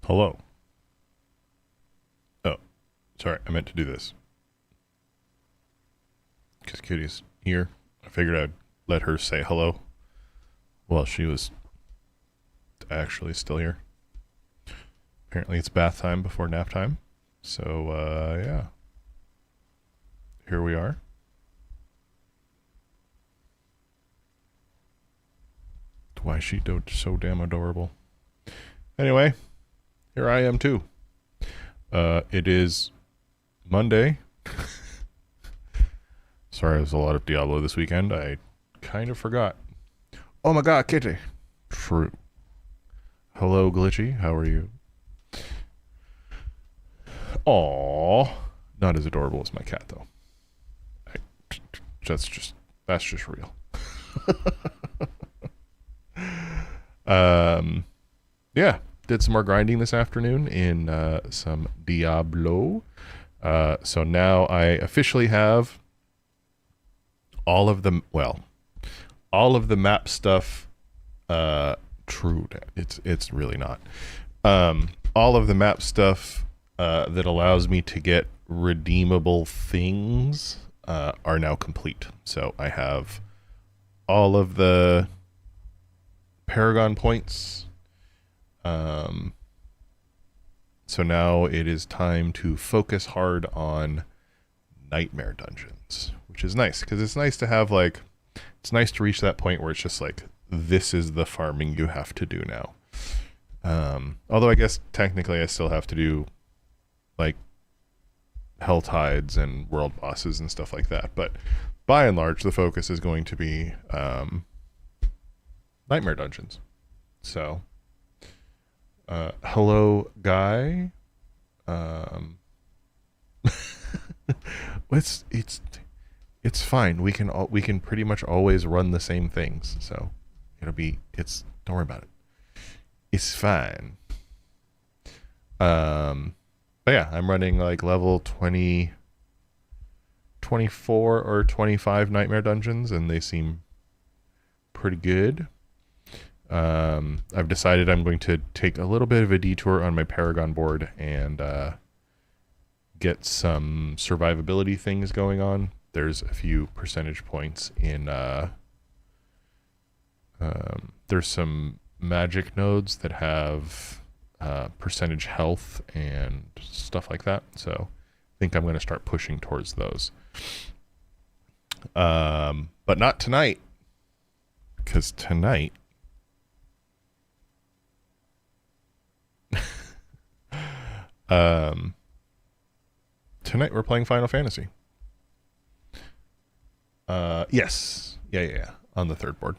Hello. Oh, sorry. I meant to do this. Because Kitty's here. I figured I'd let her say hello while she was actually still here. Apparently it's bath time before nap time. So, yeah. Here we are. Why is she so damn adorable? Anyway, here I am too. It is Monday. Sorry, there's a lot of Diablo this weekend. I kind of forgot. Oh my god, Kitty. True. Hello, Glitchy. How are you? Aww. Not as adorable as my cat, though. That's just real. Yeah, did some more grinding this afternoon in some Diablo. So now I officially have all of the map stuff. True, it's really not. All of the map stuff that allows me to get redeemable things are now complete. So I have all of the Paragon points. So now it is time to focus hard on nightmare dungeons, which is nice because it's nice to have it's nice to reach that point where it's just like, this is the farming you have to do now. Although I guess technically I still have to do Hell Tides and world bosses and stuff like that. But by and large, the focus is going to be nightmare dungeons. So, hello, Guy. It's fine. We can pretty much always run the same things. So don't worry about it. It's fine. But yeah, I'm running level 24 or 25 nightmare dungeons, and they seem pretty good. I've decided I'm going to take a little bit of a detour on my Paragon board and get some survivability things going on. there's a few percentage points in there's some magic nodes that have percentage health and stuff like that. So I think I'm going to start pushing towards those. But not tonight, because tonight tonight we're playing Final Fantasy. Yes. Yeah. On the third board.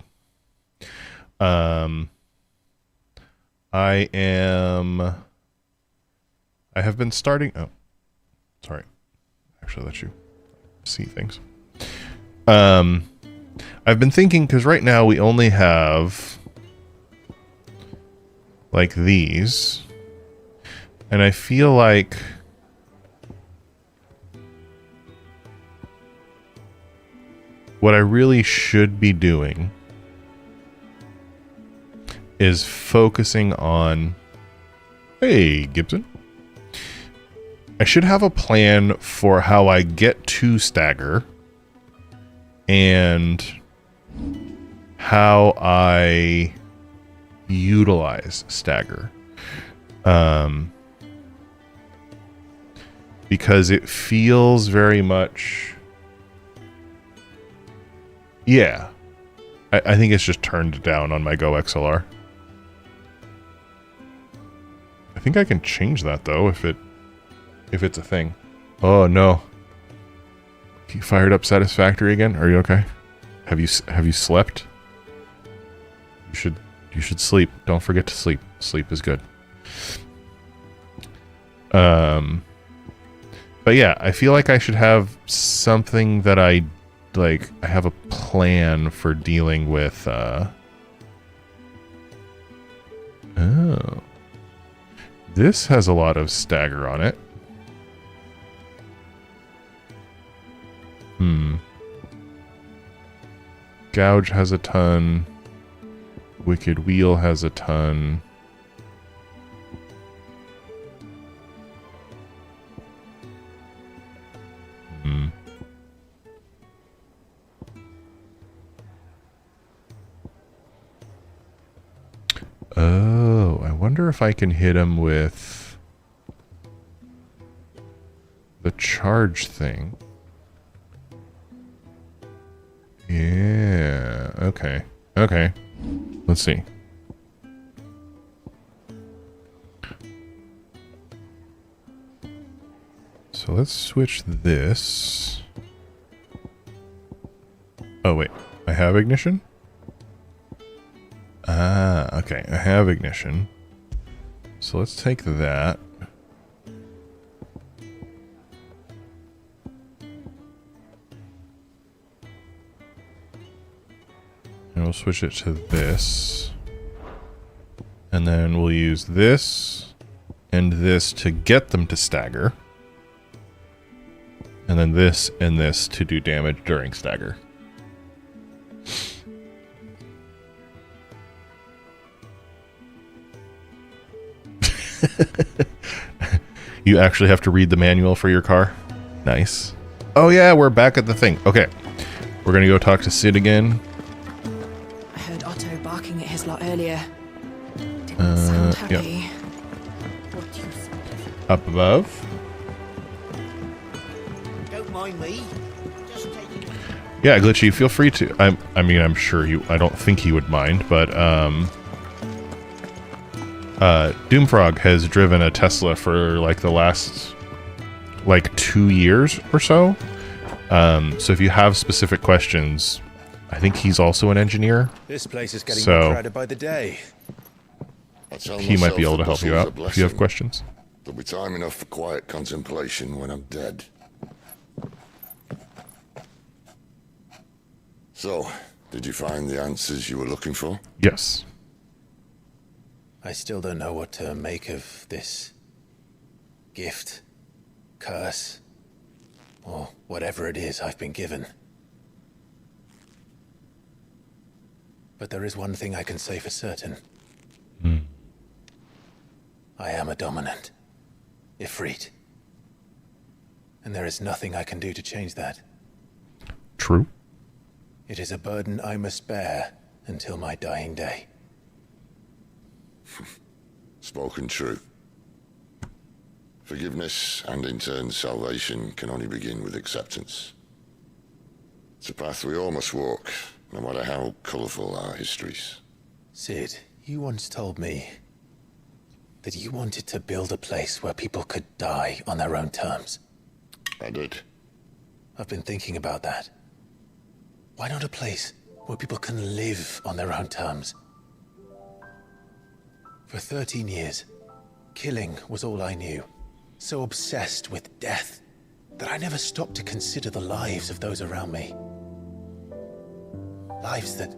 I have been starting. Oh, sorry. Actually, let you see things. I've been thinking, because right now we only have like these, and I feel like what I really should be doing is focusing on, hey, Gibson. I should have a plan for how I get to stagger and how I utilize stagger. Because it feels very much, yeah, I think it's just turned down on my Go XLR. I think I can change that though if it's a thing. Oh no. You fired up Satisfactory again? Are you okay? Have you slept? You should sleep. Don't forget to sleep. Sleep is good. But yeah, I feel like I should have something that I have a plan for dealing with oh. This has a lot of stagger on it. Gouge has a ton. Wicked Wheel has a ton. Oh, I wonder if I can hit him with the charge thing. Yeah, okay. Okay. Let's see. So let's switch this. Oh, wait. I have ignition? Ah, okay. I have ignition. So let's take that. And we'll switch it to this. And then we'll use this and this to get them to stagger. And then this and this to do damage during stagger. You actually have to read the manual for your car? Nice. Oh yeah, we're back at the thing. Okay. We're gonna go talk to Sid again. I heard Otto barking at his lot earlier. Didn't sound happy. Yep. Up above. Don't mind me. Just taking it. Yeah, Glitchy, feel free to. I mean, I'm sure I don't think he would mind, but Doomfrog has driven a Tesla for like the last 2 years or so. So if you have specific questions, I think he's also an engineer. This place is getting more crowded by the day. He might be able to help you out if you have questions. There'll be time enough for quiet contemplation when I'm dead. So, did you find the answers you were looking for? Yes. I still don't know what to make of this gift, curse, or whatever it is I've been given. But there is one thing I can say for certain. I am a dominant, Ifrit. And there is nothing I can do to change that. True. It is a burden I must bear until my dying day. Spoken true. Forgiveness and in turn salvation can only begin with acceptance. It's a path we all must walk, no matter how colourful our histories. Sid, you once told me that you wanted to build a place where people could die on their own terms. I did. I've been thinking about that. Why not a place where people can live on their own terms? For 13 years, killing was all I knew. So obsessed with death that I never stopped to consider the lives of those around me. Lives that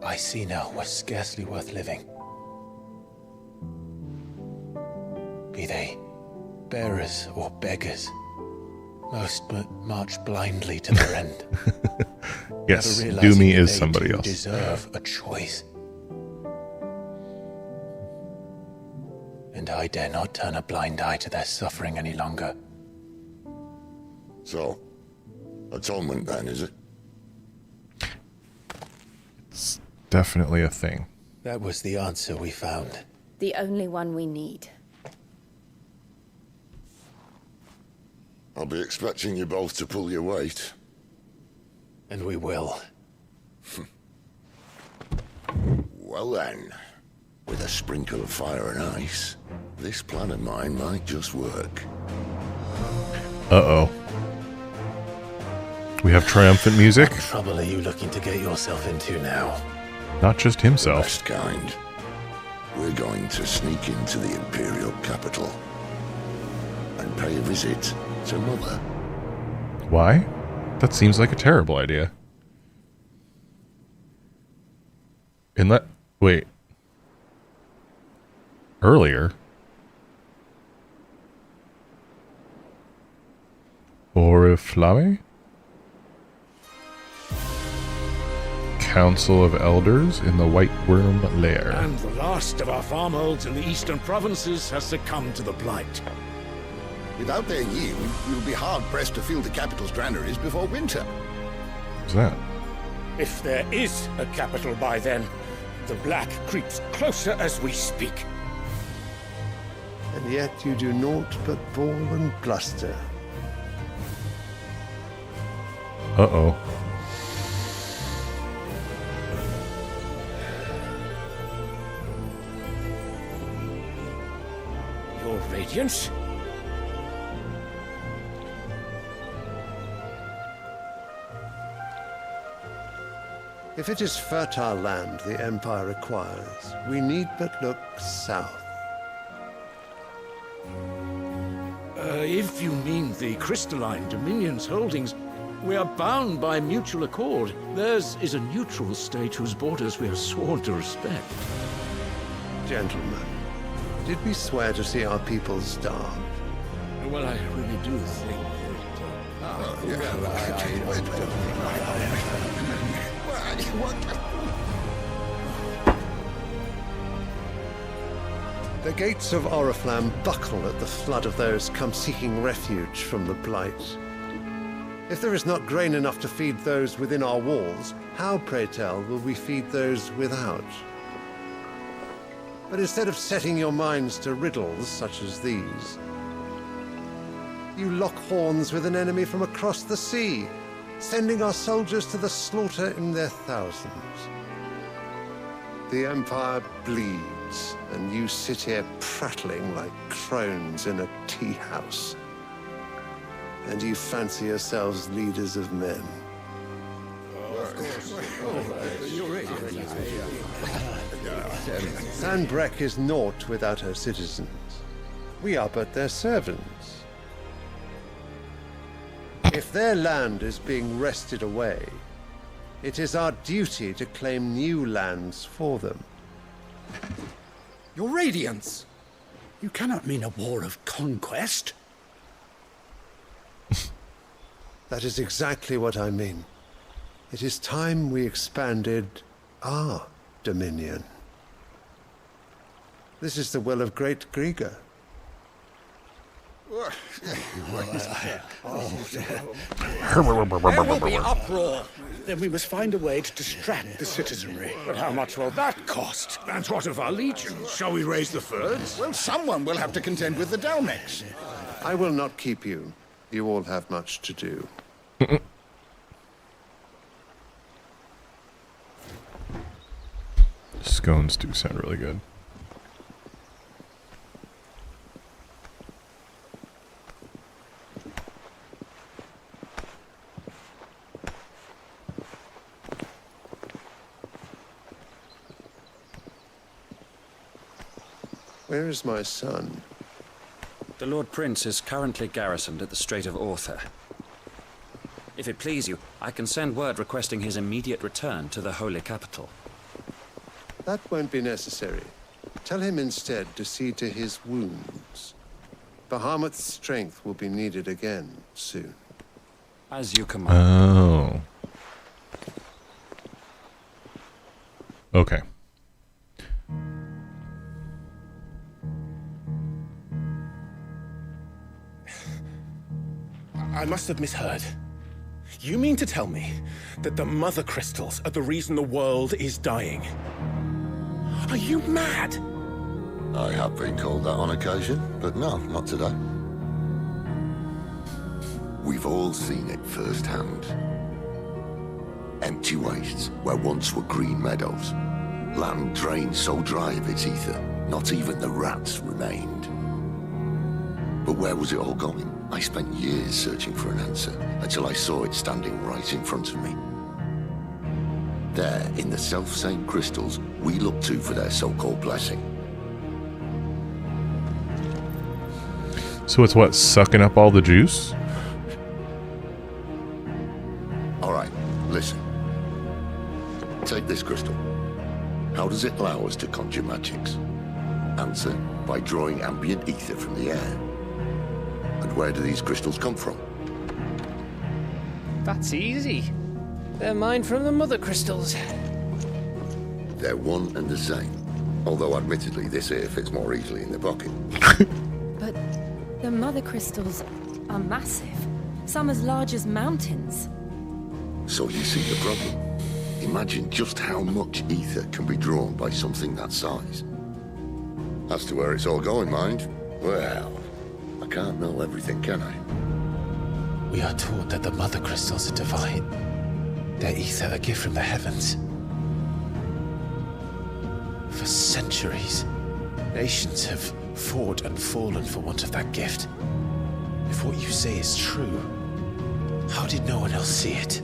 I see now were scarcely worth living. Be they bearers or beggars, most march blindly to their end. Yes, Never realizing Doomy that is they somebody too else. deserve a choice. And I dare not turn a blind eye to their suffering any longer. So, atonement then, is it? It's definitely a thing. That was the answer we found. The only one we need. I'll be expecting you both to pull your weight. And we will. Well then, with a sprinkle of fire and ice, this plan of mine might just work. Uh-oh. We have triumphant music. What trouble are you looking to get yourself into now? Not just himself. Best kind. We're going to sneak into the Imperial capital and pay a visit to Mother. Why? That seems like a terrible idea. Wait. Earlier? Oriflamme? Council of Elders in the White Worm Lair. And the last of our farmholds in the eastern provinces has succumbed to the blight. Without their yield, we'll be hard-pressed to fill the capital's granaries before winter. What's that? If there is a capital by then, the black creeps closer as we speak. And yet you do naught but bawl and bluster. Uh-oh. Your Radiance? If it is fertile land the Empire requires, we need but look south. If you mean the crystalline Dominion's holdings, we are bound by mutual accord. Theirs is a neutral state whose borders we are sworn to respect. Gentlemen, did we swear to see our people starve? Well, I really do think The gates of Oriflamme buckle at the flood of those come seeking refuge from the blight. If there is not grain enough to feed those within our walls, how, pray tell, will we feed those without? But instead of setting your minds to riddles such as these, you lock horns with an enemy from across the sea, sending our soldiers to the slaughter in their thousands. The Empire bleeds, and you sit here prattling like crones in a tea house. And you fancy yourselves leaders of men. Sanbreque is naught without her citizens. We are but their servants. If their land is being wrested away, it is our duty to claim new lands for them. Your Radiance! You cannot mean a war of conquest. That is exactly what I mean. It is time we expanded our dominion. This is the will of great Grieger. There will be uproar. Then we must find a way to distract the citizenry. But how much will that cost? And what of our legions? Shall we raise the furs? Well, someone will have to contend with the Dalmex. I will not keep you. You all have much to do. Scones do sound really good. Where is my son? The Lord Prince is currently garrisoned at the Strait of Arthur. If it please you, I can send word requesting his immediate return to the Holy Capital. That won't be necessary. Tell him instead to see to his wounds. Bahamut's strength will be needed again soon. As you command. Oh. Okay. I must have misheard. You mean to tell me that the mother crystals are the reason the world is dying? Are you mad? I have been called that on occasion, but no, not today. We've all seen it firsthand. Empty wastes where once were green meadows. Land drained so dry of its ether, not even the rats remained. But where was it all going? I spent years searching for an answer, until I saw it standing right in front of me. There, in the self-same crystals we look to for their so-called blessing. So it's what, sucking up all the juice? All right, listen. Take this crystal. How does it allow us to conjure magics? Answer, by drawing ambient ether from the air. And where do these crystals come from? That's easy. They're mined from the mother crystals. They're one and the same. Although admittedly this here fits more easily in the pocket. But the mother crystals are massive. Some as large as mountains. So you see the problem. Imagine just how much ether can be drawn by something that size. As to where it's all going, mind, well, I can't know everything, can I? We are taught that the mother crystals are divine. Their ether a gift from the heavens. For centuries, nations have fought and fallen for want of that gift. If what you say is true, how did no one else see it?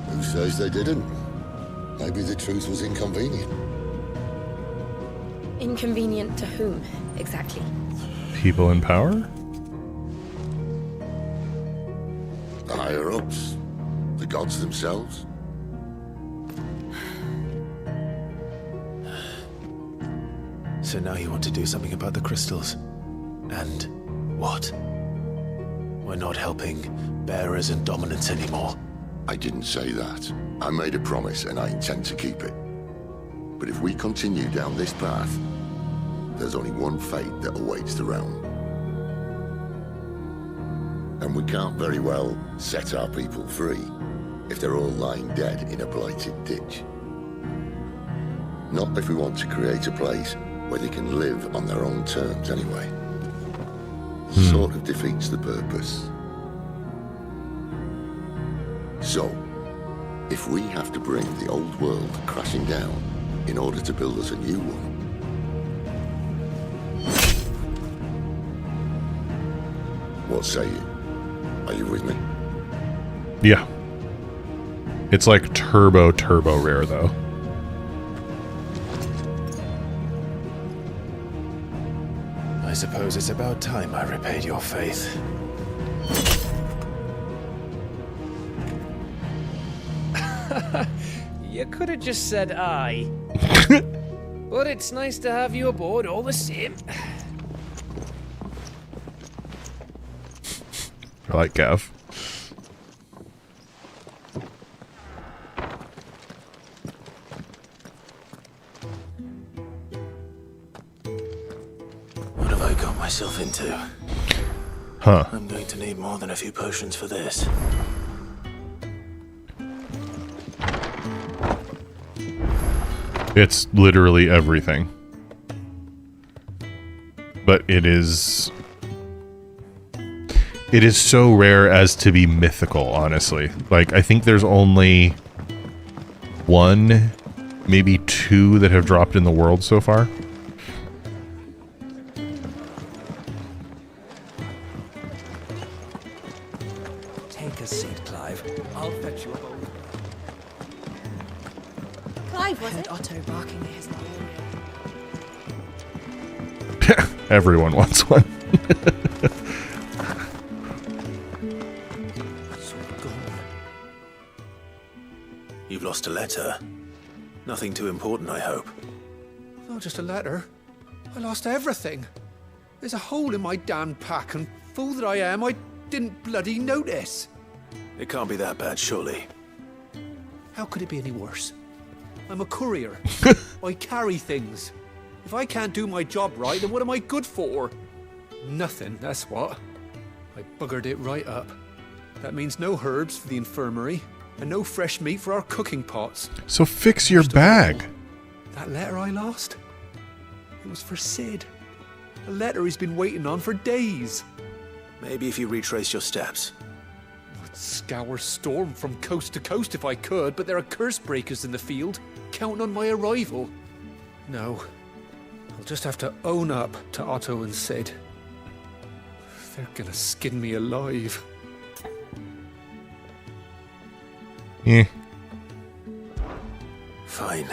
Who says they didn't? Maybe the truth was inconvenient. Inconvenient to whom, exactly? People in power? The higher-ups? The gods themselves? So now you want to do something about the crystals. And what? We're not helping bearers and dominants anymore. I didn't say that. I made a promise and I intend to keep it. But if we continue down this path, there's only one fate that awaits the realm. And we can't very well set our people free if they're all lying dead in a blighted ditch. Not if we want to create a place where they can live on their own terms anyway. Sort of defeats the purpose. So, if we have to bring the old world crashing down in order to build us a new one, what say you? Are you with me? Yeah. It's like turbo rare, though. I suppose it's about time I repaid your faith. You could have just said aye. But it's nice to have you aboard all the same. I like Gav. What have I got myself into? Huh. I'm going to need more than a few potions for this. It's literally everything. But it is so rare as to be mythical, honestly. Like, I think there's only 1, maybe 2 that have dropped in the world so far. Take a seat, Clive. I'll fetch you a bowl. Clive, was it? Otto barking at his lot. Everyone wants one. You've lost a letter. Nothing too important, I hope. Not just a letter. I lost everything. There's a hole in my damn pack, and fool that I am, I didn't bloody notice. It can't be that bad, surely. How could it be any worse? I'm a courier. I carry things. If I can't do my job right, then what am I good for? Nothing, that's what. I buggered it right up. That means no herbs for the infirmary, and no fresh meat for our cooking pots. So fix your bag. That letter I lost? It was for Sid. A letter he's been waiting on for days. Maybe if you retrace your steps. I'd scour Storm from coast to coast if I could, but there are curse breakers in the field, counting on my arrival. No. I'll just have to own up to Otto and Sid. They're gonna skin me alive. Yeah. Fine.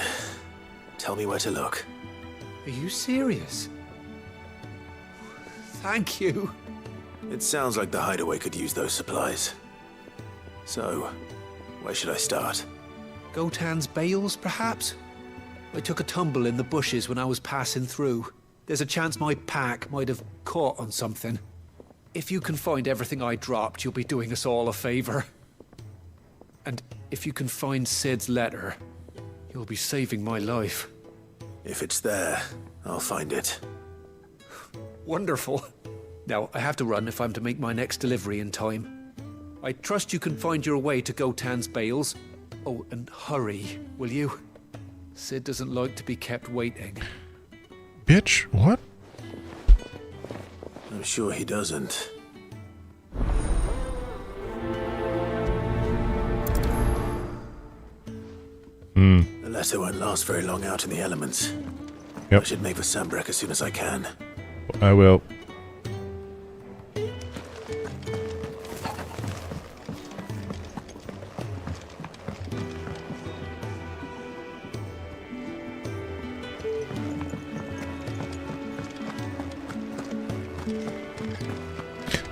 Tell me where to look. Are you serious? Thank you. It sounds like the hideaway could use those supplies. So, where should I start? Gotan's bales, perhaps? I took a tumble in the bushes when I was passing through. There's a chance my pack might have caught on something. If you can find everything I dropped, you'll be doing us all a favor. And if you can find Sid's letter, you'll be saving my life. If it's there, I'll find it. Wonderful. Now, I have to run if I'm to make my next delivery in time. I trust you can find your way to Gotan's bales. Oh, and hurry, will you? Sid doesn't like to be kept waiting. Bitch, what? I'm sure he doesn't. The letter won't last very long out in the elements. Yep. I should make for Sambrek as soon as I can. I will.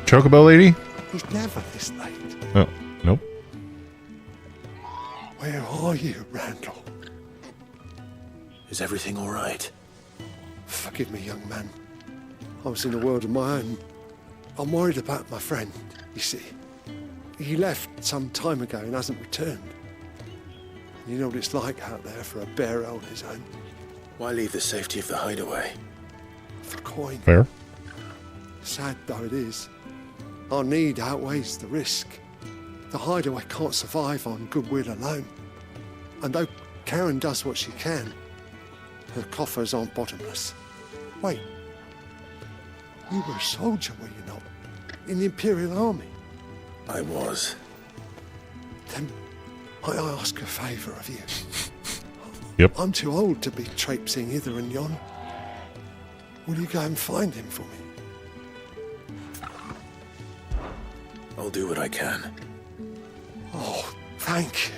Chocobo lady? He's never this late. Oh, nope. Where are you, Randall? Is everything all right? Forgive me, young man. I was in a world of my own. I'm worried about my friend, you see. He left some time ago and hasn't returned. You know what it's like out there for a bearer on his own. Why leave the safety of the hideaway? For coin. Fair. Sad though it is, our need outweighs the risk. The hideaway can't survive on goodwill alone. And though Karen does what she can, her coffers aren't bottomless. Wait, you were a soldier, were you not? In the Imperial Army? I was. Then I ask a favour of you. Yep. I'm too old to be traipsing hither and yon. Will you go and find him for me? I'll do what I can. Oh, thank you.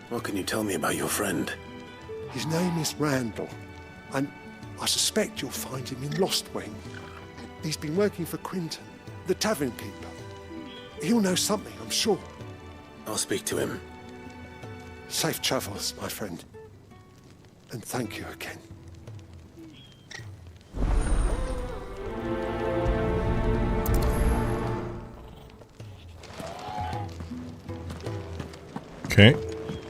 What can you tell me about your friend? His name is Randall, and I suspect you'll find him in Lostwing. He's been working for Quinton, the tavern keeper. He'll know something, I'm sure. I'll speak to him. Safe travels, my friend. And thank you again. Okay.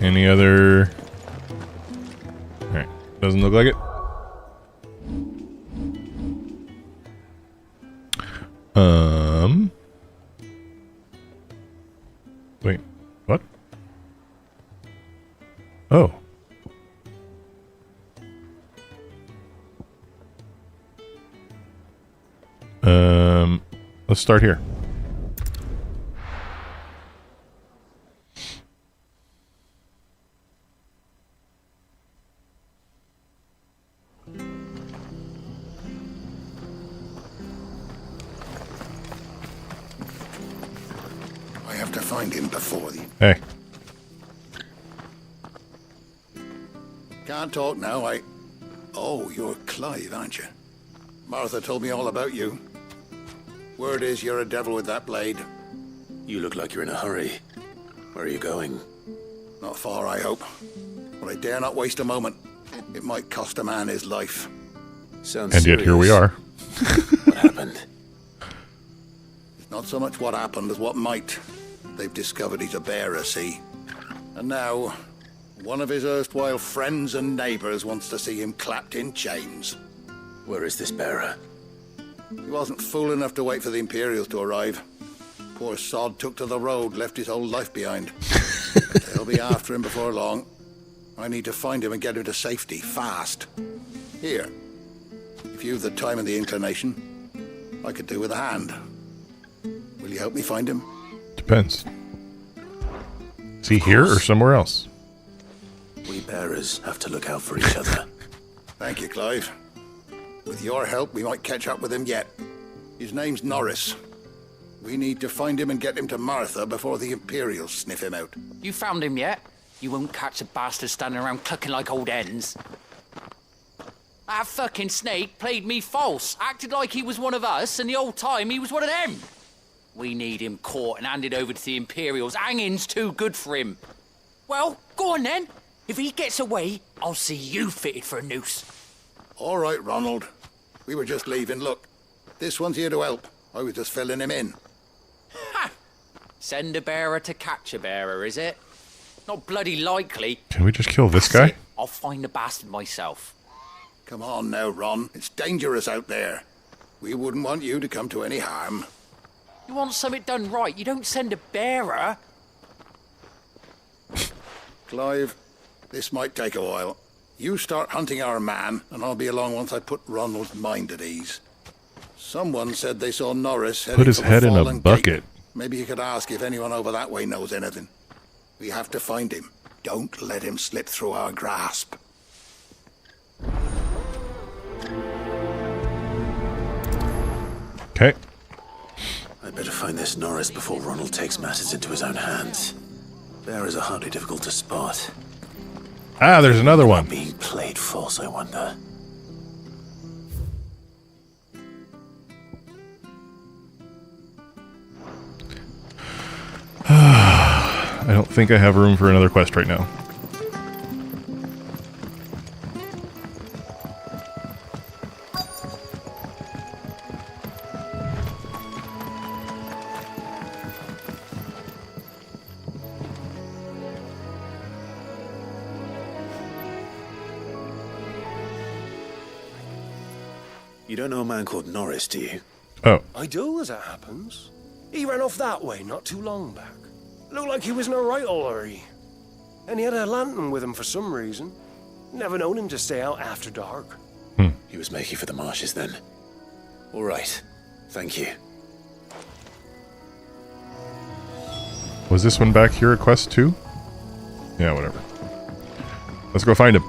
Any other... Alright. Doesn't look like it. Wait, what? Oh. Let's start here. I have to find him before the... Hey. Can't talk now, Oh, you're Clive, aren't you? Martha told me all about you. Word is you're a devil with that blade. You look like you're in a hurry. Where are you going? Not far, I hope. But I dare not waste a moment. It might cost a man his life. Sounds and yet here we are. What happened? It's not so much what happened as what might. They've discovered he's a bearer, see? And now, one of his erstwhile friends and neighbors wants to see him clapped in chains. Where is this bearer? He wasn't fool enough to wait for the Imperials to arrive. Poor sod took to the road, left his whole life behind. They'll be after him before long. I need to find him and get him to safety, fast. Here, if you've the time and the inclination, I could do with a hand. Will you help me find him? Depends. Is he here or somewhere else? We bearers have to look out for each other. Thank you, Clive. With your help, we might catch up with him yet. His name's Norris. We need to find him and get him to Martha before the Imperials sniff him out. You found him yet? You won't catch a bastard standing around clucking like old hens. That fucking snake played me false, acted like he was one of us, and the whole time he was one of them. We need him caught and handed over to the Imperials. Hanging's too good for him. Well, go on then. If he gets away, I'll see you fitted for a noose. All right, Ronald. We were just leaving. Look, this one's here to help. I was just filling him in. Ha! Send a bearer to catch a bearer, is it? Not bloody likely. Can we just kill this guy? I'll find the bastard myself. Come on now, Ron. It's dangerous out there. We wouldn't want you to come to any harm. You want something done right, you don't send a bearer. Clive, this might take a while. You start hunting our man, and I'll be along once I put Ronald's mind at ease. Someone said they saw Norris heading Put his for the head in a Fallen bucket. Gate. Maybe you could ask if anyone over that way knows anything. We have to find him. Don't let him slip through our grasp. Okay. I'd better find this Norris before Ronald takes matters into his own hands. Bearers are hardly difficult to spot. Ah, there's another one. Being played false, I wonder. I don't think I have room for another quest right now. You don't know a man called Norris, do you? Oh. I do, as it happens. He ran off that way not too long back. Looked like he was in a right hurry. And he had a lantern with him for some reason. Never known him to stay out after dark. He was making for the marshes then. All right. Thank you. Was this one back here a quest too? Yeah, whatever. Let's go find him.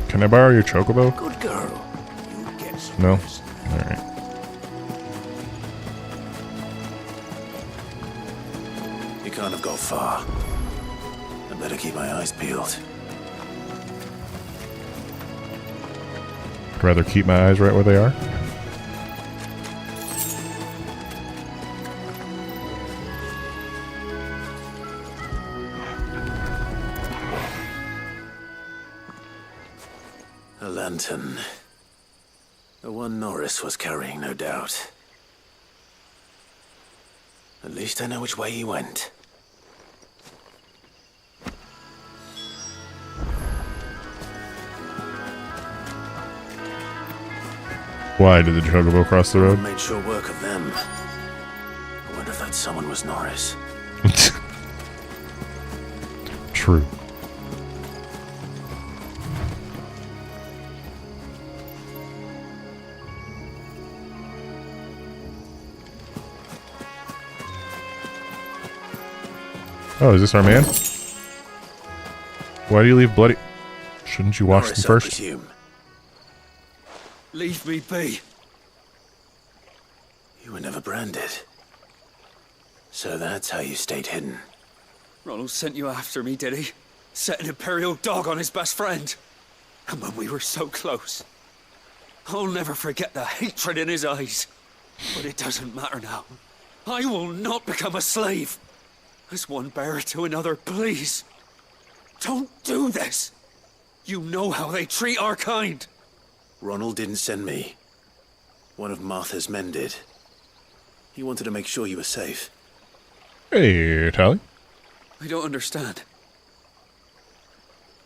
Can I borrow your chocobo? Good girl. You get some No? rest. Alright. You can't have gone far. I better keep my eyes peeled. I'd rather keep my eyes right where they are. A lantern. The one Norris was carrying, no doubt. At least I know which way he went. Why did the chocobo cross the road? Made sure work of them. I wonder if that someone was Norris. True. Oh, is this our man? Why do you leave bloody... Shouldn't you wash them first? Leave me be. You were never branded. So that's how you stayed hidden. Ronald sent you after me, did he? Set an Imperial dog on his best friend. And when we were so close. I'll never forget the hatred in his eyes. But it doesn't matter now. I will not become a slave. As one bearer to another, please. Don't do this. You know how they treat our kind. Ronald didn't send me. One of Martha's men did. He wanted to make sure you were safe. Hey, Tally. I don't understand.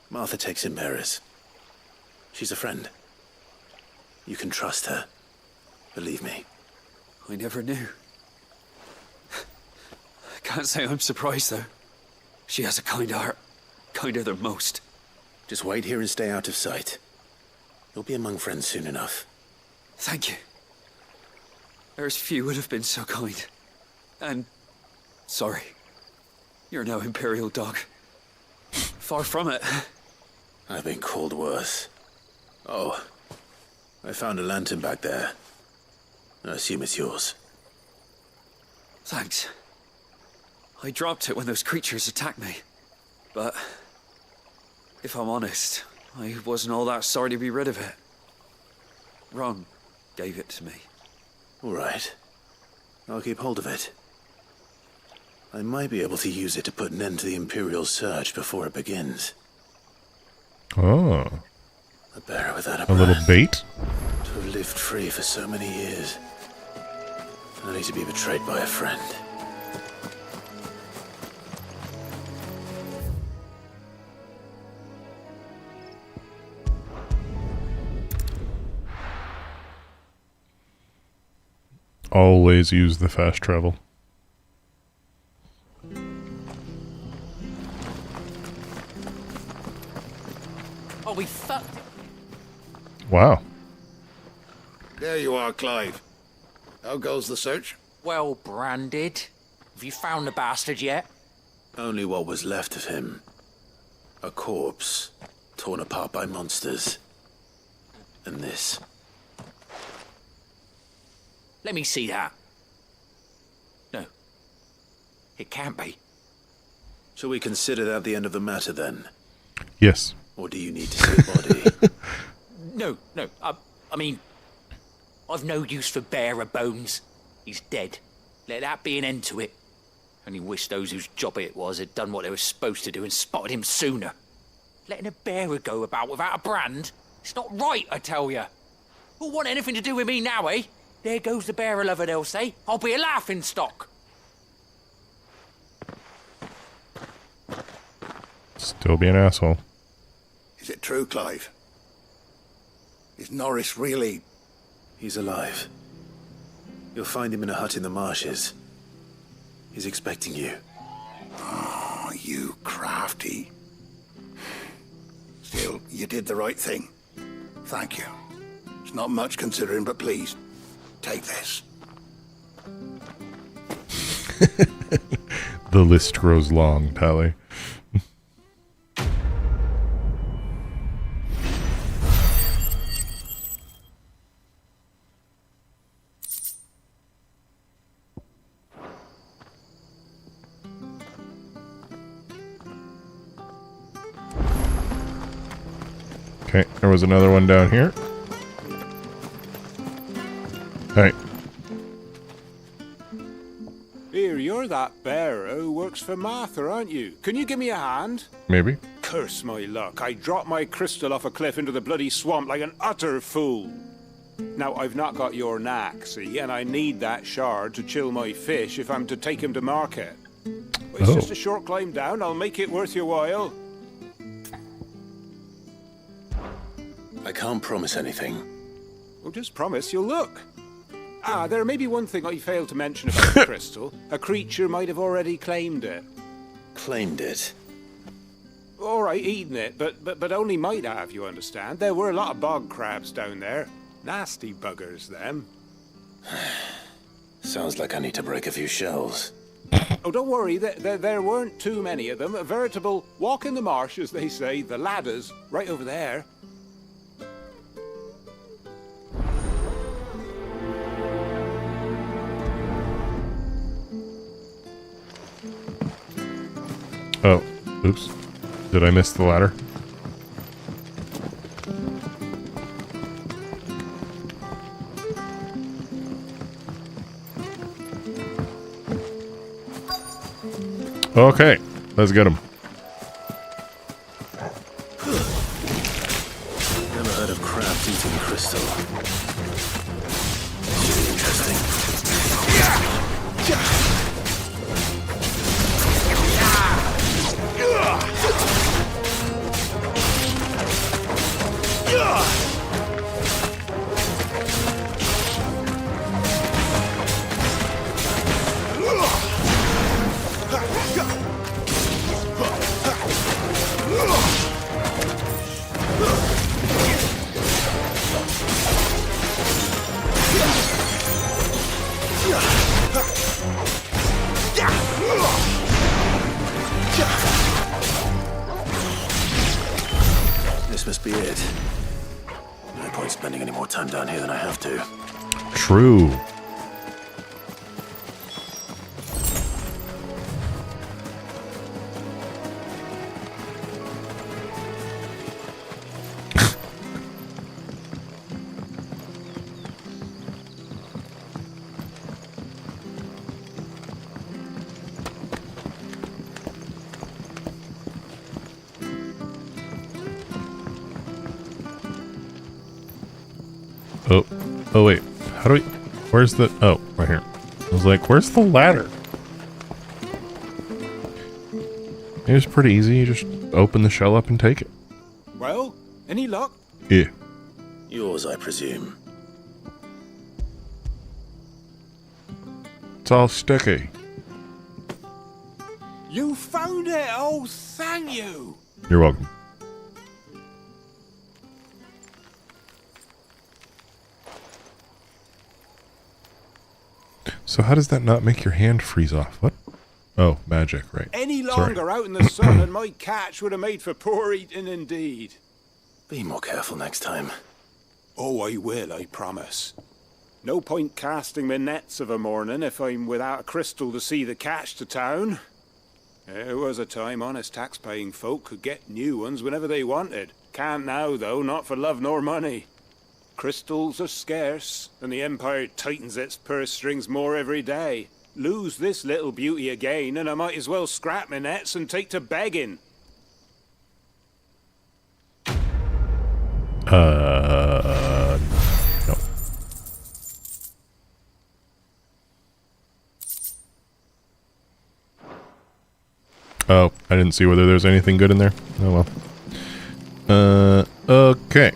Martha takes in bearers. She's a friend. You can trust her. Believe me. I never knew. I can't say I'm surprised, though. She has a kind heart. Kinder than most. Just wait here and stay out of sight. You'll be among friends soon enough. Thank you. There's few would have been so kind. And... sorry. You're no Imperial dog. Far from it. I've been called worse. Oh. I found a lantern back there. I assume it's yours. Thanks. I dropped it when those creatures attacked me. But... if I'm honest, I wasn't all that sorry to be rid of it. Ron gave it to me. All right. I'll keep hold of it. I might be able to use it to put an end to the Imperial search before it begins. Oh. A bear without a A little bait? To have lived free for so many years. Only to be betrayed by a friend. Always use the fast travel. Oh, we fucked it. Wow. There you are, Clive. How goes the search? Well branded. Have you found the bastard yet? Only what was left of him. A corpse, torn apart by monsters. And this. Let me see that. No. It can't be. Shall we consider that the end of the matter, then? Yes. Or do you need to see a body? No. I mean... I've no use for bearer bones. He's dead. Let that be an end to it. Only wish those whose job it was had done what they were supposed to do and spotted him sooner. Letting a bearer go about without a brand? It's not right, I tell you. Who'll want anything to do with me now, eh? There goes the bearer lover, they'll say. I'll be a laughing stock. Still be an asshole. Is it true, Clive? Is Norris really... He's alive. You'll find him in a hut in the marshes. He's expecting you. Oh, you crafty. Still, you did the right thing. Thank you. It's not much considering, but please, take this. The list grows long, Tally. Okay, there was another one down here. Hey. Here, you're that bearer who works for Martha, aren't you? Can you give me a hand? Maybe. Curse my luck. I dropped my crystal off a cliff into the bloody swamp like an utter fool. Now, I've not got your knack, see, and I need that shard to chill my fish if I'm to take him to market. But it's just a short climb down. I'll make it worth your while. I can't promise anything, Well, just promise you'll look. Ah, there may be one thing I failed to mention about the crystal. A creature might have already claimed it. Claimed it? All right, eaten it, but only might have, you understand. There were a lot of bog crabs down there. Nasty buggers, them. Sounds like I need to break a few shells. Oh, don't worry, there weren't too many of them. A veritable walk in the marsh, as they say, the ladders, right over there. Oh, oops. Did I miss the ladder? Okay, let's get him. Never heard of crabs eating crystal. Should be interesting. This must be it. No point spending any more time down here than I have to. True. Oh wait, how do we, where's the, oh, right here. I was like, where's the ladder? It was pretty easy, you just open the shell up and take it. Well, any luck? Yeah. Yours, I presume. It's all sticky. You found it! Oh, thank you! You're welcome. So how does that not make your hand freeze off? What? Oh, magic, right. Any Sorry. longer out in the sun and my catch would have made for poor eating indeed. Be more careful next time. Oh, I will, I promise. No point casting my nets of a morning if I'm without a crystal to see the catch to town. There was a time honest tax-paying folk could get new ones whenever they wanted. Can't now, though, not for love nor money. Crystals are scarce, and the Empire tightens its purse strings more every day. Lose this little beauty again, and I might as well scrap my nets and take to begging. No. Oh, I didn't see whether there's anything good in there. Oh well. Okay.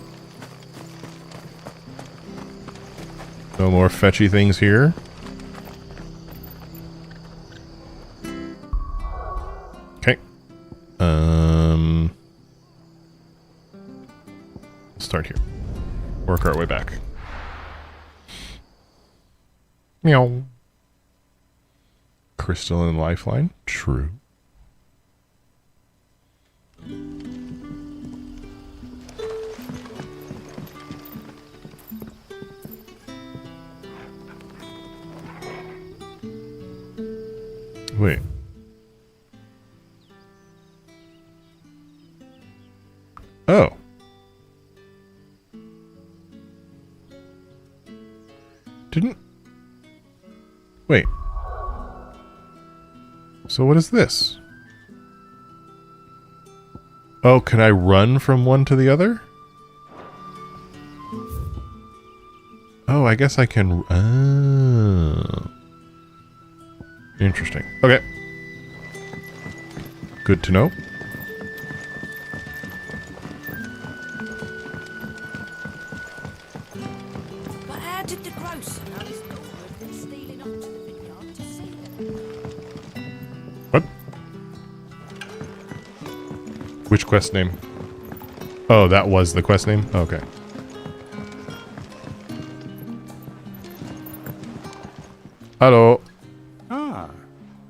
No more fetchy things here. Okay. Start here. Work our way back. Meow. Crystal and lifeline. True. Wait. Oh. Didn't... Wait. So what is this? Oh, can I run from one to the other? Oh, I guess I can... Oh. Interesting. Okay. Good to know. Where did the grocer know his daughter had been stealing off to the vineyard to see them? What? Which quest name? Oh, that was the quest name? Okay. Hello. Ah,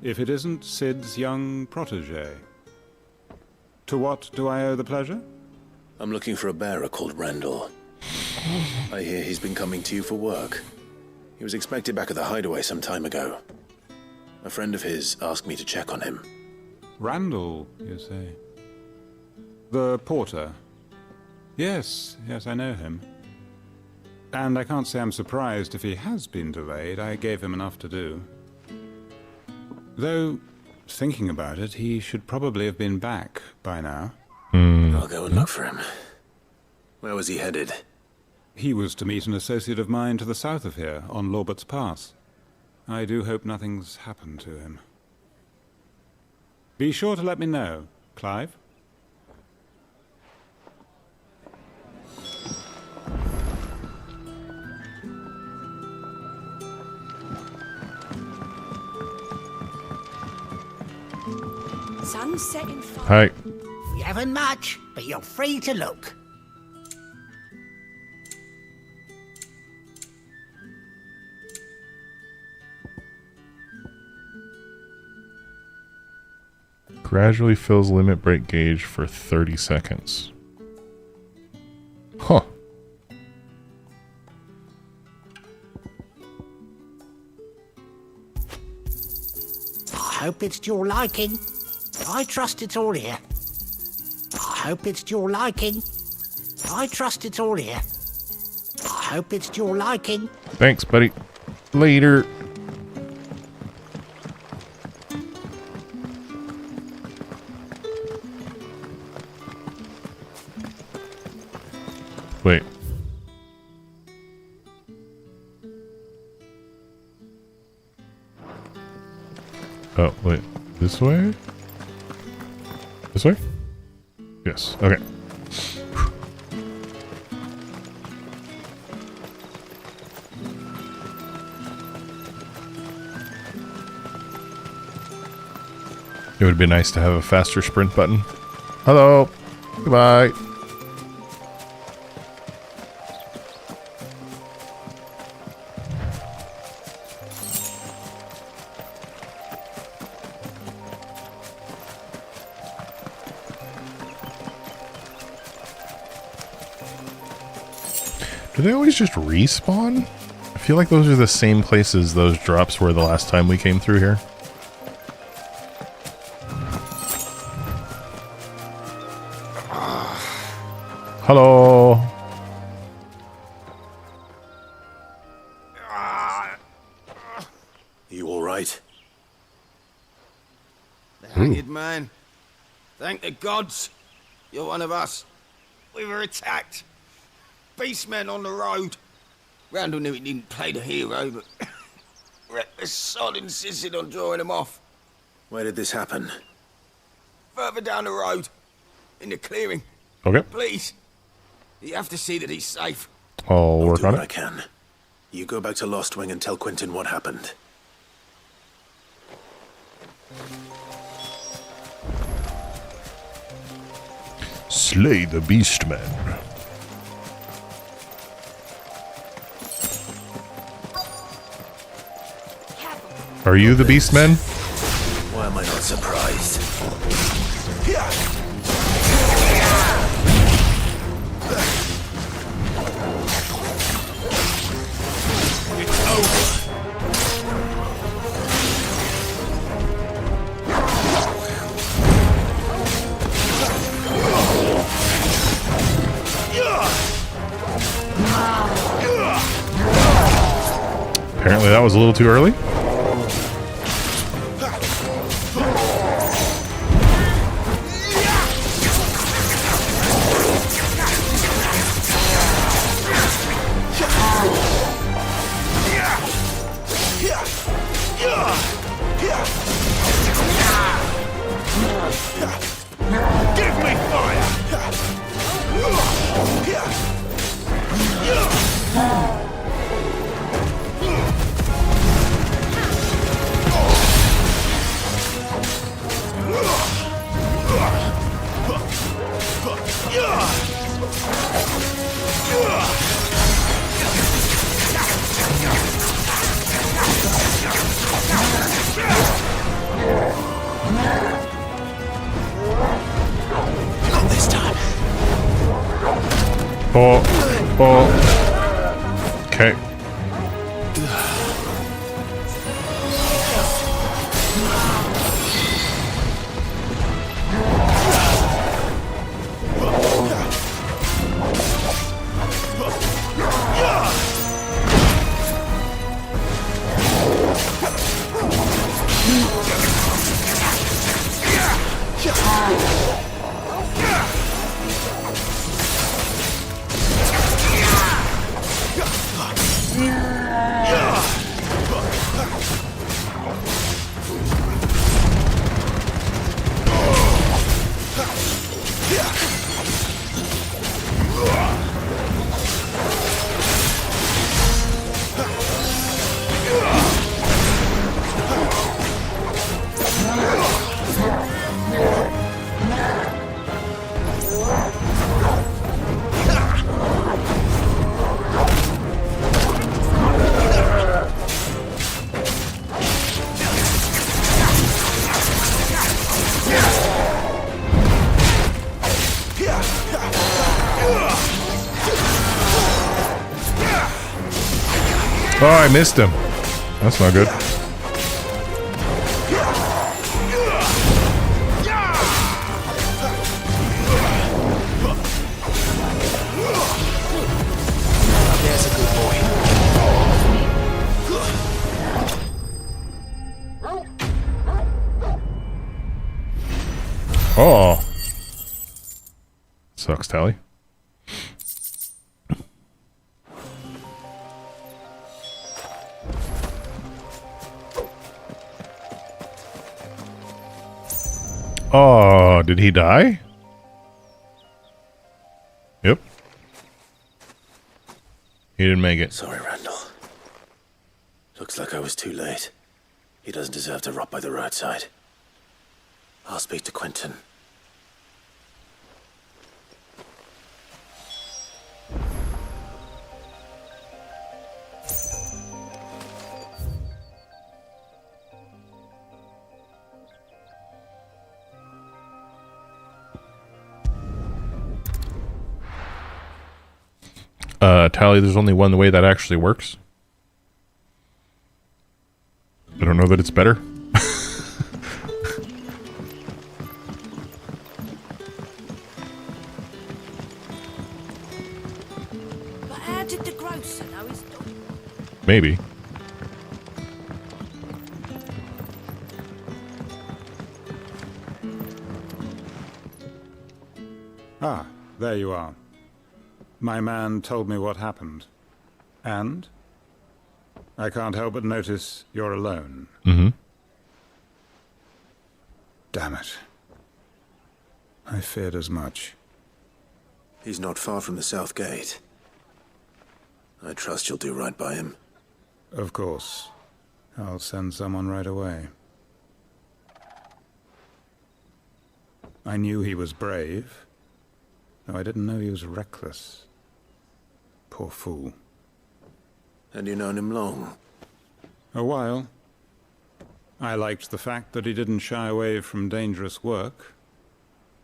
if it isn't Sid's young protege. To what do I owe the pleasure? I'm looking for a bearer called Randall. I hear he's been coming to you for work. He was expected back at the hideaway some time ago. A friend of his asked me to check on him. Randall, you say? The porter? Yes, I know him. And I can't say I'm surprised if he has been delayed. I gave him enough to do. Though, thinking about it, he should probably have been back by now. I'll go and look for him. Where was he headed? He was to meet an associate of mine to the south of here, on Lorbert's Pass. I do hope nothing's happened to him. Be sure to let me know, Clive. Sun's setting fast. Hi. You haven't much, but you're free to look. Gradually fills limit break gauge for 30 seconds. Huh. I hope it's to your liking. I trust it's all here. I hope it's to your liking. I trust it's all here. I hope it's to your liking. Thanks, buddy. Later. Wait. Oh, wait. This way? This way? Yes. Okay. It would be nice to have a faster sprint button. Hello. Goodbye. Do they always just respawn? I feel like those are the same places those drops were the last time we came through here. Hello. You all right? The hanged man. Thank the gods. You're one of us. We were attacked. Beastmen on the road. Randall knew he didn't play the hero, but reckless sod insisted on drawing him off. Where did this happen? Further down the road. In the clearing. Okay. Please. You have to see that he's safe. I'll work do on what it. I can. You go back to Lost Wing and tell Quentin what happened. Slay the Beastman. Are you the Beastman? Why am I not surprised? It's over. Apparently that was a little too early. Give me fire! Okay. Oh, I missed him. That's not good. There's a good boy. Oh. Sucks, Tally. Oh, did he die? Yep. He didn't make it. Sorry, Randall. Looks like I was too late. He doesn't deserve to rot by the roadside. I'll speak to Quentin. Tally, there's only one way that actually works. I don't know that it's better. But how did the grocer know his dog? Maybe. Ah, there you are. My man told me what happened. And? I can't help but notice you're alone. Mm-hmm. Damn it. I feared as much. He's not far from the south gate. I trust you'll do right by him. Of course. I'll send someone right away. I knew he was brave, though I didn't know he was reckless. Poor fool. And you known him long? A while. I liked the fact that he didn't shy away from dangerous work,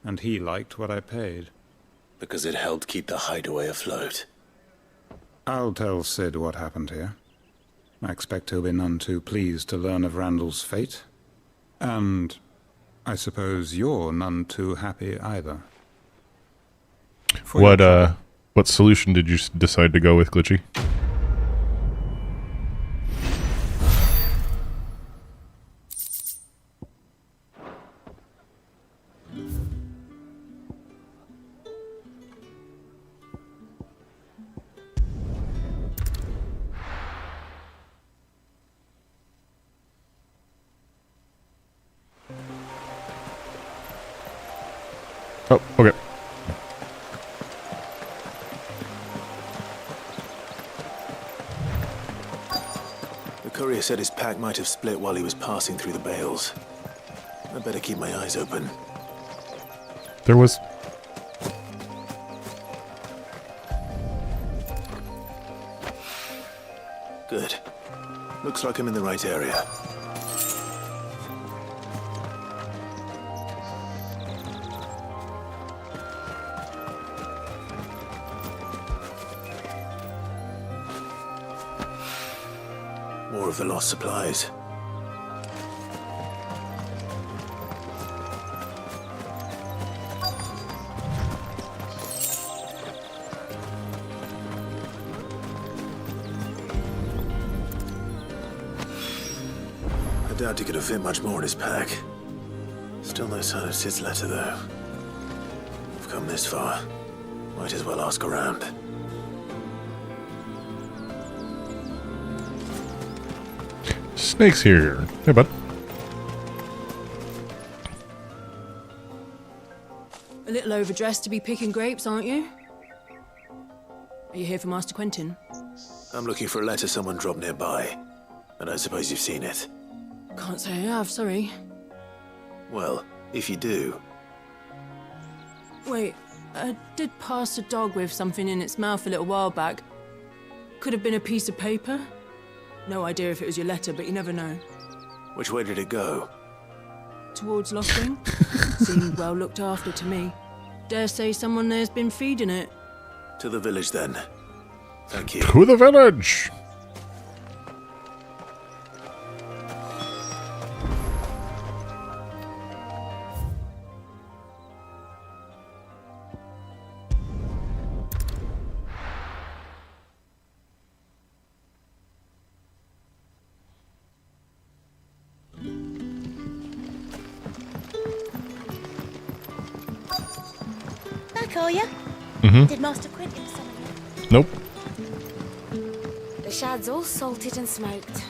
and he liked what I paid. Because it helped keep the hideaway afloat. I'll tell Sid what happened here. I expect he'll be none too pleased to learn of Randall's fate. And I suppose you're none too happy either. What solution did you decide to go with, Glitchy? Oh, okay. The courier said his pack might have split while he was passing through the bales. I better keep my eyes open. There was... Good. Looks like I'm in the right area. More of the lost supplies. I doubt he could have fit much more in his pack. Still no sign of Sid's letter, though. We've come this far. Might as well ask around. Snake's here. Hey, bud. A little overdressed to be picking grapes, aren't you? Are you here for Master Quentin? I'm looking for a letter someone dropped nearby. I don't suppose you've seen it. Can't say I have, sorry. Well, if you do... Wait, I did pass a dog with something in its mouth a little while back. Could have been a piece of paper. No idea if it was your letter, but you never know. Which way did it go? Towards Lost Ring? Seemed well looked after to me. Dare say someone there's been feeding it. To the village, then. Thank you. To the village! Back, are you? Mm-hmm. Did Master Quentin summon you? Nope. The shad's all salted and smoked.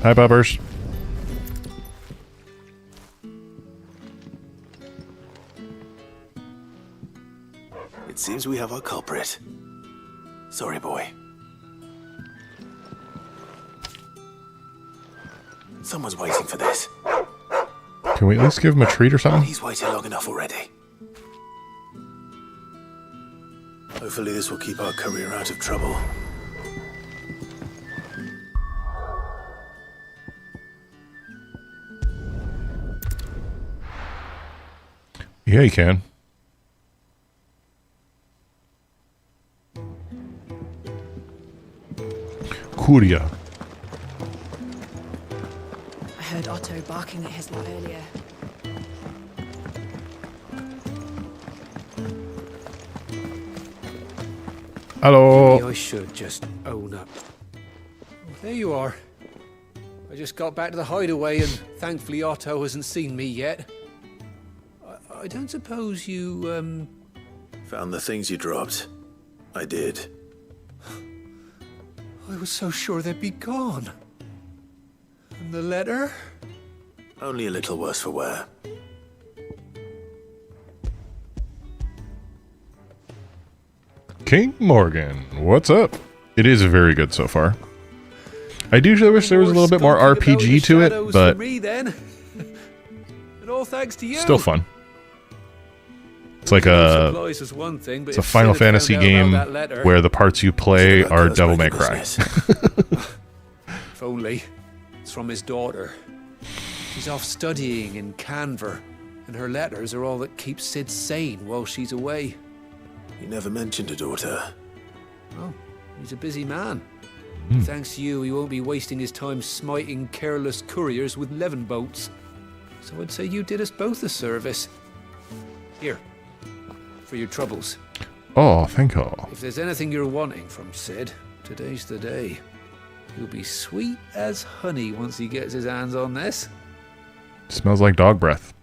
Hi, Bubbers. It seems we have our culprit. Sorry, boy. Someone's waiting for this. Can we at least give him a treat or something? He's waited long enough already. Hopefully this will keep our courier out of trouble. Yeah, you can. Curia. I heard Otto barking at his lot earlier. Hello. Maybe I should just own up. There you are. I just got back to the hideaway and thankfully Otto hasn't seen me yet. I don't suppose you, Found the things you dropped. I did. I was so sure they'd be gone. And the letter? Only a little worse for wear. King Morgan, what's up? It is very good so far. I do wish there was a little bit more RPG to it, but for me, then. And all thanks to you. still fun. It's like a Supplies is one thing, but it's a if Final Sid had Fantasy found out game about that letter- where the parts you play are Devil May Cry. If only. It's from his daughter. She's off studying in Canver, and her letters are all that keeps Sid sane while she's away. He never mentioned a daughter. Oh, he's a busy man. Thanks to you, he won't be wasting his time smiting careless couriers with levin boats. So I'd say you did us both a service. Here, for your troubles. Oh, thank you. If there's anything you're wanting from Sid, today's the day. He'll be sweet as honey once he gets his hands on this. Smells like dog breath.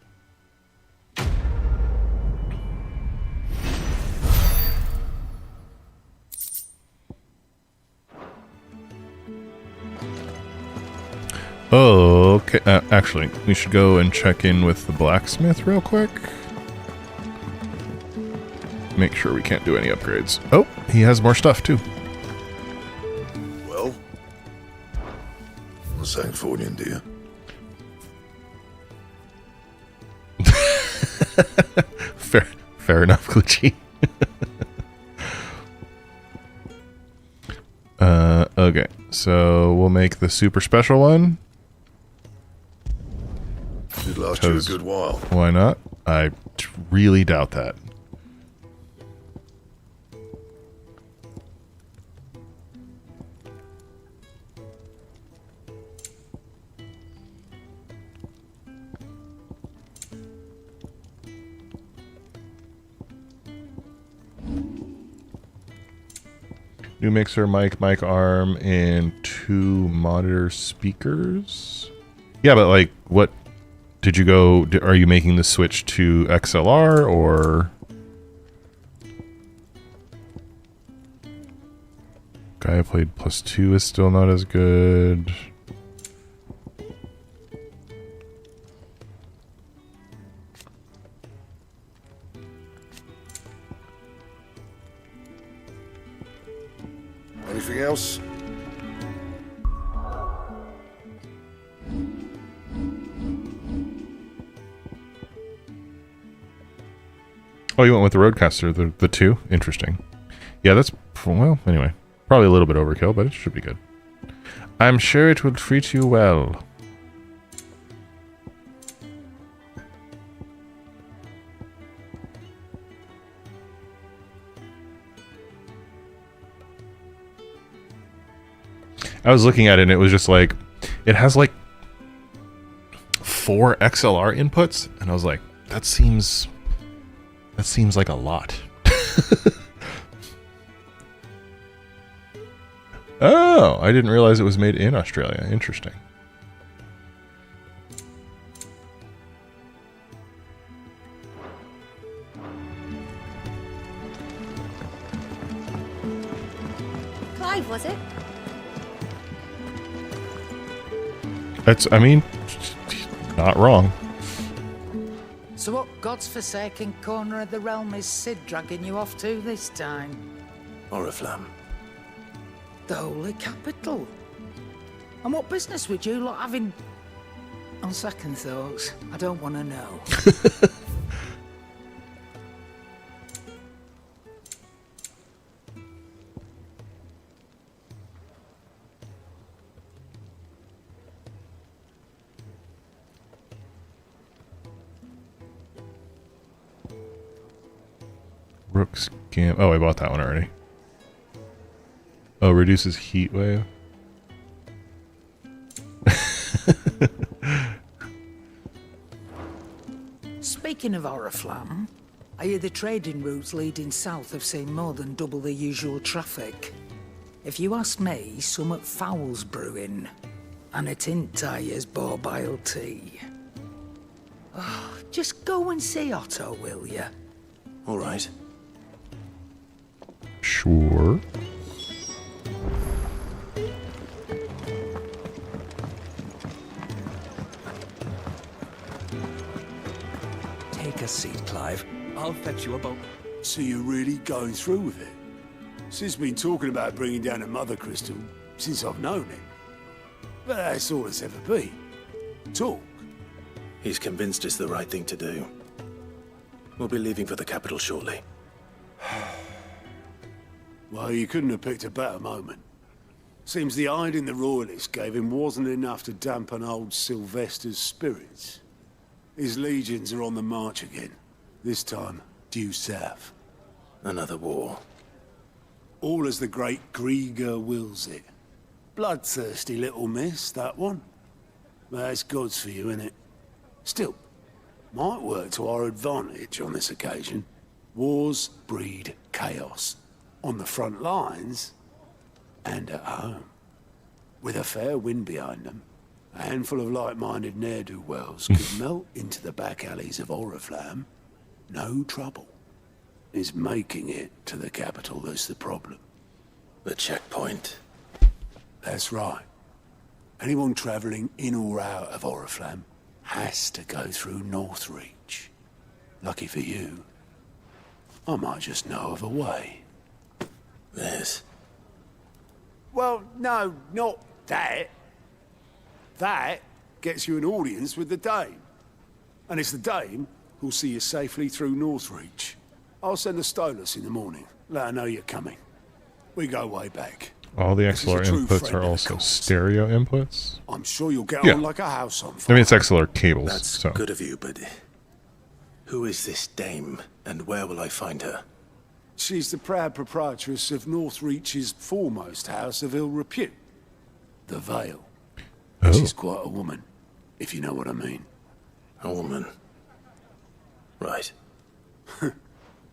Oh, okay. Actually, we should go and check in with the blacksmith real quick. Make sure we can't do any upgrades. Oh, he has more stuff too. Well, something for you, dear. Fair enough, Glitchy. Okay, so we'll make the super special one. Should last you a good while. Why not? I really doubt that. New mixer, mic arm, and 2 monitor speakers. Yeah, but like, what did you go? Are you making the switch to XLR or? Guy I played +2 is still not as good. Anything else? Oh, you went with the Roadcaster, the 2? Interesting. Yeah, that's, well, anyway. Probably a little bit overkill, but it should be good. I'm sure it will treat you well. I was looking at it and it was just like, it has like 4 XLR inputs, and I was like, that seems like a lot. Oh, I didn't realize it was made in Australia. Interesting. Clive, was it? That's, I mean, not wrong. So what God's forsaken corner of the realm is Sid dragging you off to this time? Oriflamme. The holy capital. And what business would you lot having? On second thoughts, I don't want to know. Rook's Gam. Oh, I bought that one already. Oh, reduces heat wave. Speaking of Oriflamme, I hear the trading routes leading south have seen more than double the usual traffic. If you ask me, somewhat foul's brewing, and it ain't Tyre's borbile tea. Oh, just go and see Otto, will ya? All right. Sure. Take a seat, Clive. I'll fetch you a boat. So you're really going through with it? Sid's been talking about bringing down a mother crystal since I've known him. But that's all it's ever been. Talk. He's convinced it's the right thing to do. We'll be leaving for the capital shortly. Well, you couldn't have picked a better moment. Seems the hiding the royalists gave him wasn't enough to dampen old Sylvester's spirits. His legions are on the march again. This time, due south. Another war. All as the great Grieger wills it. Bloodthirsty little miss, that one. But that's God's for you, innit? Still, might work to our advantage on this occasion. Wars breed chaos. On the front lines, and at home. With a fair wind behind them, a handful of like-minded ne'er-do-wells could melt into the back alleys of Oriflamme. No trouble. It's making it to the capital that's the problem. The checkpoint. That's right. Anyone travelling in or out of Oriflamme has to go through Northreach. Lucky for you, I might just know of a way. This? Well, no, not that. That gets you an audience with the Dame. And it's the Dame who'll see you safely through Northreach. I'll send the Stolas in the morning. Let her know you're coming. We go way back. All the This is a XLR true inputs friend are of the also cause. stereo inputs. I'm sure you'll get Yeah. on like a house on I fire. mean, it's XLR cables. That's so. good of you, but who is this Dame, and where will I find her? She's the proud proprietress of Northreach's foremost house of ill repute, the Vale. Oh. She's quite a woman, if you know what I mean. A woman. Right.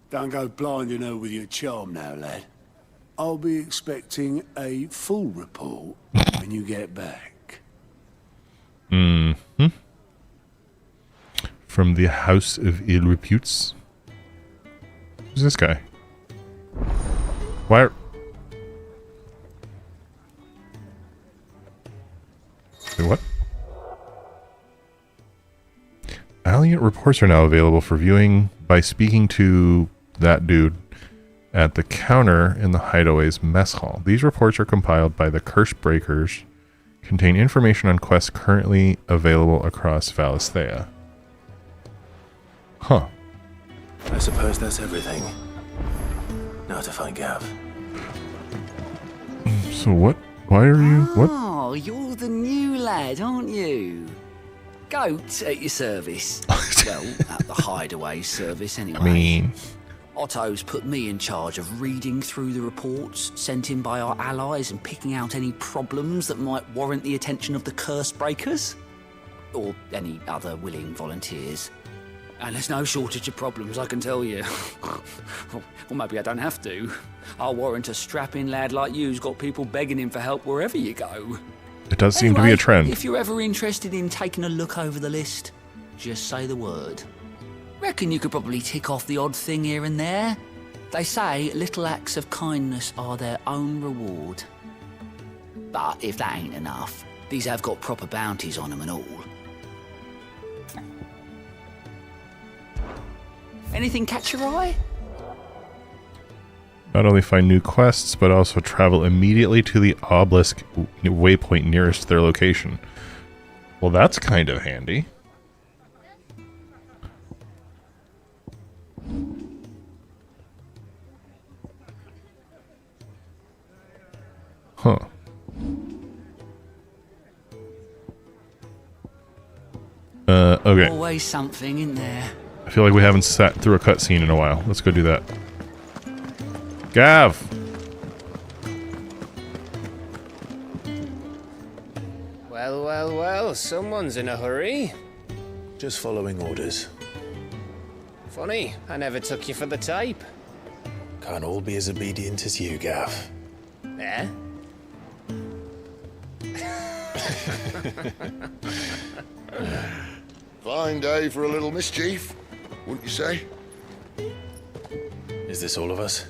Don't go blinding her with your charm now, lad. I'll be expecting a full report when you get back. Mm-hmm. From the House of Ill Reputes. Who's this guy? Why? Wait, what? Valiant reports are now available for viewing by speaking to that dude at the counter in the Hideaway's mess hall. These reports are compiled by the Curse Breakers, contain information on quests currently available across Valisthea. Huh. I suppose that's everything. Now to find Gav. So what? Why are you? What? Oh, you're the new lad, aren't you? Goat at your service. Well, at the Hideaway service, anyway. I mean... Otto's put me in charge of reading through the reports sent in by our allies and picking out any problems that might warrant the attention of the Curse Breakers. Or any other willing volunteers. And there's no shortage of problems, I can tell you. Or maybe I don't have to. I'll warrant a strapping lad like you's got people begging him for help wherever you go. It does seem to be a trend. If you're ever interested in taking a look over the list, just say the word. Reckon you could probably tick off the odd thing here and there. They say little acts of kindness are their own reward. But if that ain't enough, these have got proper bounties on them and all. Anything catch your eye? Not only find new quests, but also travel immediately to the obelisk waypoint nearest their location. Well, that's kind of handy. Huh. Okay. Always something in there. I feel like we haven't sat through a cutscene in a while. Let's go do that. Gav! Well, well, well, someone's in a hurry. Just following orders. Funny, I never took you for the type. Can't all be as obedient as you, Gav. Eh? Fine day for a little mischief, wouldn't you say? Is this all of us?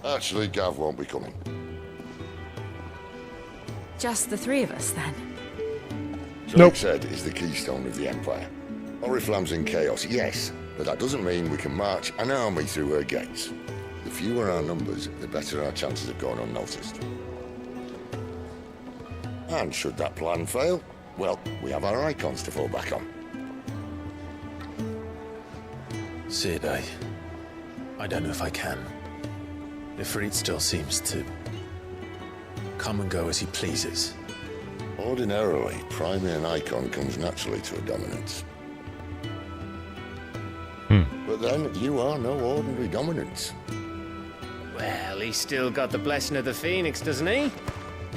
Actually, Gav won't be coming. Just the three of us, then? Drake said is the keystone of the Empire. Oriflamme's in chaos, yes, but that doesn't mean we can march an army through her gates. The fewer our numbers, the better our chances of going unnoticed. And should that plan fail, well, we have our icons to fall back on. Sid, I don't know if I can. Ifrit still seems to come and go as he pleases. Ordinarily, priming an icon comes naturally to a dominance. But then, you are no ordinary dominance. Well, he's still got the blessing of the Phoenix, doesn't he?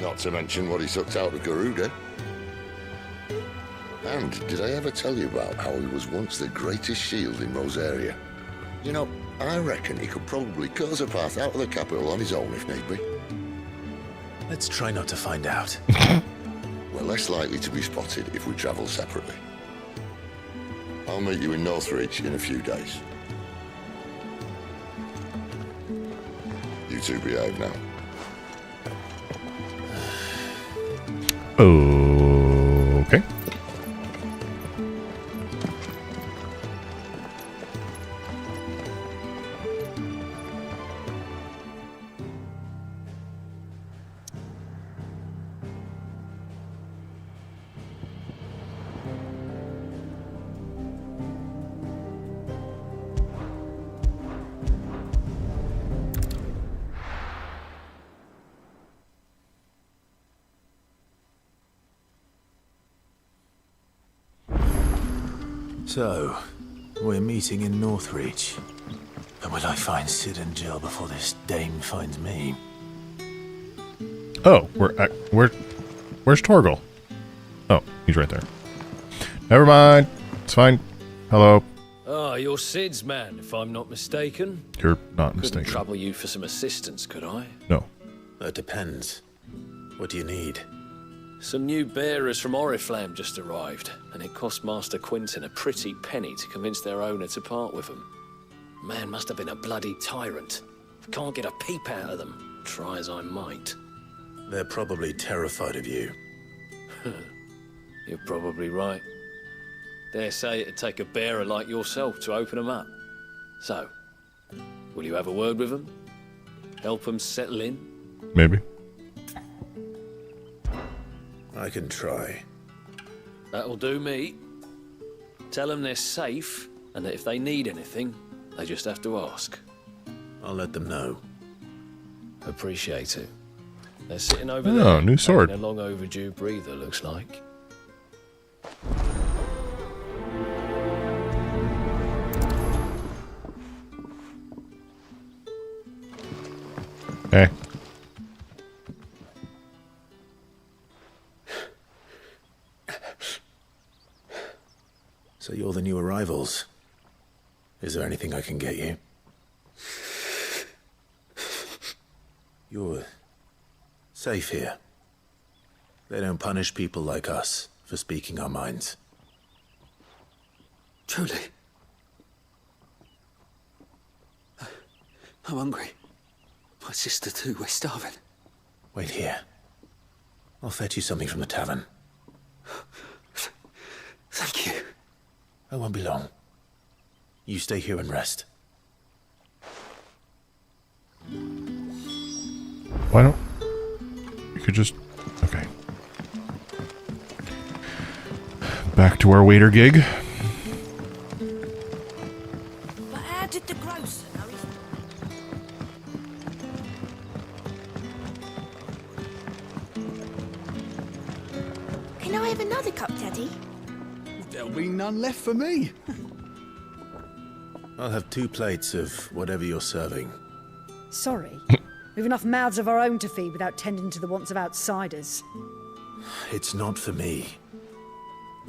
Not to mention what he sucked out of Garuda. And did I ever tell you about how he was once the greatest shield in Rosaria? You know, I reckon he could probably cut us a path out of the capital on his own if need be. Let's try not to find out. We're less likely to be spotted if we travel separately. I'll meet you in Northridge in a few days. You two behave now. Okay. So, we're meeting in Northridge. And will I find Sid and Jill before this dame finds me? Oh, where's Torgal? Oh, he's right there. Never mind. It's fine. Hello. Ah, you're Sid's man, if I'm not mistaken. You're not mistaken. Couldn't trouble you for some assistance, could I? No. That depends. What do you need? Some new bearers from Oriflamme just arrived, and it cost Master Quinton a pretty penny to convince their owner to part with them. Man must have been a bloody tyrant. Can't get a peep out of them, try as I might. They're probably terrified of you. You're probably right. Dare say it'd take a bearer like yourself to open them up. So, will you have a word with them? Help them settle in? Maybe. I can try. That'll do me. Tell them they're safe, and that if they need anything, they just have to ask. I'll let them know. Appreciate it. They're sitting over there. Oh, new sword. A long overdue breather, looks like. Hey. So you're the new arrivals. Is there anything I can get you? You're safe here. They don't punish people like us for speaking our minds. Truly. I'm hungry. My sister too, we're starving. Wait here. I'll fetch you something from the tavern. Thank you. I won't be long. You stay here and rest. Why don't you could just okay. Back to our waiter gig. But how did the grocer know he's... Can I have another cup, Daddy? There'll be none left for me. I'll have 2 plates of whatever you're serving. Sorry. We've enough mouths of our own to feed without tending to the wants of outsiders. It's not for me.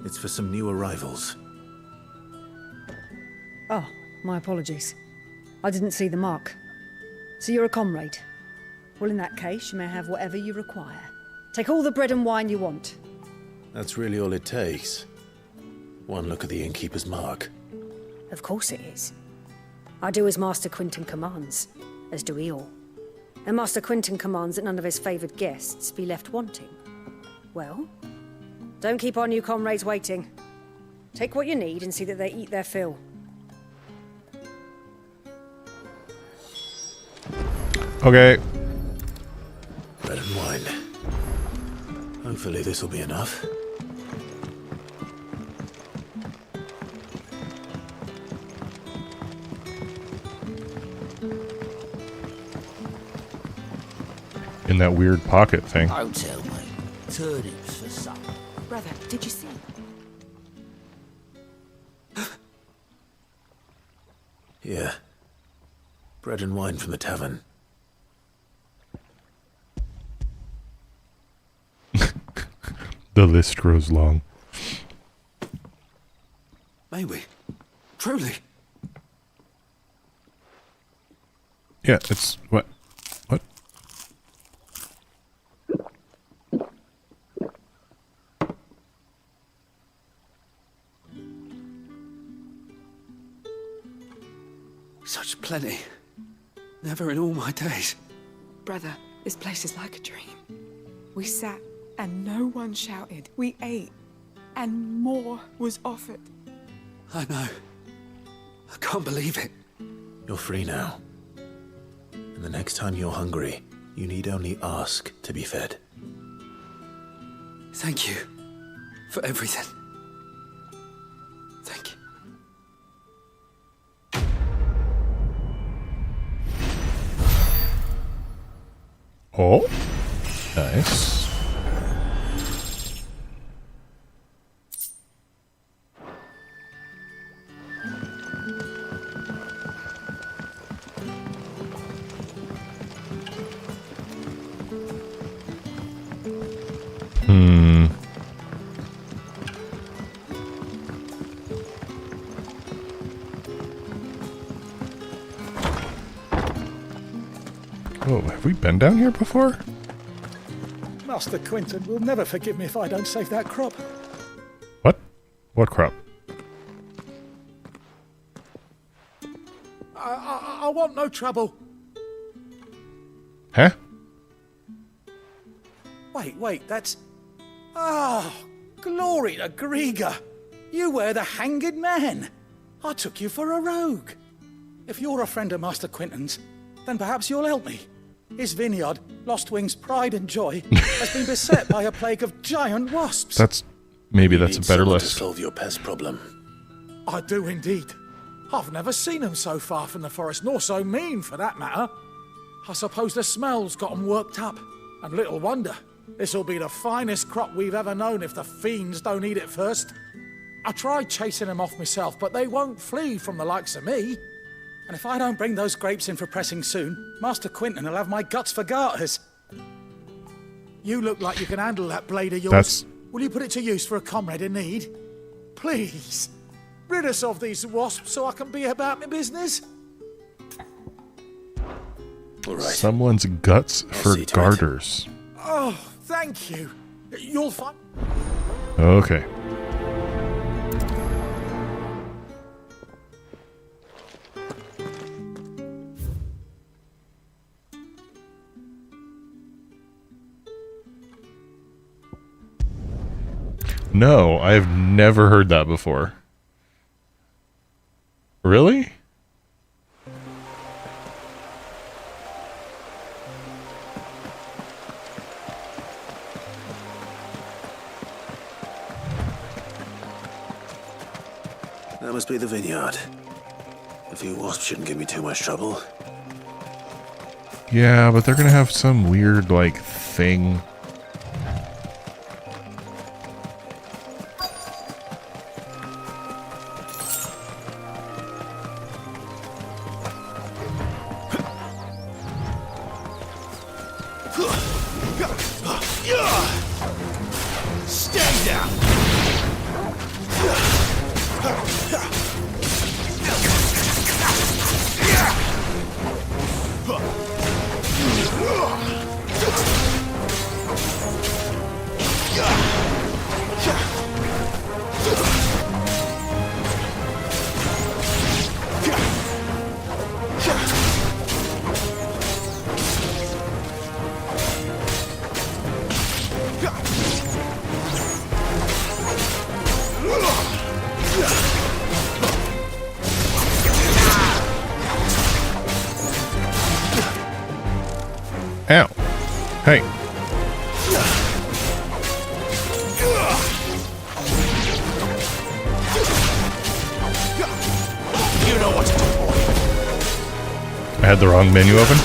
It's for some new arrivals. Oh, my apologies. I didn't see the mark. So you're a comrade. Well, in that case, you may have whatever you require. Take all the bread and wine you want. That's really all it takes. One look at the innkeeper's mark. Of course it is. I do as Master Quinton commands, as do we all. And Master Quinton commands that none of his favoured guests be left wanting. Well, don't keep our new comrades waiting. Take what you need and see that they eat their fill. Okay. Bread and wine. Hopefully this will be enough. In that weird pocket thing. Don't tell me. Turnips for supper. Brother, did you see? Here. Bread and wine from the tavern. The list grows long. May we? Truly? Yeah, it's what? What? Such plenty. Never in all my days. Brother, this place is like a dream. We sat and no one shouted. We ate and more was offered. I know. I can't believe it. You're free now. And the next time you're hungry, you need only ask to be fed. Thank you for everything. Thank you. Oh, nice. we been down here before? Master Quinton will never forgive me if I don't save that crop. What? What crop? I want no trouble. Huh? Wait, that's... Oh, glory to Grieger. You were the hanged man. I took you for a rogue. If you're a friend of Master Quinton's, then perhaps you'll help me. His vineyard, Lostwing's pride and joy, has been beset by a plague of giant wasps. Maybe that's a better To list. solve your pest problem. I do indeed. I've never seen them so far from the forest, nor so mean, for that matter. I suppose the smell's got 'em worked up. And little wonder. This'll be the finest crop we've ever known if the fiends don't eat it first. I tried chasing them off myself, but they won't flee from the likes of me. And if I don't bring those grapes in for pressing soon, Master Quinton will have my guts for garters. You look like you can handle that blade of yours. Will you put it to use for a comrade in need? Please. Rid us of these wasps so I can be about my business. All right. Someone's guts for garters. Oh, thank you. You'll find... Okay. No, I've never heard that before. Really? That must be the vineyard. A few wasps shouldn't give me too much trouble. Yeah, but they're gonna have some weird, like, thing. Stay down. Ow. Hey. You know what to do, boy. I had the wrong menu open.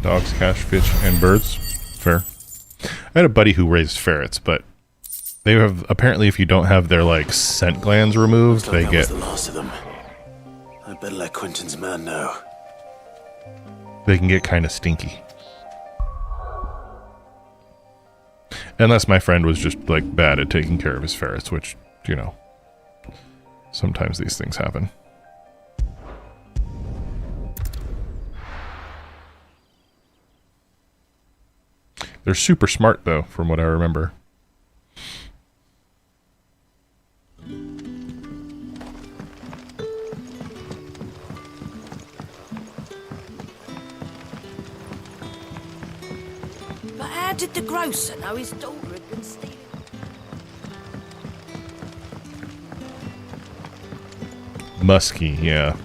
Dogs, cash, fish, and birds. Fair. I had a buddy who raised ferrets, but they have apparently if you don't have their like scent glands removed, they That get was the last of them. I better let Quinton's man know. they can get kind of stinky. Unless my friend was just like bad at taking care of his ferrets, which, you know, sometimes these things happen. They're super smart, though, from what I remember. But how did the grocer know his daughter had been stealing? Musky, yeah.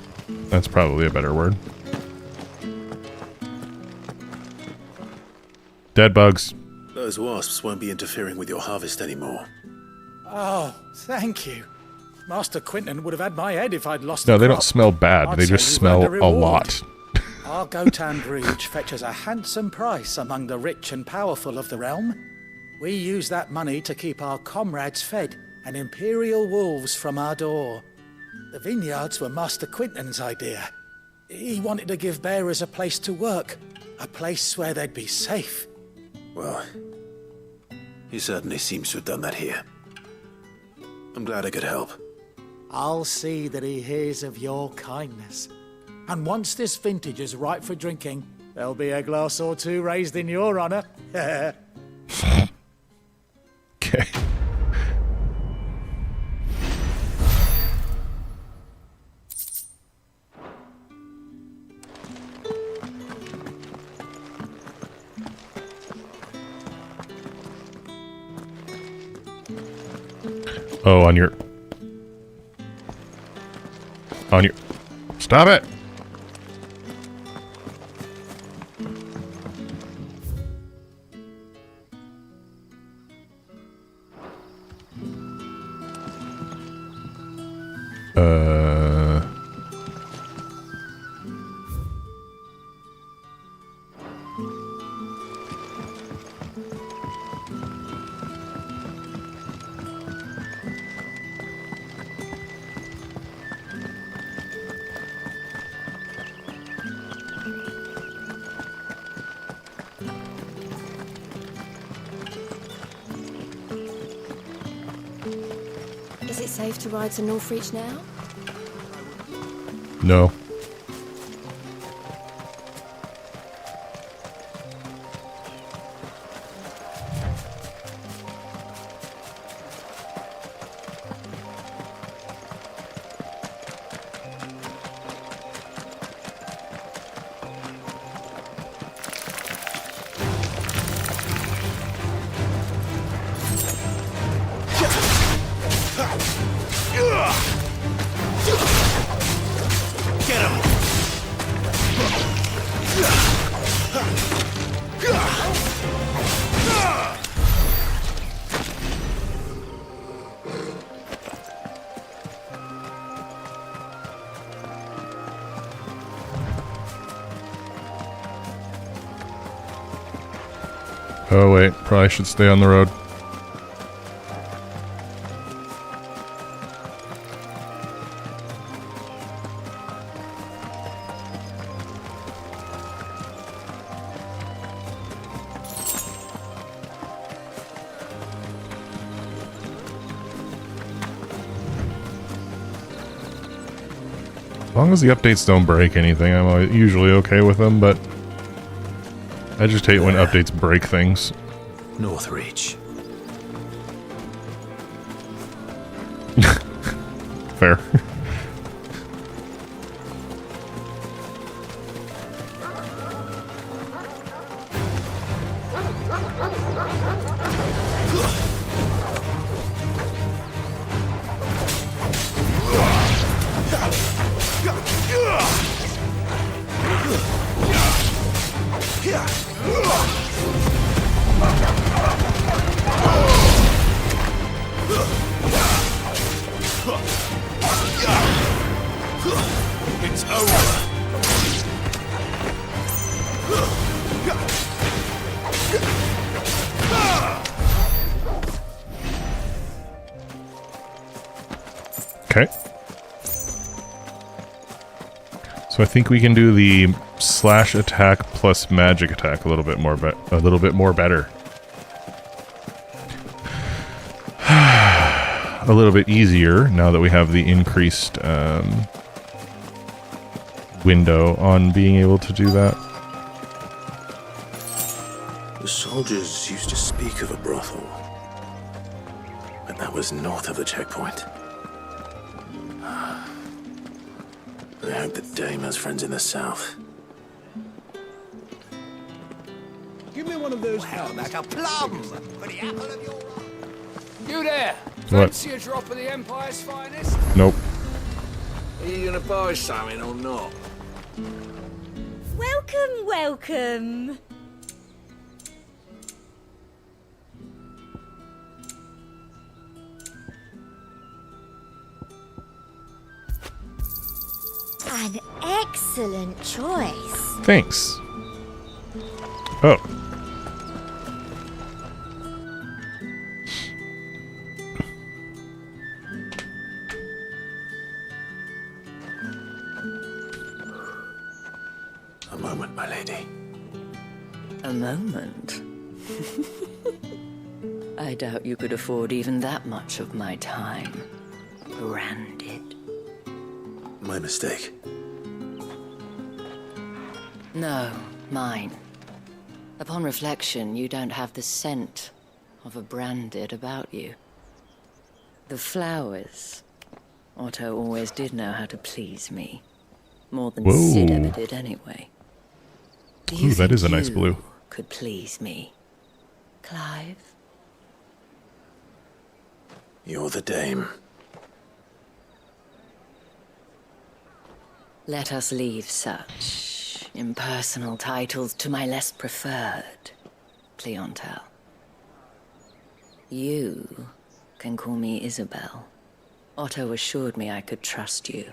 That's probably a better word. Dead bugs. Those wasps won't be interfering with your harvest anymore. Oh, thank you. Master Quinton would have had my head if I'd lost No, the they crop. don't smell bad. I'd They say just we've smell earned a reward. lot. Our Gotan Breach fetches a handsome price among the rich and powerful of the realm. We use that money to keep our comrades fed and Imperial wolves from our door. The vineyards were Master Quinton's idea. He wanted to give bearers a place to work, a place where they'd be safe. Well, he certainly seems to have done that here. I'm glad I could help. I'll see that he hears of your kindness. And once this vintage is ripe for drinking, there'll be a glass or two raised in your honor. Okay. Oh, on your... Stop it! Is it safe to ride to Northreach now? No. Oh wait, probably should stay on the road. As long as the updates don't break anything, I'm usually okay with them, but I just hate when updates break things. Northreach. Fair. It's over. Okay. So I think we can do the slash attack plus magic attack a little bit more better. A little bit easier now that we have the increased window on being able to do that. The soldiers used to speak of a brothel, but that was north of the checkpoint. I hope that Dame has friends in the south. Give me one of those. Well, like a plum for the apple of your eye. You there? What? Fancy a drop of the Empire's finest? Nope. Are you gonna buy something or not? Welcome, welcome. An excellent choice. Thanks. Oh. moment, my lady. A moment? I doubt you could afford even that much of my time. Branded. My mistake. No, mine. Upon reflection, you don't have the scent of a branded about you. The flowers. Otto always did know how to please me. More than Sid ever did anyway. Do you Ooh, that think is a nice you blue. could please me, Clive? You're the dame. Let us leave such impersonal titles to my less preferred clientele. You can call me Isabel. Otto assured me I could trust you.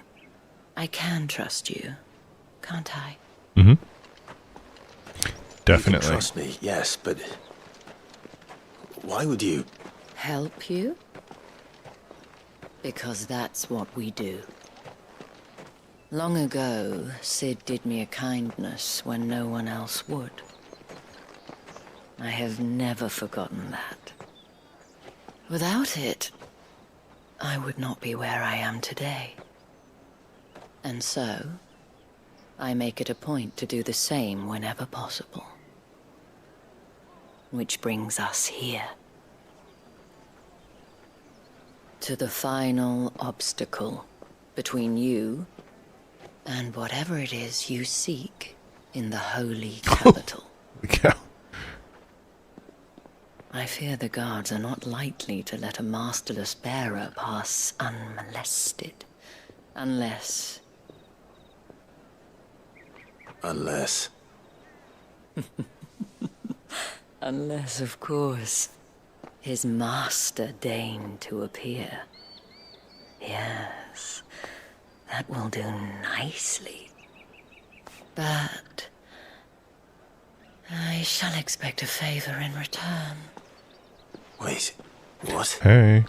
I can trust you, can't I? Mm-hmm. You Definitely. can trust me, yes, but why would you? Help you? Because that's what we do. Long ago, Sid did me a kindness when no one else would. I have never forgotten that. Without it, I would not be where I am today. And so, I make it a point to do the same whenever possible. Which brings us here. To the final obstacle between you and whatever it is you seek in the holy capital. Yeah. I fear the guards are not likely to let a masterless bearer pass unmolested. Unless... Unless, of course, his master deigned to appear. Yes, that will do nicely. But I shall expect a favor in return. Wait, what? Hey.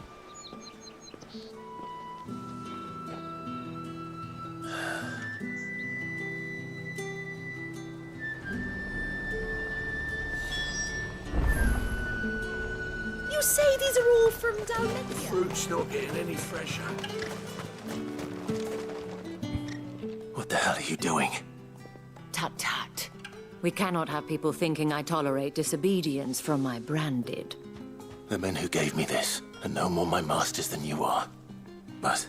You say these are all from down there? Fruit's not getting any fresher. What the hell are you doing? Tut tut. We cannot have people thinking I tolerate disobedience from my branded. The men who gave me this are no more my masters than you are. But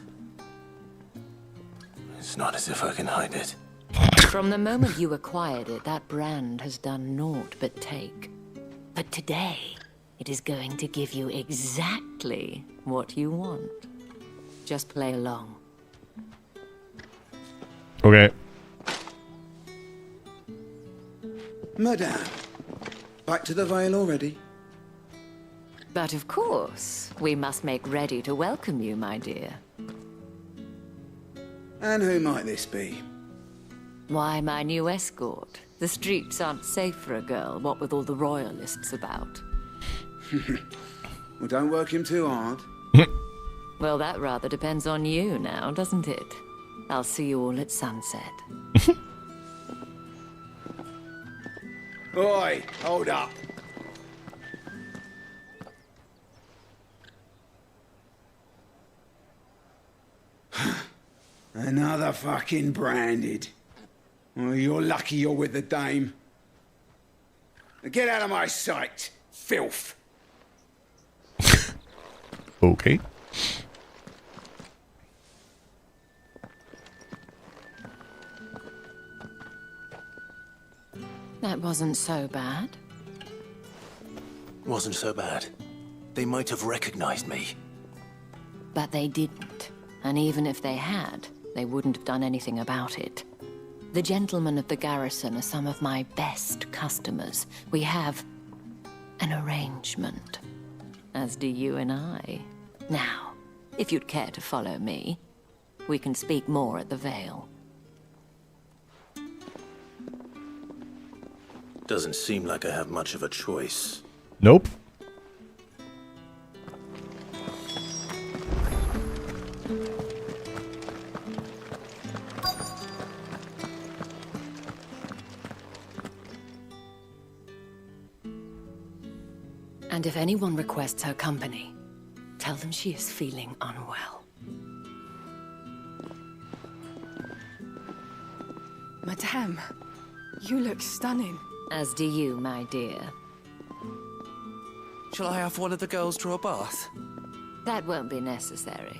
it's not as if I can hide it. From the moment you acquired it, that brand has done naught but take. But today, it is going to give you exactly what you want. Just play along. Okay. Madame, back to the Vale already? But of course, we must make ready to welcome you, my dear. And who might this be? Why, my new escort. The streets aren't safe for a girl, what with all the royalists about. Well, don't work him too hard. Well, that rather depends on you now, doesn't it? I'll see you all at sunset. Oi, hold up. Another fucking branded. Well, you're lucky you're with the dame. Now get out of my sight, filth. Okay. That wasn't so bad. Wasn't so bad. They might have recognized me. But they didn't. And even if they had, they wouldn't have done anything about it. The gentlemen of the garrison are some of my best customers. We have an arrangement, as do you and I. Now, if you'd care to follow me, we can speak more at the Vale. Doesn't seem like I have much of a choice. Nope. And if anyone requests her company, tell them she is feeling unwell. Madame, you look stunning. As do you, my dear. Shall I have one of the girls draw a bath? That won't be necessary.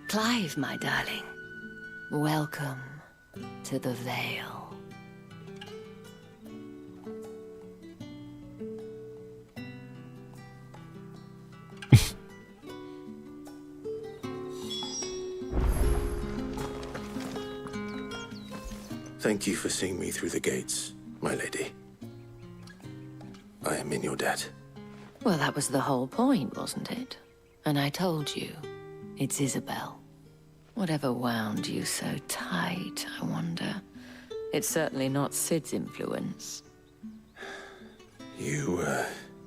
Clive, my darling. Welcome to the Vale. Thank you for seeing me through the gates, my lady. I am in your debt. Well, that was the whole point, wasn't it? And I told you, it's Isabel. Whatever wound you so tight, I wonder. It's certainly not Sid's influence. You,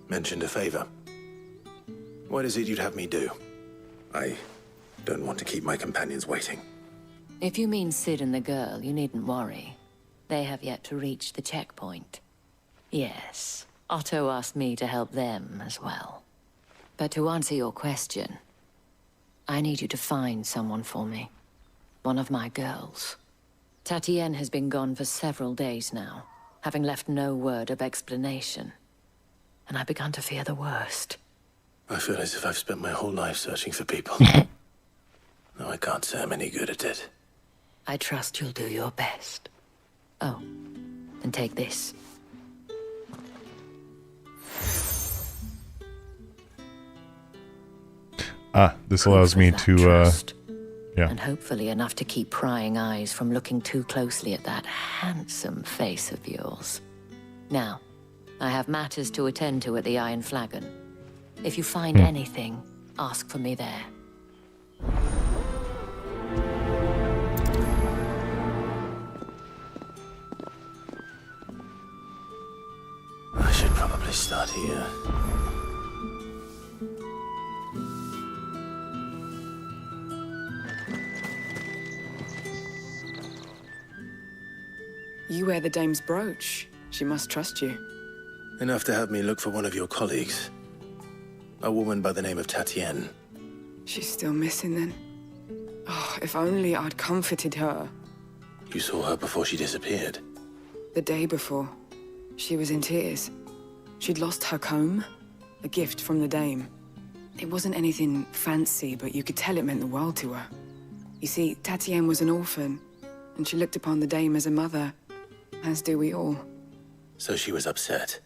mentioned a favor. What is it you'd have me do? I don't want to keep my companions waiting. If you mean Sid and the girl, you needn't worry. They have yet to reach the checkpoint. Yes, Otto asked me to help them as well. But to answer your question, I need you to find someone for me. One of my girls. Tatienne has been gone for several days now, having left no word of explanation. And I've begun to fear the worst. I feel as if I've spent my whole life searching for people. No, I can't say I'm any good at it. I trust you'll do your best. Oh, and take this. This allows me to, yeah. And hopefully enough to keep prying eyes from looking too closely at that handsome face of yours. Now, I have matters to attend to at the Iron Flagon. If you find anything, ask for me there. I should probably start here. You wear the dame's brooch. She must trust you. Enough to have me look for one of your colleagues. A woman by the name of Tatienne. She's still missing then. Oh, if only I'd comforted her. You saw her before she disappeared. The day before, she was in tears. She'd lost her comb, a gift from the dame. It wasn't anything fancy, but you could tell it meant the world to her. You see, Tatienne was an orphan, and she looked upon the dame as a mother, as do we all. So she was upset.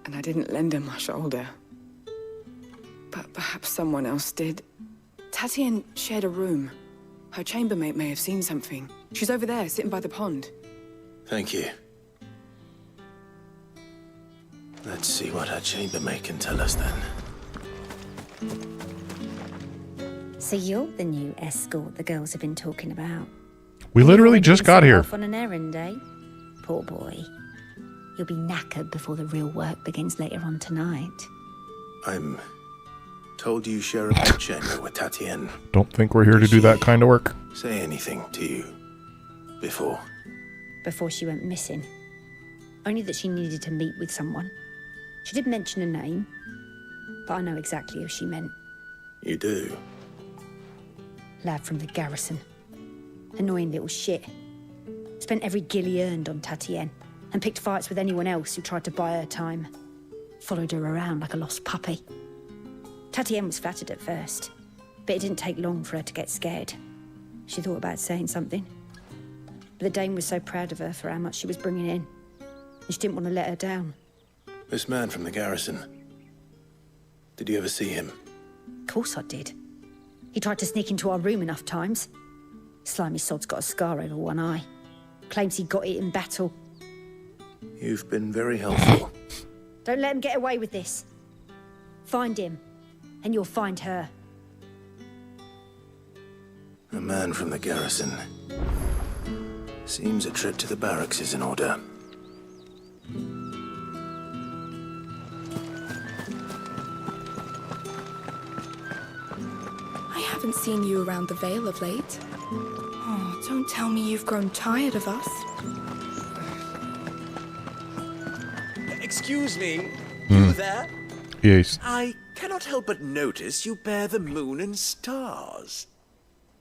And I didn't lend her my shoulder. But perhaps someone else did. Tatienne shared a room. Her chambermaid may have seen something. She's over there, sitting by the pond. Thank you. Let's see what her chambermaid can tell us then. So you're the new escort the girls have been talking about. We literally just got here. Off on an errand, eh? Poor boy. You'll be knackered before the real work begins later on tonight. I'm told you share a bed chamber with Tatienne. Don't think we're here to do that kind of work. Say anything to you before? Before she went missing. Only that she needed to meet with someone. She did mention a name, but I know exactly who she meant. You do? Lad from the garrison. Annoying little shit. Spent every guil he earned on Tatienne, and picked fights with anyone else who tried to buy her time. Followed her around like a lost puppy. Tatienne was flattered at first, but it didn't take long for her to get scared. She thought about saying something. But the dame was so proud of her for how much she was bringing in, and she didn't want to let her down. This man from the garrison. Did you ever see him? Of course I did. He tried to sneak into our room enough times. Slimy sod's got a scar over one eye. Claims he got it in battle. You've been very helpful. Don't let him get away with this. Find him, and you'll find her. A man from the garrison. Seems a trip to the barracks is in order. I haven't seen you around the Vale of late. Oh, Don't tell me you've grown tired of us. Excuse me, Hmm. you there? Yes. I cannot help but notice you bear the moon and stars.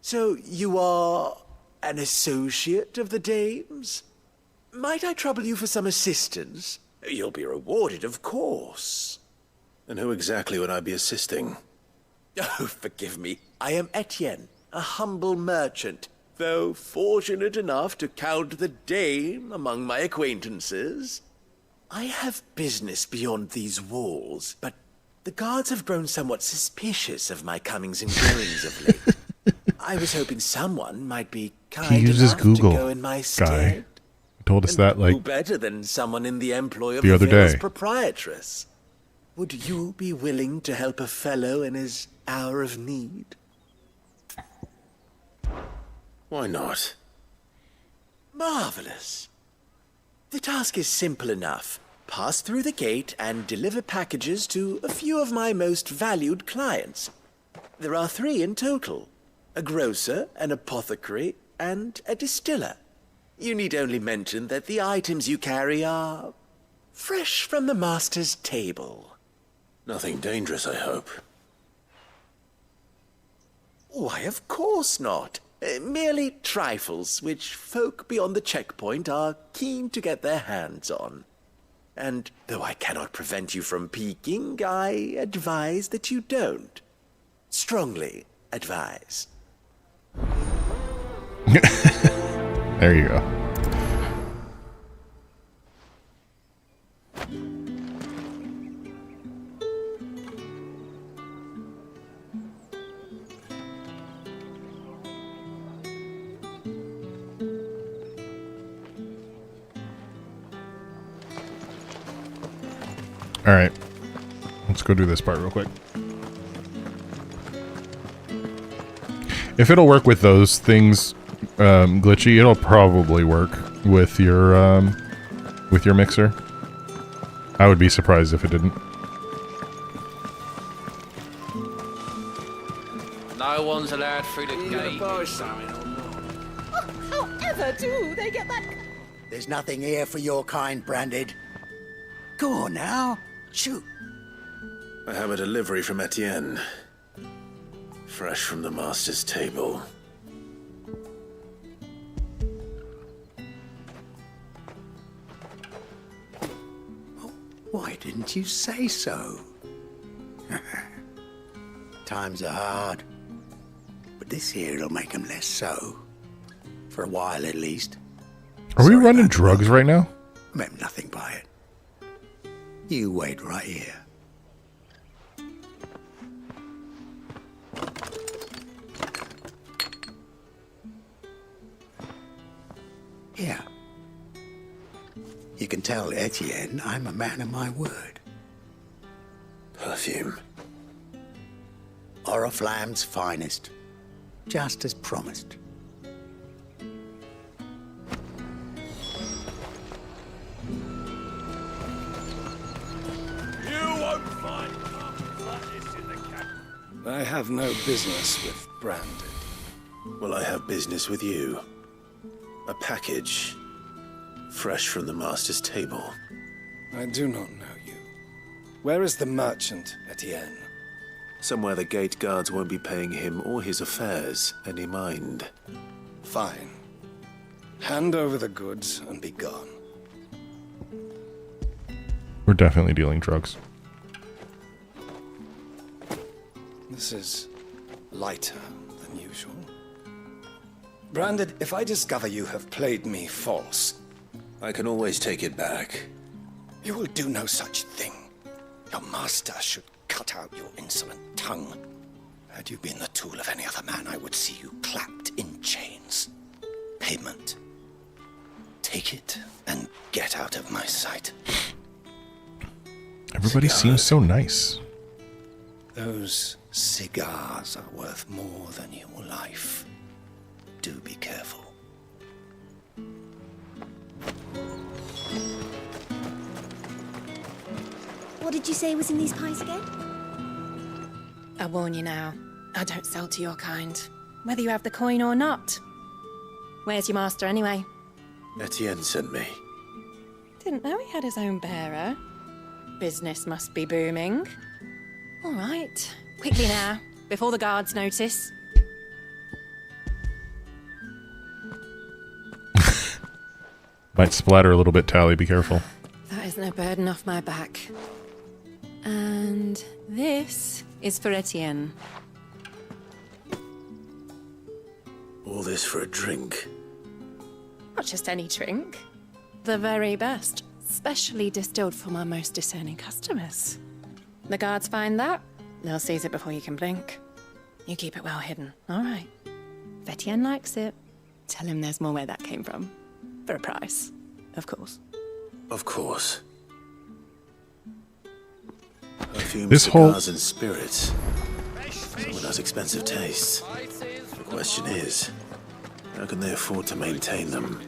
So you are an associate of the dames? Might I trouble you for some assistance? You'll be rewarded, of course. And who exactly would I be assisting? Oh, forgive me. I am Etienne, a humble merchant, though fortunate enough to count the dame among my acquaintances. I have business beyond these walls, but the guards have grown somewhat suspicious of my comings and goings of late. I was hoping someone might be kind uses enough Google, to go in my guy. stead. Told us that Who like better than someone in the employ of the other vill's day. proprietress? Would you be willing to help a fellow in his hour of need? Why not? Marvelous. The task is simple enough. Pass through the gate and deliver packages to a few of my most valued clients. There are 3 in total: a grocer, an apothecary, and a distiller. You need only mention that the items you carry are fresh from the master's table. Nothing dangerous, I hope. Why, of course not. Merely trifles which folk beyond the checkpoint are keen to get their hands on. And though I cannot prevent you from peeking, I advise that you don't. Strongly advise. There you go. All right, let's go do this part real quick. If it'll work with those things, glitchy, it'll probably work with your mixer. I would be surprised if it didn't. No one's allowed through the gate. However do they get that? There's nothing here for your kind, Branded. Go on now. Shoot. I have a delivery from Etienne. Fresh from the master's table. Why didn't you say so? Times are hard. But this here'll make 'em less so. For a while, at least. Are we running drugs right now? Meant nothing by it. You wait right here. Here. You can tell Etienne I'm a man of my word. Perfume. Oriflamme's finest. Just as promised. I have no business with Branded. Well, I have business with you. A package. Fresh from the master's table. I do not know you. Where is the merchant, Etienne? Somewhere the gate guards won't be paying him or his affairs any mind. Fine. Hand over the goods and be gone. We're definitely dealing drugs. This is lighter than usual. Branded, if I discover you have played me false... I can always take it back. You will do no such thing. Your master should cut out your insolent tongue. Had you been the tool of any other man, I would see you clapped in chains. Payment. Take it and get out of my sight. Everybody seems so nice. Those cigars are worth more than your life. Do be careful. What did you say was in these pies again? I warn you now, I don't sell to your kind, whether you have the coin or not. Where's your master, anyway? Etienne sent me. Didn't know he had his own bearer. Business must be booming. All right. Quickly now, before the guards notice. Might splatter a little bit, Tally. Be careful. That isn't a burden off my back. And this is for Etienne. All this for a drink. Not just any drink. The very best. Specially distilled for my most discerning customers. The guards find that, they'll seize it before you can blink. You keep it well hidden, all right? If Etienne likes it, tell him there's more where that came from. For a price, of course. Of course. Perfume, This whole- cigars, and spirits. Someone has expensive tastes. The question is, how can they afford to maintain them?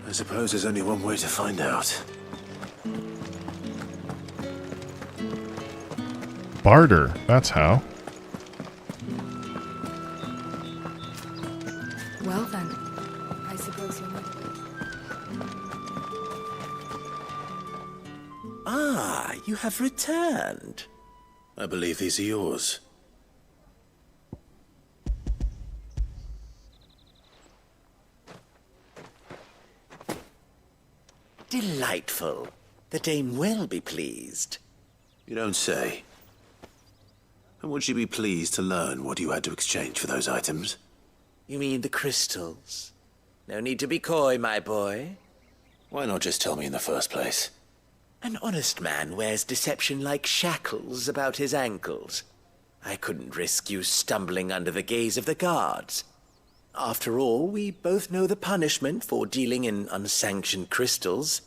I suppose there's only one way to find out. Barter. That's how. Well then, I suppose you're not. Ah, you have returned. I believe these are yours. Delightful. The dame will be pleased. You don't say. And would she be pleased to learn what you had to exchange for those items? You mean the crystals? No need to be coy, my boy. Why not just tell me in the first place? An honest man wears deception like shackles about his ankles. I couldn't risk you stumbling under the gaze of the guards. After all, we both know the punishment for dealing in unsanctioned crystals,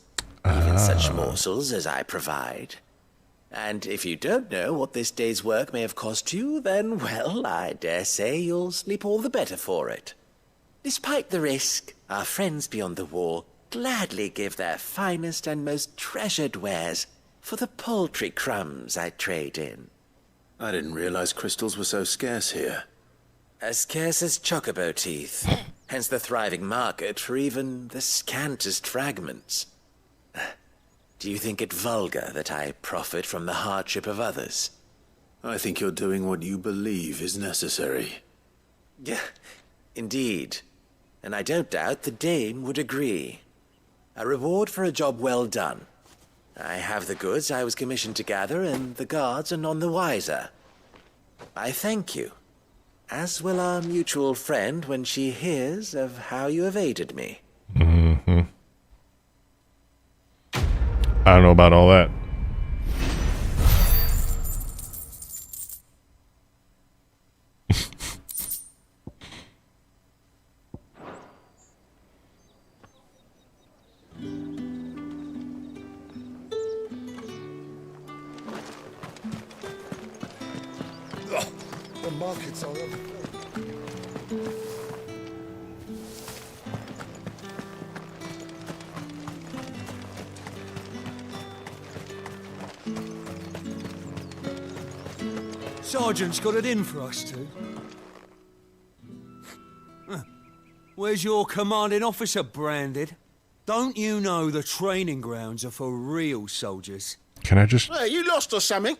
even such morsels as I provide. And if you don't know what this day's work may have cost you, then, well, I dare say you'll sleep all the better for it. Despite the risk, our friends beyond the wall gladly give their finest and most treasured wares for the paltry crumbs I trade in. I didn't realize crystals were so scarce here. As scarce as chocobo teeth, hence the thriving market for even the scantest fragments. Do you think it vulgar that I profit from the hardship of others? I think you're doing what you believe is necessary. Yeah, indeed. And I don't doubt the dame would agree. A reward for a job well done. I have the goods I was commissioned to gather, and the guards are none the wiser. I thank you, as will our mutual friend when she hears of how you have aided me. Mm-hmm. I don't know about all that. The markets are on. Sergeant's got it in for us two. Where's your commanding officer, Branded? Don't you know the training grounds are for real soldiers? Can I just... Hey, you lost or something?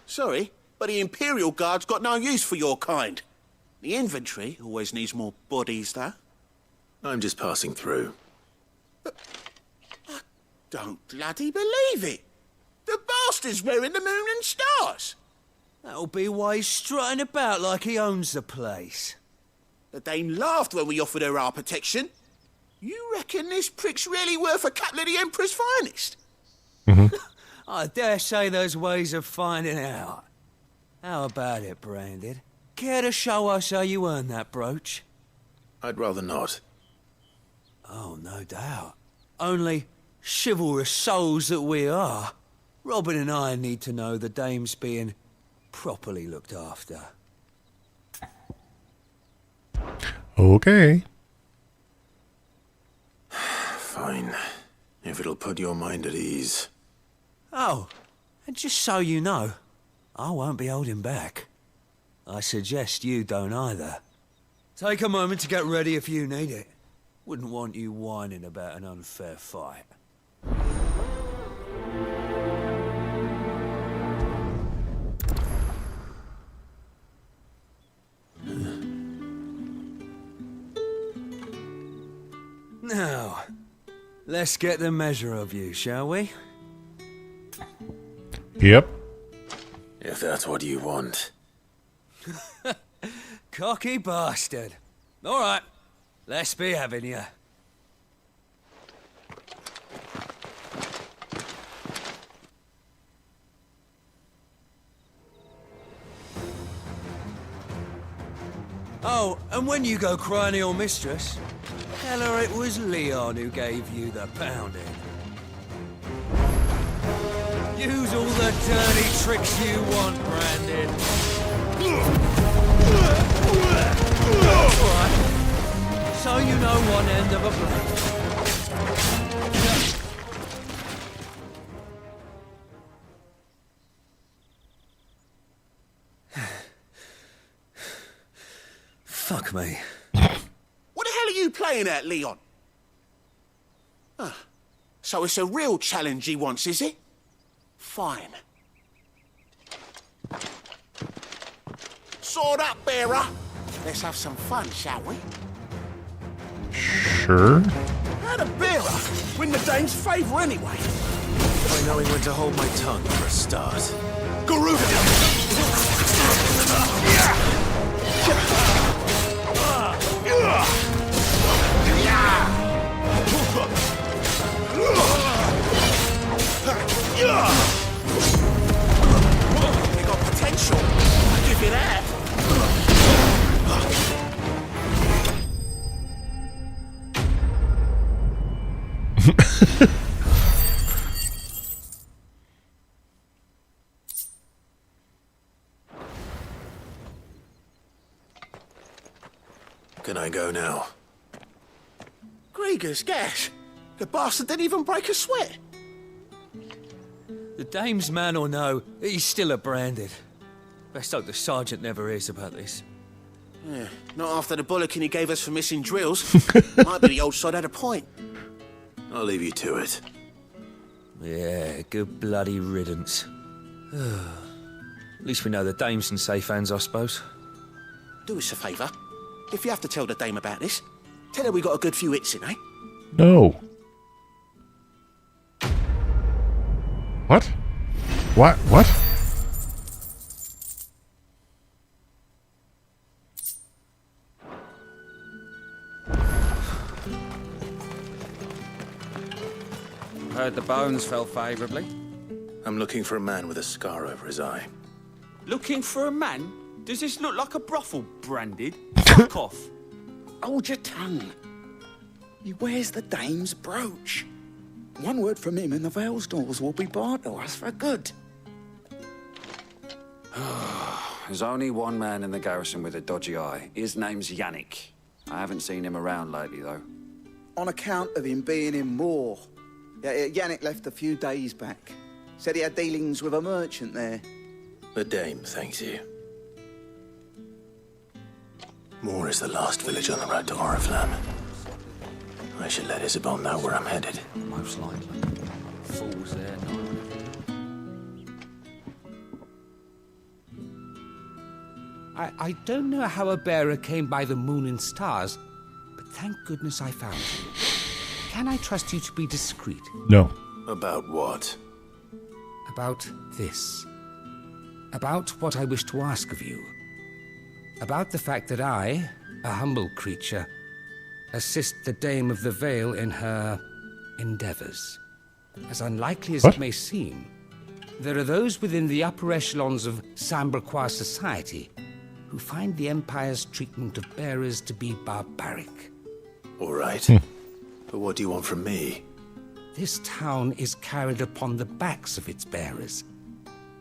Sorry, but the Imperial Guard's got no use for your kind. The infantry always needs more bodies, though. I'm just passing through. I don't bloody believe it. The bastard's wearing the moon and stars. That'll be why he's strutting about like he owns the place. The dame laughed when we offered her our protection. You reckon this prick's really worth a couple of the Emperor's finest? I dare say there's ways of finding out. How about it, Branded? Care to show us how you earned that brooch? I'd rather not. Oh, no doubt. Only chivalrous souls that we are, Robin and I need to know the dame's being properly looked after. Okay. Fine. If it'll put your mind at ease. Oh, and just so you know, I won't be holding back. I suggest you don't either. Take a moment to get ready if you need it. Wouldn't want you whining about an unfair fight. Now, let's get the measure of you, shall we? Yep. If that's what you want. Cocky bastard. All right, let's be having you. Oh, and when you go crying to your mistress, tell her it was Leon who gave you the pounding. Use all the dirty tricks you want, Brandon. Alright. So you know one end of a blade. Fuck me. What the hell are you playing at, Leon? So it's a real challenge he wants, is it? Fine. Sword up, bearer. Let's have some fun, shall we? Sure. How'd a bearer win the dame's favour anyway? By knowing when to hold my tongue for a start. Garuda! You got potential. I'll give you that. Can I go now? Grieger's gas. The bastard didn't even break a sweat. The dame's man or no, he's still a branded. Best hope the sergeant never hears about this. Yeah, not after the bollocking he gave us for missing drills. Might be the old sod had a point. I'll leave you to it. Yeah, good bloody riddance. At least we know the dame's in safe hands, I suppose. Do us a favour. If you have to tell the dame about this, tell her we got a good few hits in, eh? No. What? What? Heard the bones fell favourably. I'm looking for a man with a scar over his eye. Looking for a man? Does this look like a brothel, Branded? Fuck off. Hold your tongue. He wears the dame's brooch. One word from him and the Vale's doors will be barred to us for good. There's only one man in the garrison with a dodgy eye. His name's Yannick. I haven't seen him around lately, though. On account of him being in Moor. Yeah, Yannick left a few days back. Said he had dealings with a merchant there. The dame thanks you. Moor is the last village on the road to Oriflamme. I should let Isabel know where I'm headed. Most likely. Fools there, no. I don't know how a bearer came by the moon and stars, but thank goodness I found you. Can I trust you to be discreet? No. About what? About this. About what I wish to ask of you. About the fact that I, a humble creature, assist the Dame of the Vale in her endeavors. As unlikely as it may seem, there are those within the upper echelons of Samberquois society who find the Empire's treatment of bearers to be barbaric. All right. But what do you want from me? This town is carried upon the backs of its bearers,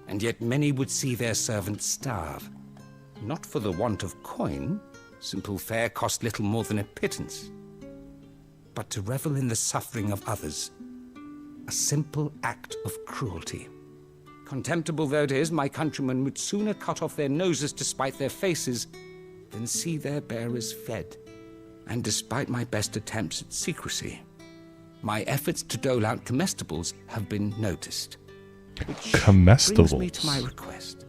and yet many would see their servants starve. Not for the want of coin, simple fare cost little more than a pittance, but to revel in the suffering of others, a simple act of cruelty. Contemptible though it is, my countrymen would sooner cut off their noses to spite their faces than see their bearers fed. And despite my best attempts at secrecy, my efforts to dole out comestibles have been noticed. Which Comestibles? brings me to my request.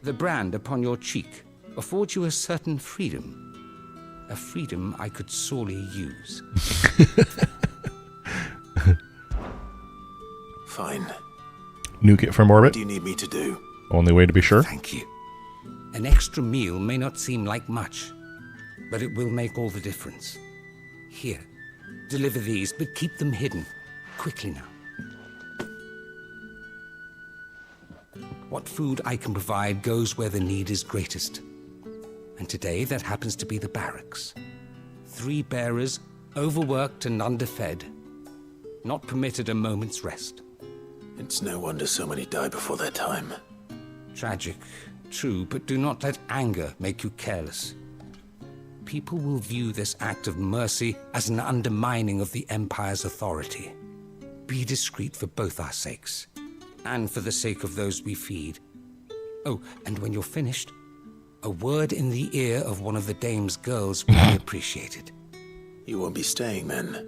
The brand upon your cheek affords you a certain freedom. A freedom I could sorely use. Fine. Nuke it from What orbit? do you need me to do? Only way to be sure? Thank you. An extra meal may not seem like much, but it will make all the difference. Here, deliver these, but keep them hidden. Quickly now. What food I can provide goes where the need is greatest. And today that happens to be the barracks. 3 bearers, overworked and underfed, not permitted a moment's rest. It's no wonder so many die before their time. Tragic, true, but do not let anger make you careless. People will view this act of mercy as an undermining of the Empire's authority. Be discreet for both our sakes, and for the sake of those we feed. Oh, and when you're finished, a word in the ear of one of the dame's girls will be appreciated. You won't be staying then?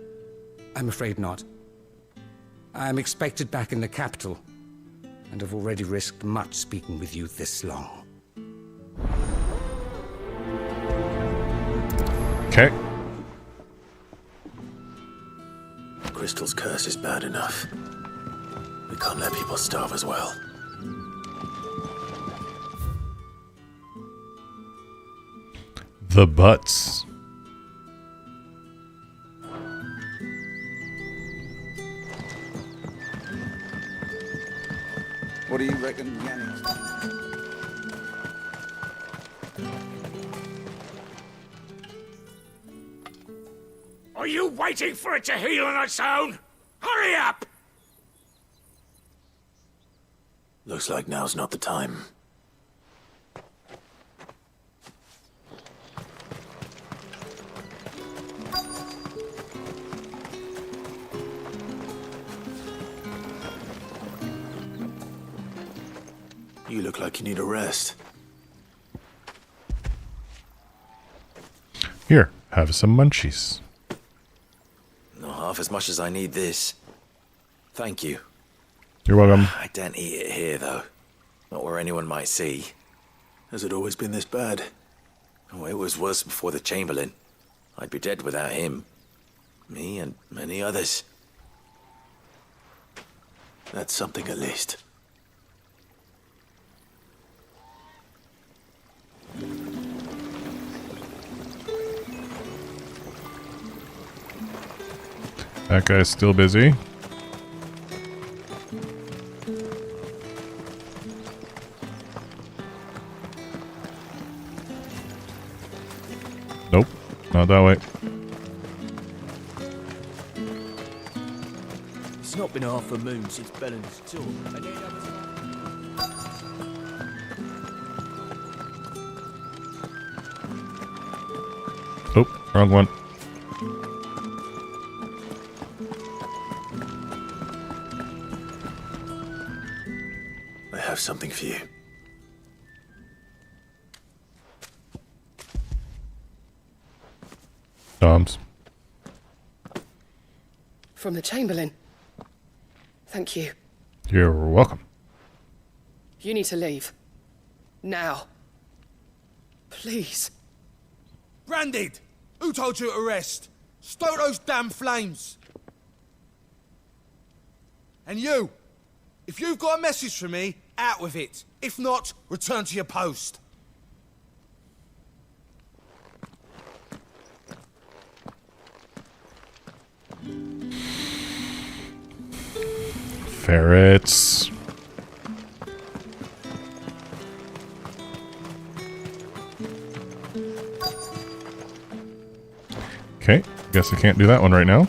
I'm afraid not. I'm expected back in the capital, and have already risked much speaking with you this long. Okay. Crystal's curse is bad enough. We can't let people starve as well. The butts. What do you reckon, Yannick? Are you waiting for it to heal on its own? Hurry up! Looks like now's not the time. You look like you need a rest. Here, have some munchies. Not half as much as I need this. Thank you. You're welcome. I don't eat it here, though. Not where anyone might see. Has it always been this bad? Oh, it was worse before the Chamberlain. I'd be dead without him. Me and many others. That's something at least. That guy's still busy. Nope, not that way. It's not been half a moon since Bellen's tour. Oh, wrong one. I have something for you. Toms. From the Chamberlain. Thank you. You're welcome. You need to leave. Now. Please. Branded! Who told you to rest? Stoke those damn flames! And you! If you've got a message for me, out with it. If not, return to your post. Ferrets. Okay, guess I can't do that one right now.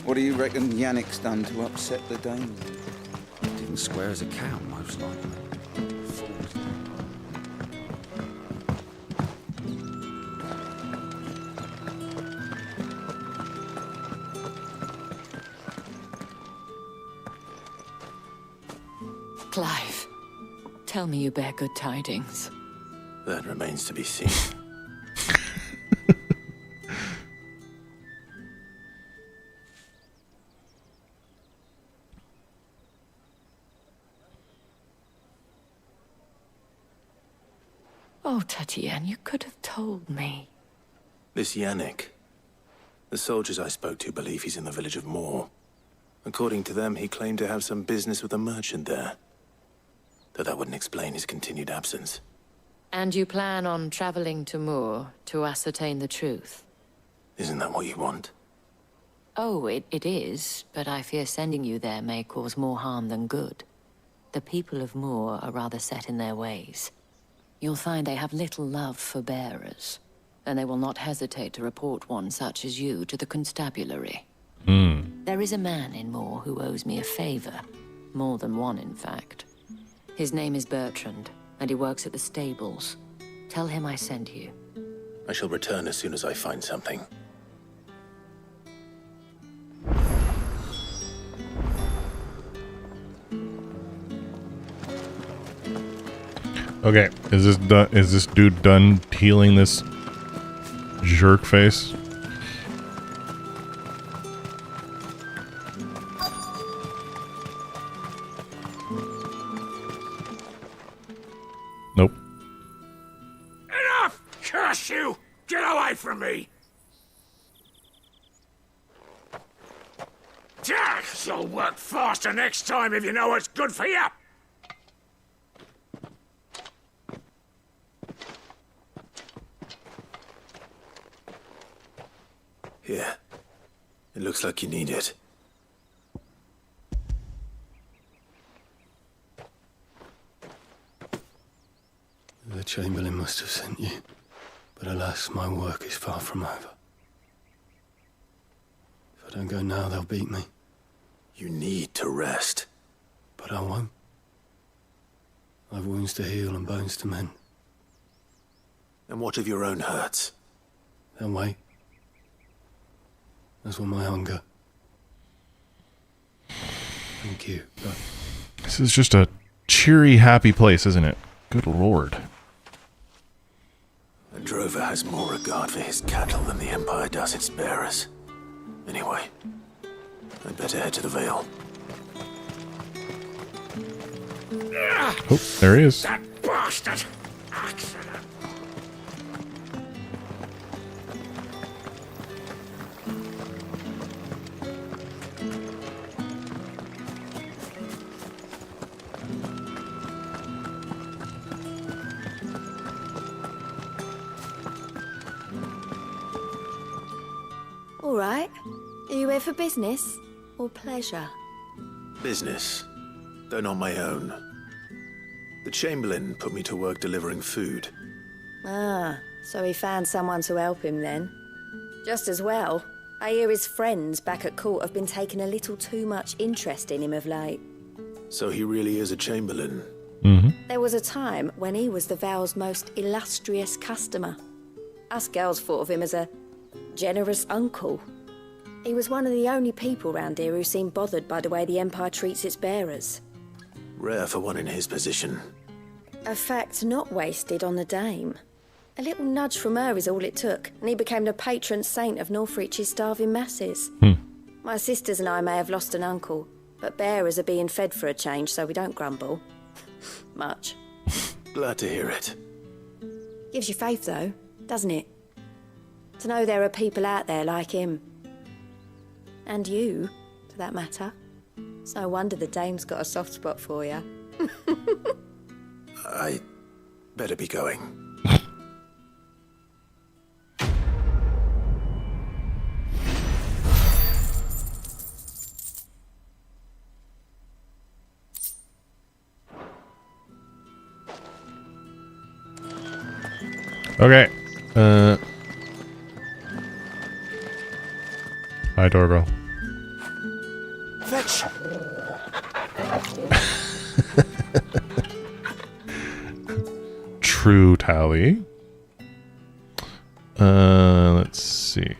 What do you reckon Yannick's done to upset the dame? Didn't square as a cow, most likely. Clive, tell me you bear good tidings. That remains to be seen. Oh, Tatienne, you could have told me. This Yannick. The soldiers I spoke to believe he's in the village of Moor. According to them, he claimed to have some business with a merchant there. Though that wouldn't explain his continued absence. And you plan on traveling to Moor to ascertain the truth? Isn't that what you want? Oh, it is, but I fear sending you there may cause more harm than good. The people of Moor are rather set in their ways. You'll find they have little love for bearers, and they will not hesitate to report one such as you to the constabulary. There is a man in Moor who owes me a favor. More than one, in fact. His name is Bertrand, and he works at the stables. Tell him I sent you. I shall return as soon as I find something. Okay, is this dude done healing this jerk face? Nope. Enough! Curse you! Get away from me! You'll work faster next time if you know what's good for you! Here. It looks like you need it. The Chamberlain must have sent you, but alas, my work is far from over. If I don't go now, they'll beat me. You need to rest. But I won't. I've wounds to heal and bones to mend. And what of your own hurts? They'll wait. As will my hunger. Thank you, but... This is just a cheery, happy place, isn't it? Good lord. A drover has more regard for his cattle than the Empire does its bearers. Anyway, I'd better head to the Vale. Oh, there he is. That bastard! Accident! All right. Are you here for business or pleasure? Business, though not my own. The Chamberlain put me to work delivering food. Ah, so he found someone to help him then. Just as well. I hear his friends back at court have been taking a little too much interest in him of late. So he really is a Chamberlain? There was a time when he was the Vale's most illustrious customer. Us girls thought of him as a generous uncle. He was one of the only people round here who seemed bothered by the way the Empire treats its bearers. Rare for one in his position. A fact not wasted on the Dame. A little nudge from her is all it took, and he became the patron saint of Northreach's starving masses. My sisters and I may have lost an uncle, but bearers are being fed for a change, so we don't grumble. Much. Glad to hear it. Gives you faith, though, doesn't it? To know there are people out there like him. And you, for that matter. It's no wonder the Dame's got a soft spot for you. I better be going. Okay. Hi, doorbell. Fetch! True tally. Let's see.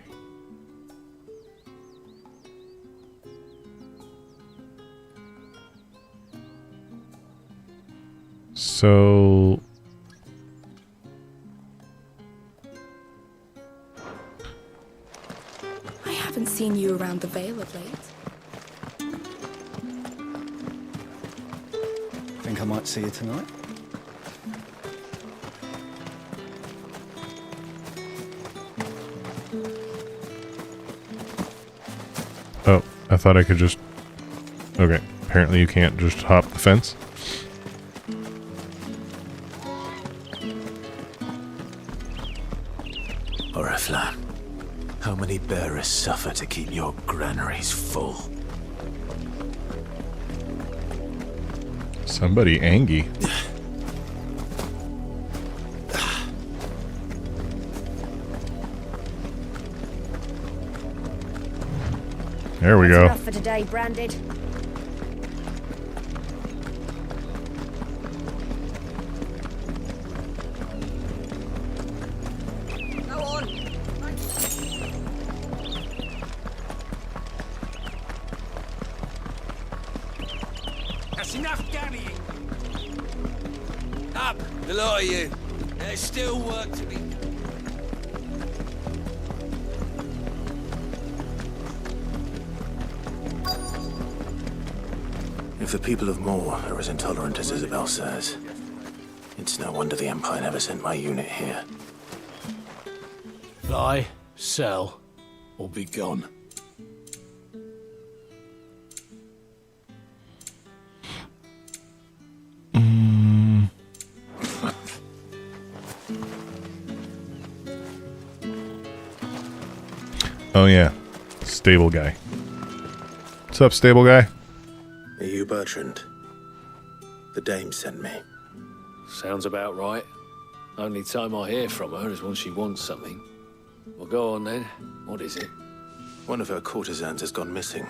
So I haven't seen you around the Vale of late. Think I might see you tonight? I thought I could just... Okay, apparently you can't just hop the fence. Oriflamme, how many bearers suffer to keep your granaries full? Somebody Angie. There we go. Enough for today, Branded. Go on. That's enough daddying. Up, the lot of you. There's still work to be done. If the people of Moor are as intolerant as Isabel says, it's no wonder the Empire never sent my unit here. Buy, sell, or be gone. Oh yeah, stable guy. What's up, stable guy? Are you Bertrand? The dame sent me. Sounds about right. Only time I hear from her is when she wants something. Well, go on then. What is it? One of her courtesans has gone missing,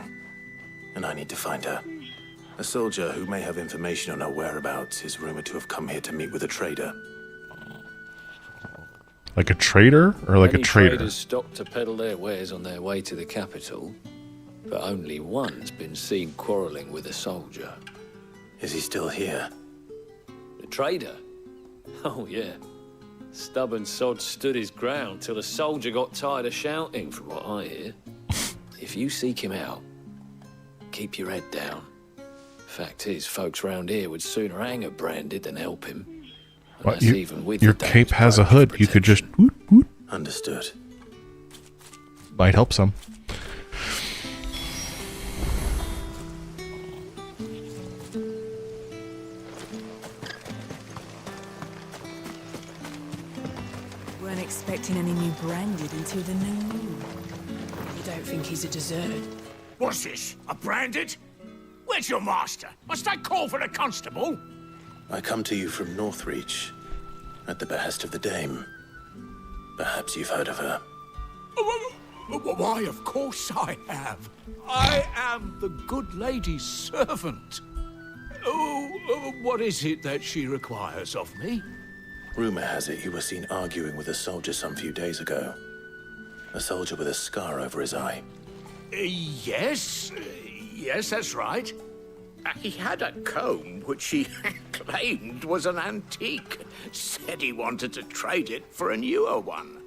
and I need to find her. A soldier who may have information on her whereabouts is rumored to have come here to meet with a trader. Like a trader or like Many a trader? traders stop to peddle their wares on their way to the capital, but only one's been seen quarreling with a soldier. Is he still here? The trader? Oh, yeah. Stubborn sod stood his ground till the soldier got tired of shouting, from what I hear. If you seek him out, keep your head down. Fact is, folks round here would sooner hang a Branded than help him. And What, that's you- even with your the cape dame's has a private hood. You could just woot, woot. Understood. Might help some. Weren't expecting any new Branded until the new moon. You don't think he's a deserter? What's this? A Branded? Where's your master? Must I call for the constable? I come to you from Northreach, at the behest of the dame. Perhaps you've heard of her. Why, of course I have. I am the good lady's servant. Oh, what is it that she requires of me? Rumor has it you were seen arguing with a soldier some few days ago. A soldier with a scar over his eye. Yes, that's right. He had a comb which he claimed was an antique. Said he wanted to trade it for a newer one.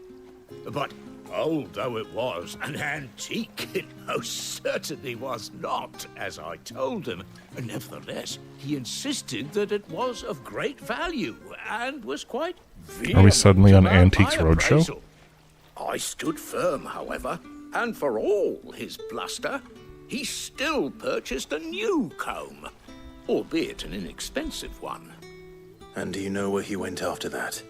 But old though it was, an antique it most certainly was not, as I told him. Nevertheless, he insisted that it was of great value and was quite Are we suddenly on about Antiques my Roadshow? appraisal. I stood firm, however, and for all his bluster, he still purchased a new comb, albeit an inexpensive one. And do you know where he went after that?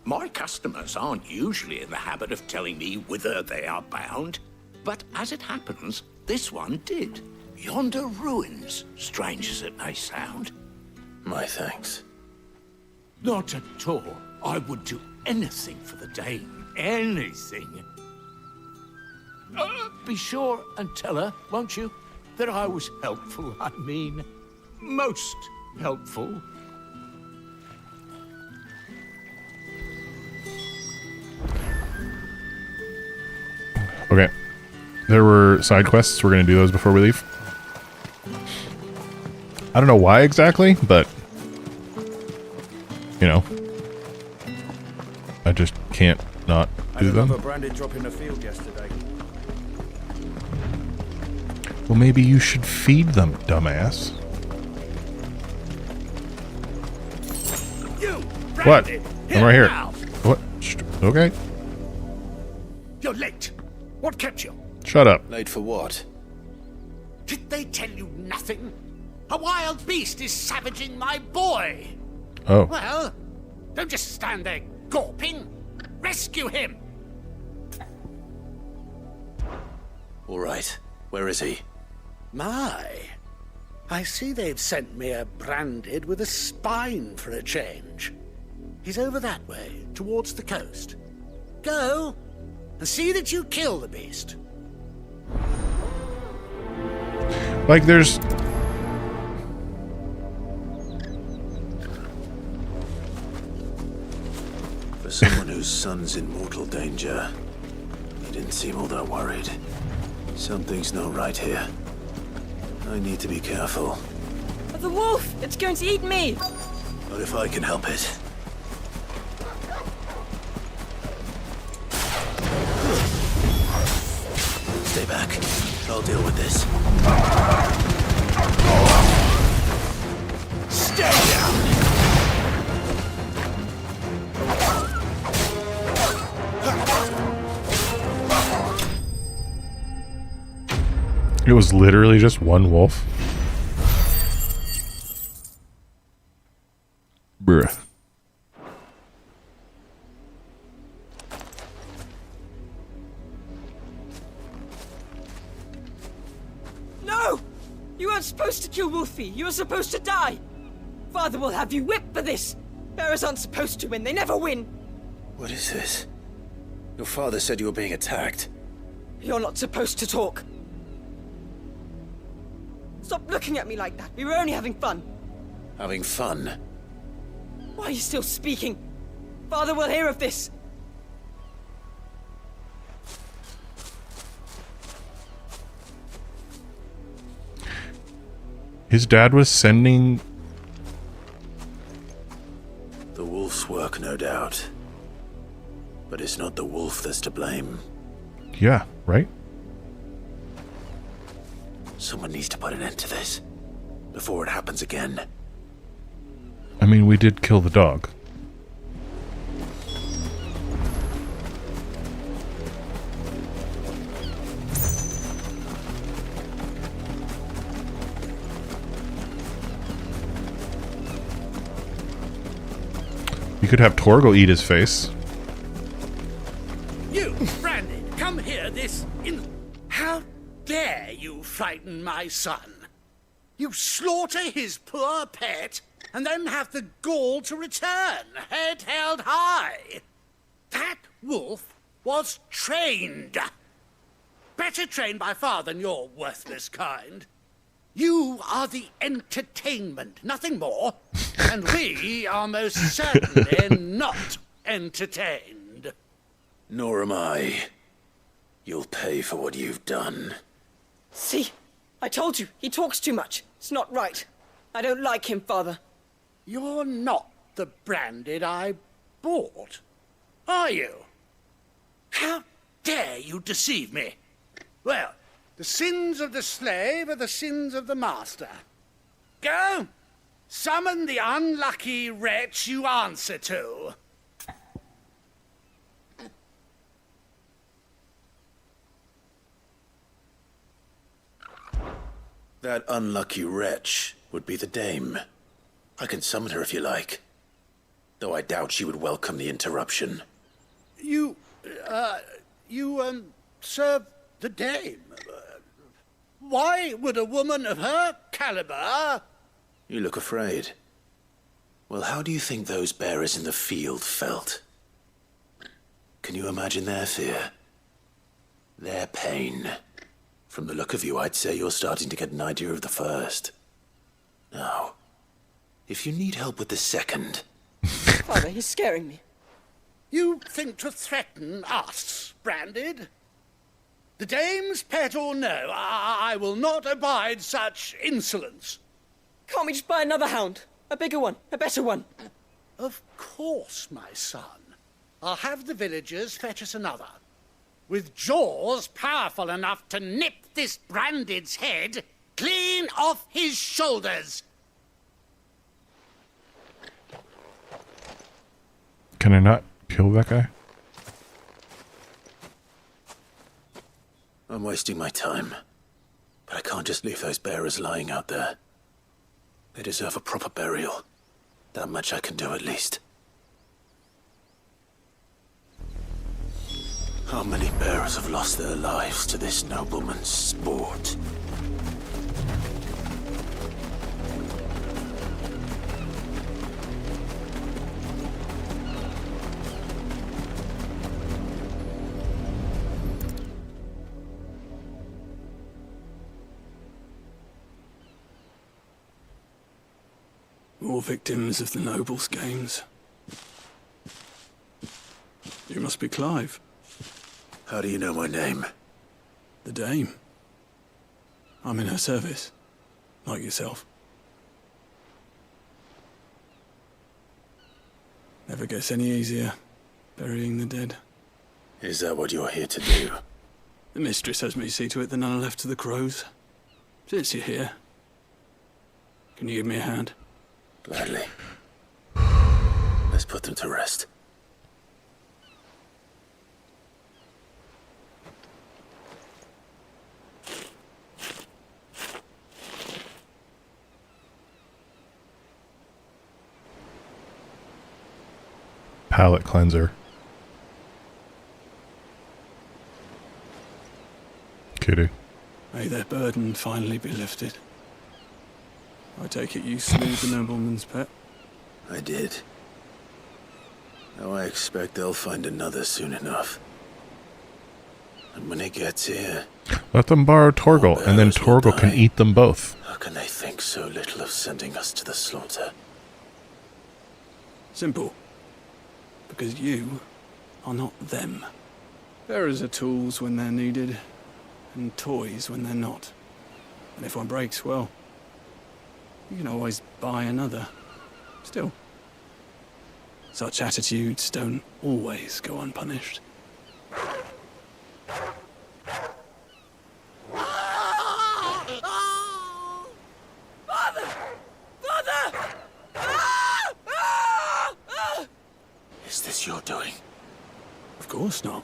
My customers aren't usually in the habit of telling me whither they are bound, but as it happens, this one did. Yonder ruins, strange as it may sound. My thanks. Not at all. I would do anything for the dame. Anything. Be sure and tell her, won't you, that I was helpful. I mean, most helpful. Okay. There were side quests. We're going to do those before we leave. I don't know why exactly, but... You know. I just can't not do them. Branded drop in the field yesterday. Well, maybe you should feed them, dumbass. You, What? Branded, I'm right here. now. What? Okay. You're late. What kept you? Shut up. Late for what? Did they tell you nothing? A wild beast is savaging my boy. Oh. Well, don't just stand there gawping. Rescue him. All right. Where is he? My. I see they've sent me a branded with a spine for a change. He's over that way, towards the coast. Go, and see that you kill the beast. Like, there's... For someone whose son's in mortal danger, he didn't seem all that worried. Something's not right here. I need to be careful. The wolf! It's going to eat me! But if I can help it... Stay back. I'll deal with this. Stay down! It was literally just one wolf. Bruh. No! You weren't supposed to kill Wolfie. You were supposed to die. Father will have you whipped for this. Bearers aren't supposed to win. They never win. What is this? Your father said you were being attacked. You're not supposed to talk. Stop looking at me like that. We were only having fun. Having fun? Why are you still speaking? Father will hear of this. His dad was sending... The wolf's work, no doubt. But it's not the wolf that's to blame. Yeah, right? Someone needs to put an end to this. Before it happens again. I mean, we did kill the dog. You could have Torgo eat his face. You, Brandon, come here How dare you frighten my son? You slaughter his poor pet, and then have the gall to return, head held high. That wolf was trained. Better trained by far than your worthless kind. You are the entertainment, nothing more. And we are most certainly not entertained. Nor am I. You'll pay for what you've done. See? I told you, he talks too much. It's not right. I don't like him, Father. You're not the Branded I bought, are you? How dare you deceive me? Well, the sins of the slave are the sins of the master. Go! Summon the unlucky wretch you answer to. That unlucky wretch would be the dame. I can summon her if you like. Though I doubt she would welcome the interruption. You serve the dame. Why would a woman of her caliber... You look afraid. Well, how do you think those bearers in the field felt? Can you imagine their fear? Their pain? From the look of you, I'd say you're starting to get an idea of the first. Now, if you need help with the second... Father, he's scaring me. You think to threaten us, Branded? The dame's pet or no, I will not abide such insolence. Can't we just buy another hound? A bigger one, a better one. Of course, my son. I'll have the villagers fetch us another. With jaws powerful enough to nip this Branded's head clean off his shoulders. Can I not kill that guy? I'm wasting my time. But I can't can't just leave those bearers lying out there. They deserve a proper burial. That much I can do at least. How many bearers have lost their lives to this nobleman's sport? More victims of the nobles' games. You must be Clive. How do you know my name? The Dame. I'm in her service, like yourself. Never gets any easier, burying the dead. Is that what you're here to do? The mistress has me see to it that none are left to the crows. Since you're here, can you give me a hand? Gladly. Let's put them to rest. Palate cleanser. Kitty. May their burden finally be lifted. I take it you slew the nobleman's pet? I did. Now I expect they'll find another soon enough. And when it gets here... Let them borrow Torgal, and then Torgal can eat them both. How can they think so little of sending us to the slaughter? Simple. Because you are not them. Bearers are tools when they're needed, and toys when they're not. And if one breaks, well, you can always buy another. Still, such attitudes don't always go unpunished. Father! Father! Is this your doing? Of course not.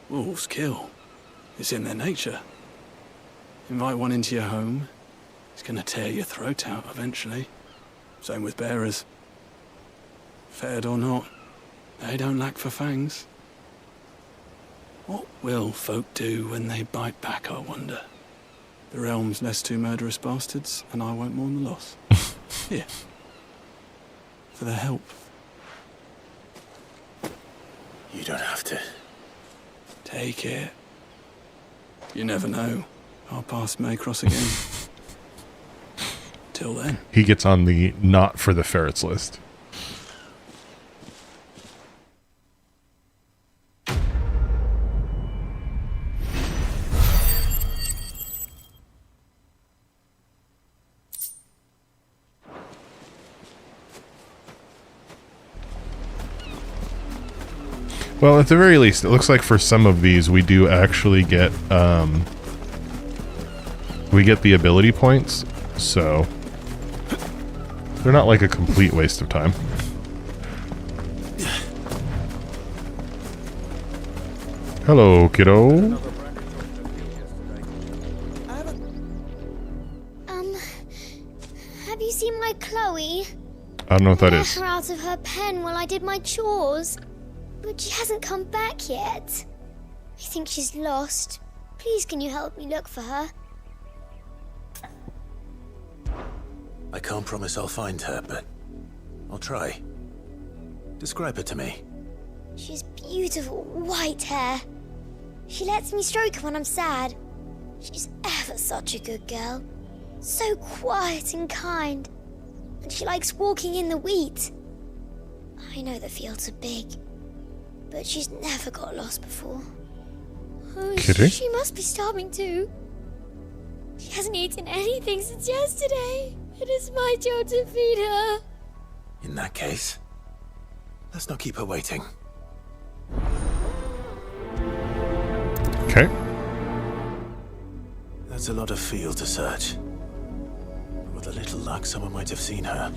Wolves kill. It's in their nature. Invite one into your home, it's gonna tear your throat out eventually. Same with bearers. Fed or not, they don't lack for fangs. What will folk do when they bite back, I wonder? The realm's less two murderous bastards, and I won't mourn the loss. Here. For their help. You don't have to. Take it. You never know. Our paths may cross again. Till then. He gets on the not for the ferrets list. Well, at the very least, it looks like for some of these we do actually get we get the ability points, so they're not like a complete waste of time. Hello, kiddo. Have you seen my Chloe? I don't know what that I let is. her out of her pen while I did my chores, but she hasn't come back yet. I think she's lost. Please, can you help me look for her? I can't promise I'll find her, but I'll try. Describe her to me. She's beautiful white hair. She lets me stroke her when I'm sad. She's ever such a good girl. So quiet and kind. And she likes walking in the wheat. I know the fields are big, but she's never got lost before. Oh, Kitty? she must be starving too. She hasn't eaten anything since yesterday. It is my job to feed her. In that case, let's not keep her waiting. Okay. That's a lot of field to search. With a little luck, someone might have seen her.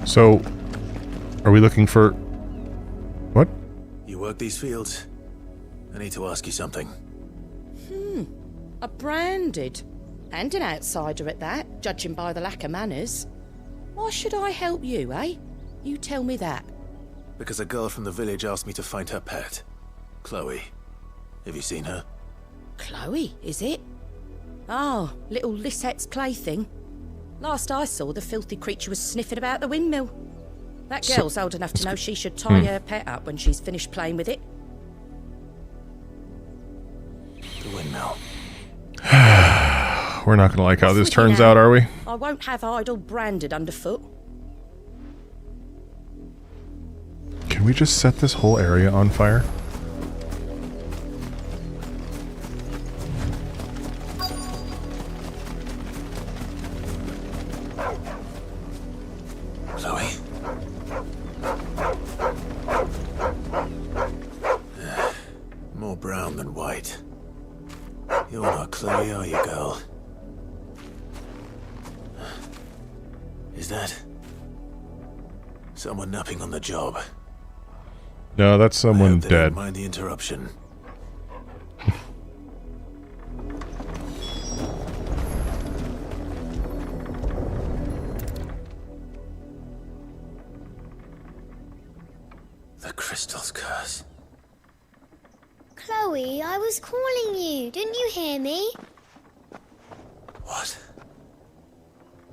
So, are we looking for... What? You work these fields? I need to ask you something. A branded. And an outsider at that, judging by the lack of manners. Why should I help you, eh? You tell me that. Because a girl from the village asked me to find her pet. Chloe. Have you seen her? Chloe, is it? Oh, little Lisette's plaything. Last I saw, the filthy creature was sniffing about the windmill. That girl's old enough to know she should tie her pet up when she's finished playing with it. The windmill. We're not going to like how this turns out, are we? I won't have idle branded underfoot. Can we just set this whole area on fire? Chloe? More brown than white. You're not Chloe, are you, girl? Is that someone napping on the job? No, that's someone I hope they dead. don't mind the interruption. The crystal's curse. Chloe, I was calling you. Didn't you hear me? What?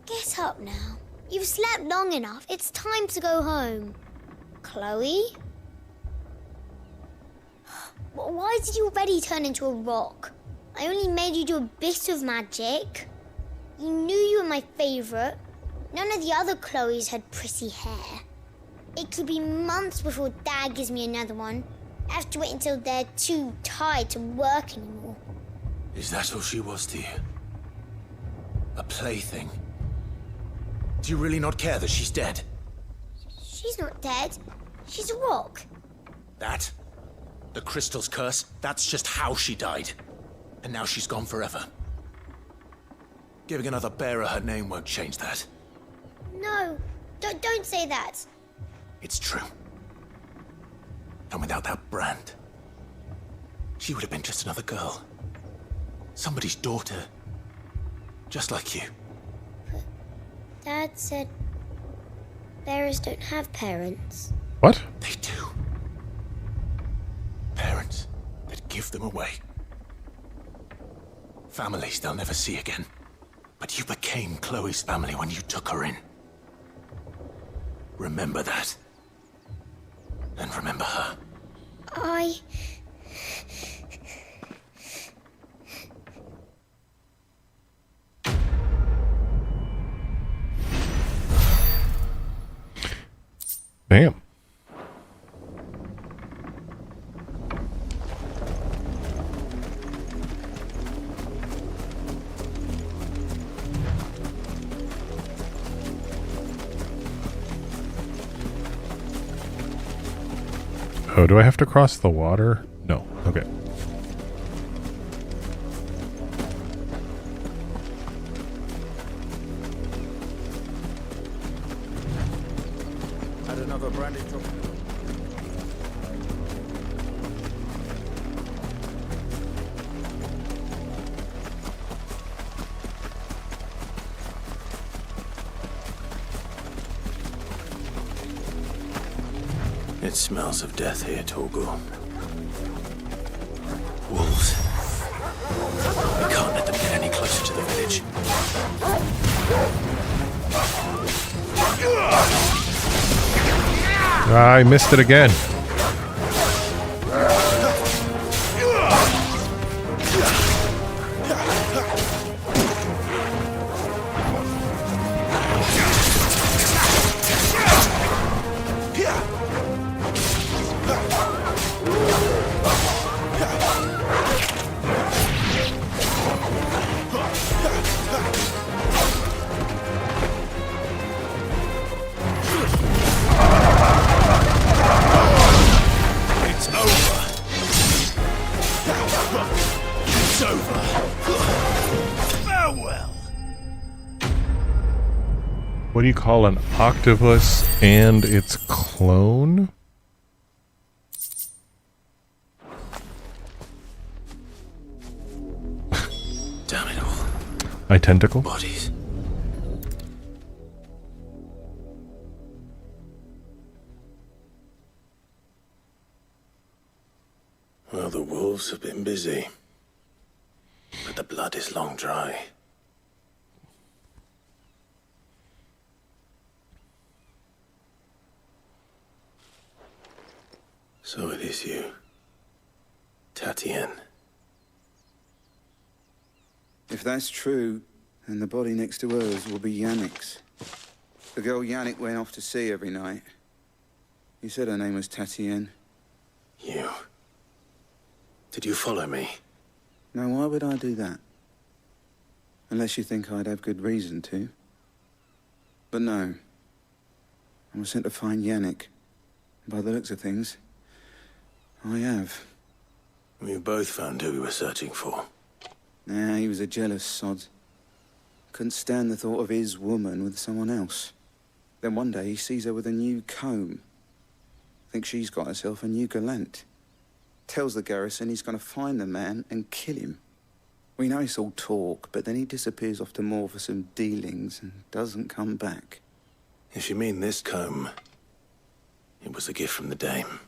Get up now. You've slept long enough. It's time to go home. Chloe? Why did you already turn into a rock? I only made you do a bit of magic. You knew you were my favorite. None of the other Chloes had pretty hair. It could be months before Dad gives me another one. I have to wait until they're too tired to work anymore. Is that all she was to you? A plaything? Do you really not care that she's dead? She's not dead. She's a rock. That? The crystal's curse? That's just how she died. And now she's gone forever. Giving another bearer her name won't change that. No, don't say that. It's true. And without that brand, she would have been just another girl. Somebody's daughter. Just like you. Dad said bearers don't have parents. What? They do. Parents that give them away. Families they'll never see again. But you became Chloe's family when you took her in. Remember that. And remember her. Damn. Oh, do I have to cross the water? No. Okay. Had another brandy drop. It smells of death here, Torgal. Wolves. We can't let them get any closer to the village. I missed it again. What do you call an octopus and its clone? Identical. Bodies. Well, the wolves have been busy, but the blood is long dry. So it is you, Tatienne. If that's true, then the body next to hers will be Yannick's. The girl Yannick went off to see every night. You said her name was Tatienne. You. Did you follow me? Now, why would I do that? Unless you think I'd have good reason to. But no. I was sent to find Yannick. By the looks of things, I have. We both found who we were searching for. Nah, he was a jealous sod. Couldn't stand the thought of his woman with someone else. Then one day he sees her with a new comb. Thinks she's got herself a new gallant. Tells the garrison he's going to find the man and kill him. We know it's all talk, but then he disappears off to Moor for some dealings and doesn't come back. If you mean this comb, it was a gift from the dame.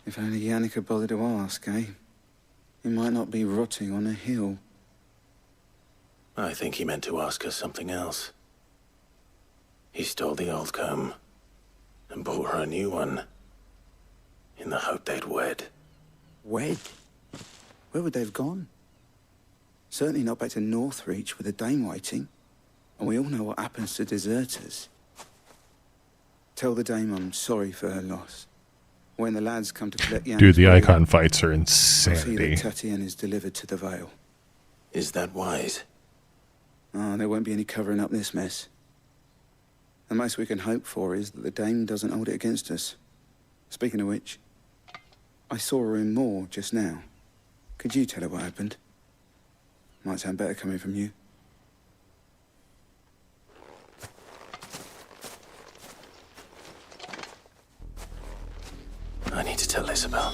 If only Yannick had bothered to ask, eh? He might not be rotting on a hill. I think he meant to ask us something else. He stole the old comb and bought her a new one in the hope they'd wed. Wed? Where would they have gone? Certainly not back to Northreach with a dame waiting. And we all know what happens to deserters. Tell the dame I'm sorry for her loss. When the lads come to collect Yannick's Dude, the body, icon fights are I'll see insanity. that Tatienne is delivered to the Vale. Is that wise? Oh, there won't be any covering up this mess. The most we can hope for is that the dame doesn't hold it against us. Speaking of which, I saw her in Moor just now. Could you tell her what happened? Might sound better coming from you. I need to tell Isabel.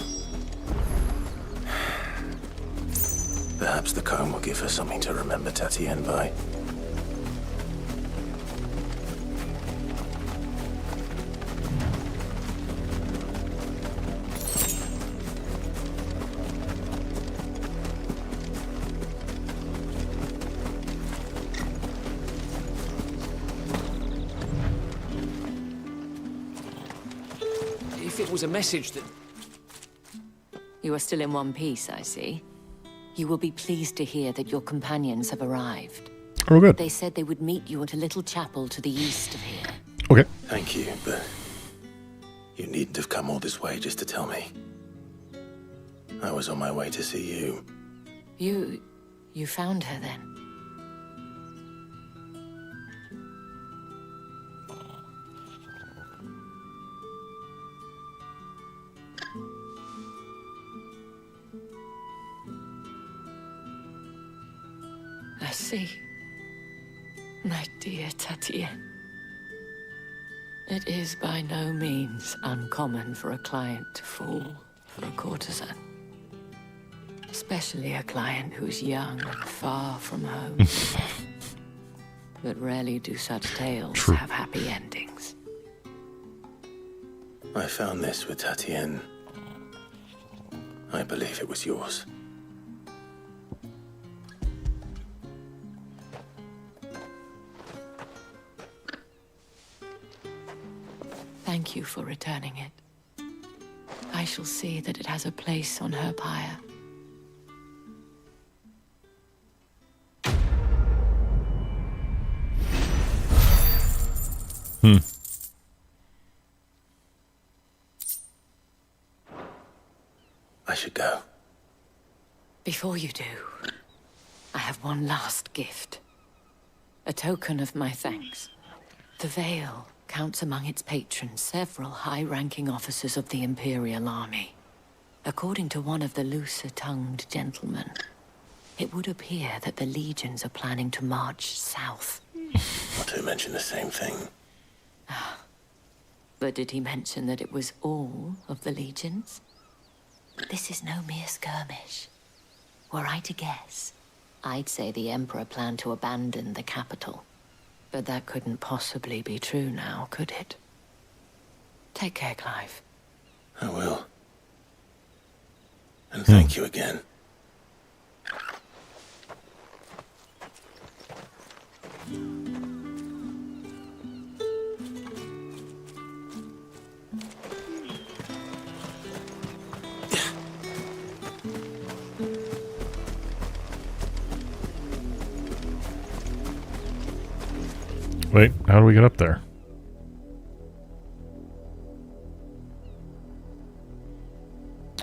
Perhaps the comb will give her something to remember Tatienne by. If it was a message that... You are still in one piece, I see. You will be pleased to hear that your companions have arrived. Oh, good. They said they would meet you at a little chapel to the east of here. Okay. Thank you, but you needn't have come all this way just to tell me. I was on my way to see you. You found her then? I see. My dear Tatienne. It is by no means uncommon for a client to fall for a courtesan. Especially a client who's young and far from home. But rarely do such tales have happy endings. I found this with Tatienne. I believe it was yours. Thank you for returning it. I shall see that it has a place on her pyre. I should go. Before you do, I have one last gift. A token of my thanks. The Vale counts among its patrons several high-ranking officers of the Imperial Army. According to one of the looser-tongued gentlemen, it would appear that the legions are planning to march south. Not to mention the same thing. But did he mention that it was all of the legions? This is no mere skirmish. Were I to guess, I'd say the Emperor planned to abandon the capital. But that couldn't possibly be true now, could it? Take care, Clive. I will. And thank you again. Wait, how do we get up there?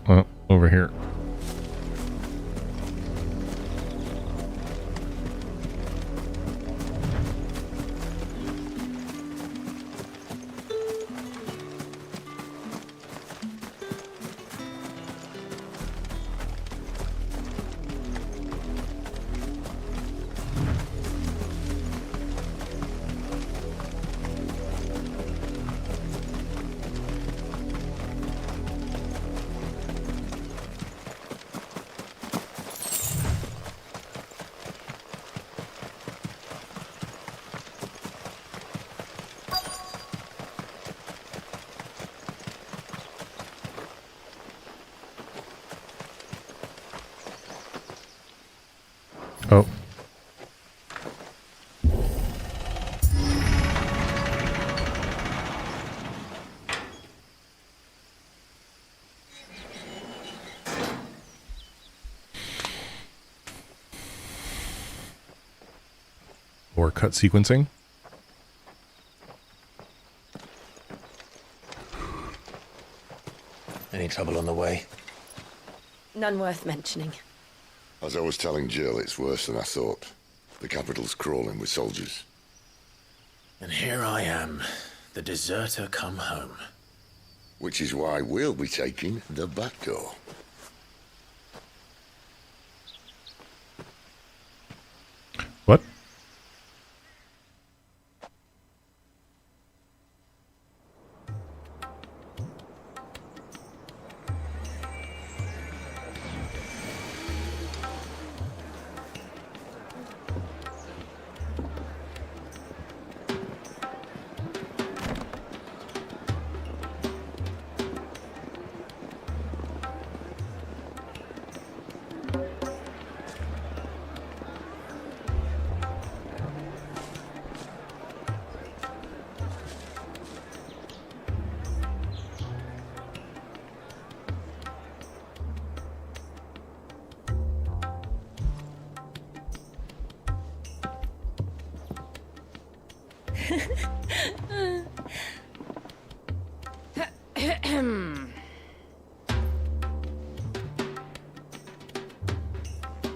Well, over here. Oh. Or cut sequencing. Any trouble on the way? None worth mentioning. As I was telling Jill, it's worse than I thought. The capital's crawling with soldiers. And here I am, the deserter come home. Which is why we'll be taking the back door. What?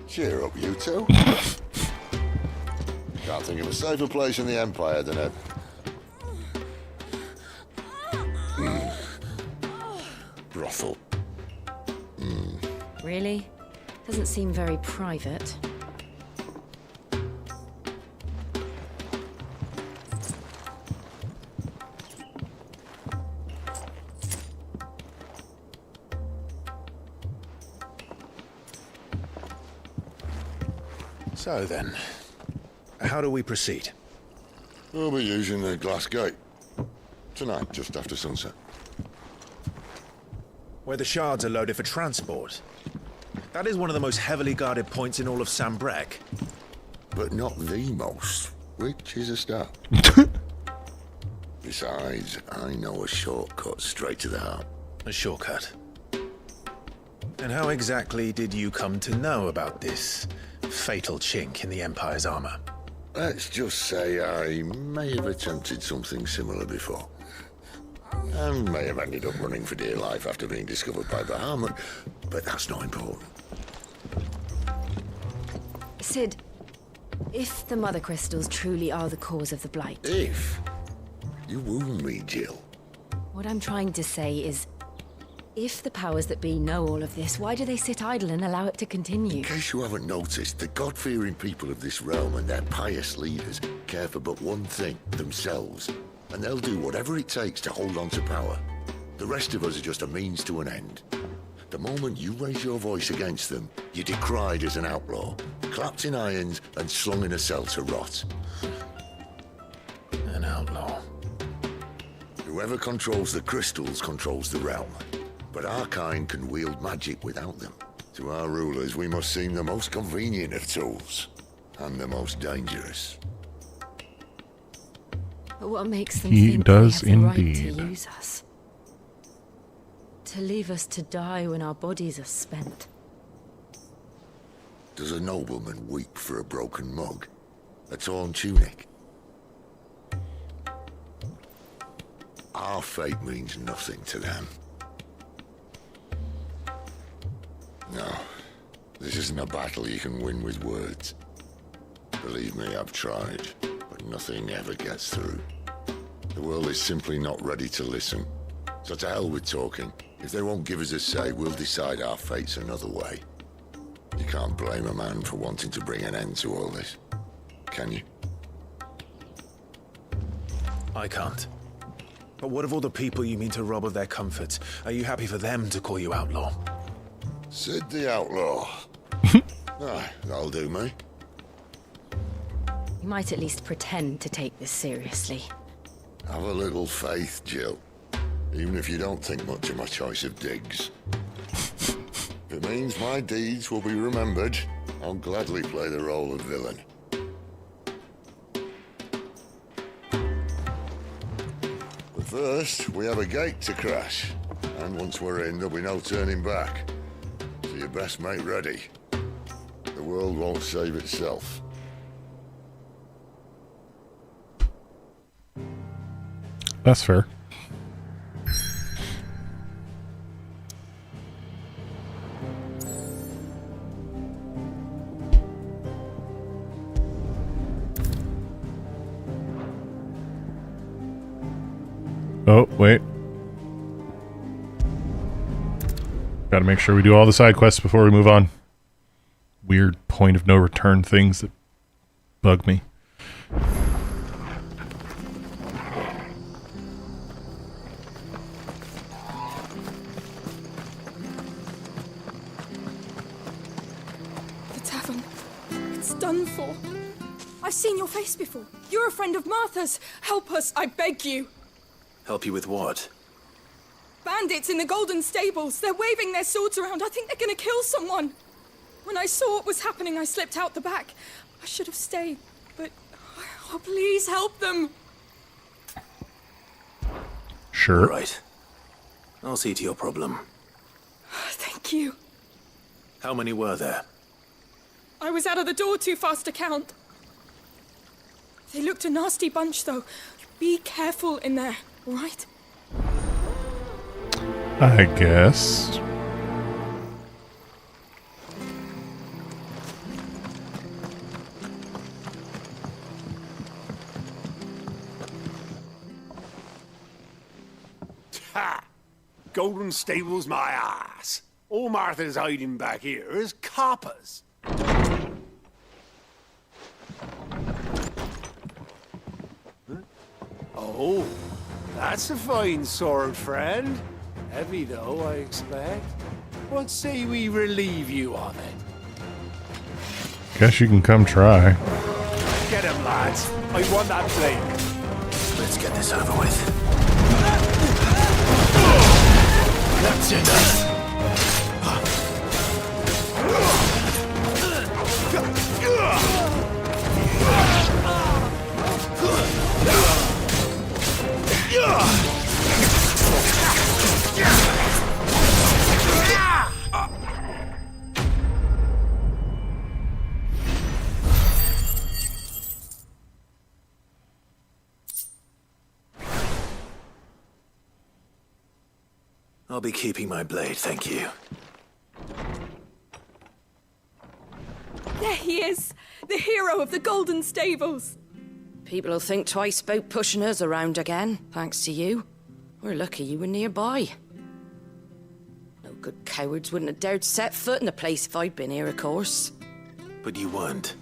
Cheer up, you two. Can't think of a safer place in the Empire than a... brothel. Really? Doesn't seem very private. So then, how do we proceed? We'll be using the glass gate. Tonight, just after sunset. Where the shards are loaded for transport. That is one of the most heavily guarded points in all of Sambrec. But not the most, which is a start. Besides, I know a shortcut straight to the heart. A shortcut? And how exactly did you come to know about this fatal chink in the Empire's armor? Let's just say I may have attempted something similar before. And may have ended up running for dear life after being discovered by Bahamut, but that's not important. Sid, if the Mother Crystals truly are the cause of the Blight... If? You wound me, Jill. What I'm trying to say is, if the powers that be know all of this, why do they sit idle and allow it to continue? In case you haven't noticed, the God-fearing people of this realm and their pious leaders care for but one thing, themselves. And they'll do whatever it takes to hold on to power. The rest of us are just a means to an end. The moment you raise your voice against them, you're decried as an outlaw, clapped in irons and slung in a cell to rot. An outlaw. Whoever controls the crystals controls the realm. But our kind can wield magic without them. To our rulers, we must seem the most convenient of tools. And the most dangerous. But what makes them He think does they have the right indeed. to use us? To leave us to die when our bodies are spent. Does a nobleman weep for a broken mug? A torn tunic? Our fate means nothing to them. No, this isn't a battle you can win with words. Believe me, I've tried, but nothing ever gets through. The world is simply not ready to listen. So to hell with talking. If they won't give us a say, we'll decide our fates another way. You can't blame a man for wanting to bring an end to all this, can you? I can't. But what of all the people you mean to rob of their comforts? Are you happy for them to call you outlaw? Sid the Outlaw. Aye, that'll do me. You might at least pretend to take this seriously. Have a little faith, Jill. Even if you don't think much of my choice of digs. If it means my deeds will be remembered, I'll gladly play the role of villain. But first, we have a gate to crash. And once we're in, there'll be no turning back. So you best make ready. The world won't save itself. That's fair. Oh, wait. Gotta make sure we do all the side quests before we move on. Weird point of no return things that bug me. The tavern. It's done for. I've seen your face before. You're a friend of Martha's. Help us, I beg you. Help you with what? Bandits in the Golden Stables. They're waving their swords around. I think they're gonna kill someone. When I saw what was happening, I slipped out the back. I should have stayed, but... Oh, please help them. Sure. All right. I'll see to your problem. Thank you. How many were there? I was out of the door too fast to count. They looked a nasty bunch, though. Be careful in there, all right? I guess. Ha! Golden Stables my ass. All Martha's hiding back here is coppers. Oh, that's a fine sword, friend. Heavy, though, I expect. What say we relieve you of it? Guess you can come try. Get him, lads. I want that blade. Let's get this over with. That's it. I'll be keeping my blade, thank you. There he is, the hero of the Golden Stables. People will think twice about pushing us around again, thanks to you. We're lucky you were nearby. No good cowards wouldn't have dared set foot in the place if I'd been here, of course. But you weren't.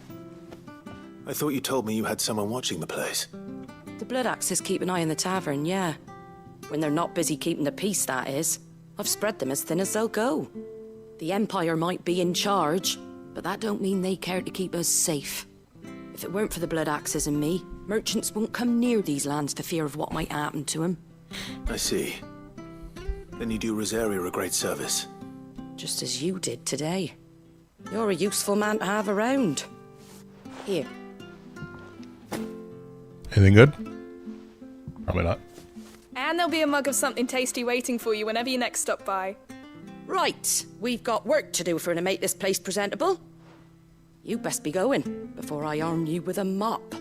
I thought you told me you had someone watching the place. The Blood Axes keep an eye on the tavern, yeah. When they're not busy keeping the peace, that is. I've spread them as thin as they'll go. The Empire might be in charge, but that don't mean they care to keep us safe. If it weren't for the Blood Axes and me, merchants won't come near these lands for fear of what might happen to them. I see. Then you do Rosaria a great service. Just as you did today. You're a useful man to have around. Here. Anything good? Probably not. And there'll be a mug of something tasty waiting for you whenever you next stop by. Right, we've got work to do to make this place presentable. You best be going before I arm you with a mop.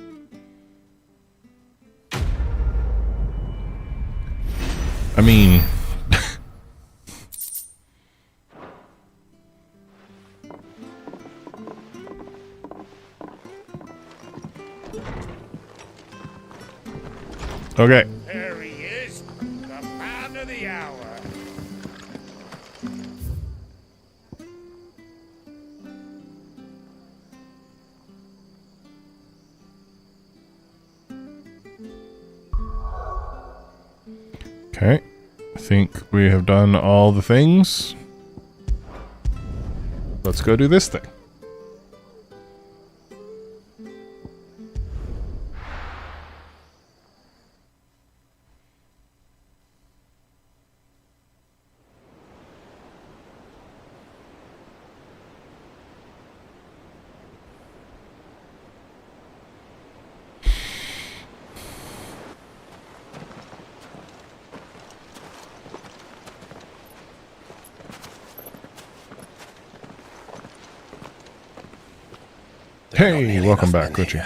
I mean... Okay. There he is, the man of the hour. Okay. I think we have done all the things. Let's go do this thing. Hey, welcome back, Richie.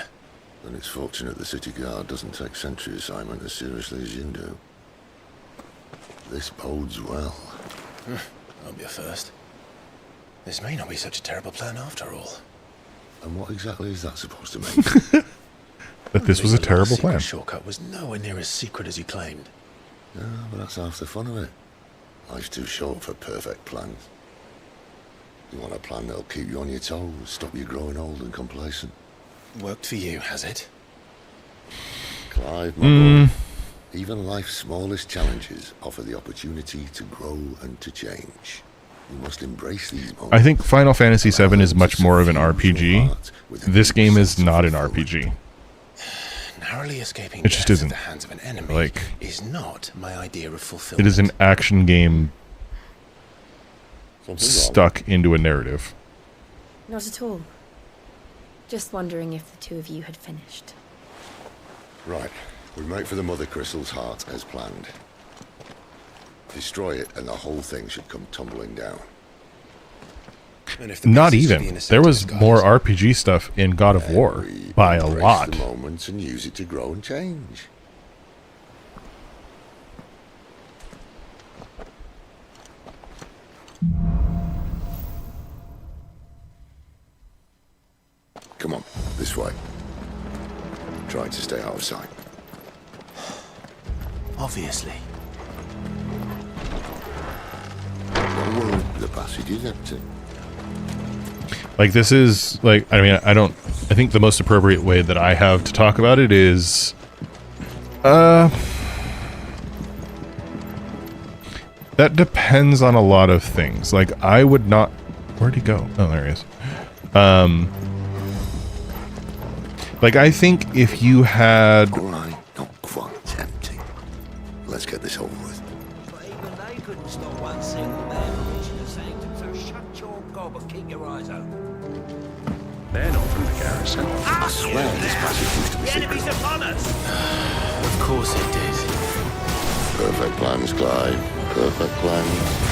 And it's fortunate the city guard doesn't take sentry assignment as seriously as you do. This bodes well. That'll be a first. This may not be such a terrible plan after all. And what exactly is that supposed to mean? That this was a terrible plan. The shortcut was nowhere near as secret as you claimed. Yeah, but that's half the fun of it. Life's too short for perfect plans. You want a plan that'll keep you on your toes, stop you growing old and complacent. Worked for you, has it? Clive, my boy, even life's smallest challenges offer the opportunity to grow and to change. You must embrace these moments. I think Final Fantasy VII is much more of an RPG. This game is not an RPG. Narrowly escaping It just death isn't. at the hands of an enemy Like, is not my idea of fulfillment. it is an action game stuck into a narrative. Not at all. Just wondering if the two of you had finished. Right, we make for the Mother Crystal's heart as planned. Destroy it and the whole thing should come tumbling down. Not even. There was more RPG stuff in God of War by a Embrace lot. the moments and use it to grow and change. Come on, this way. Trying to stay out of sight. Obviously. Don't worry, the passage is empty. Like, this is, like, I mean, I think the most appropriate way that I have to talk about it is, that depends on a lot of things. Like, I would not, where'd he go? Oh, there he is. Like, I think if you had... Right, not quite empty. Let's get this over with. But even they couldn't stop one single man from reaching the sanctum, so shut your gob and keep your eyes open. They're not from the garrison. I swear this passage used to be The enemy's secret. upon us! Of course it did. Perfect plans, Clyde. Perfect plans.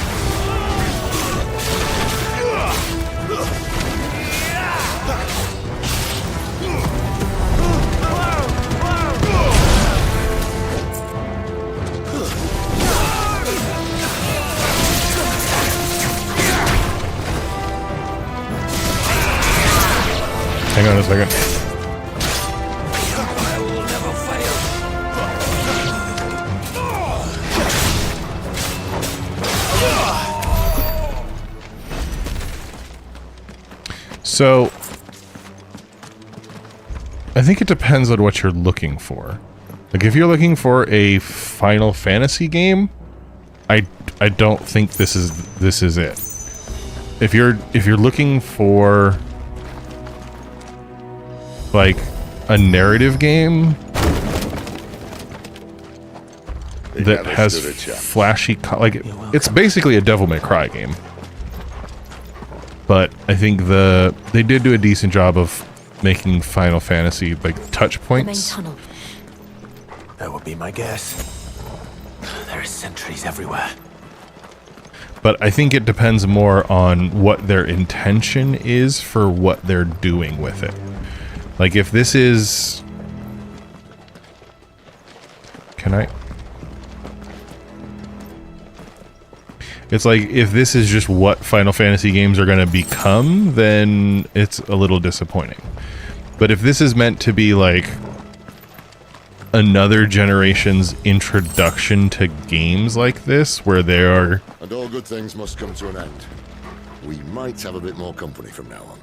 Hang on a second. I will never So, I think it depends on what you're looking for. Like, if you're looking for a Final Fantasy game, I don't think this is it. If you're looking for like a narrative game that has flashy it's basically a Devil May Cry game. But I think they did do a decent job of making Final Fantasy like touch points. The main tunnel. That would be my guess. There are sentries everywhere. But I think it depends more on what their intention is for what they're doing with it. Like if this is... Can I... It's like, if this is just what Final Fantasy games are going to become, then it's a little disappointing. But if this is meant to be like another generation's introduction to games like this, where they are... And all good things must come to an end. We might have a bit more company from now on.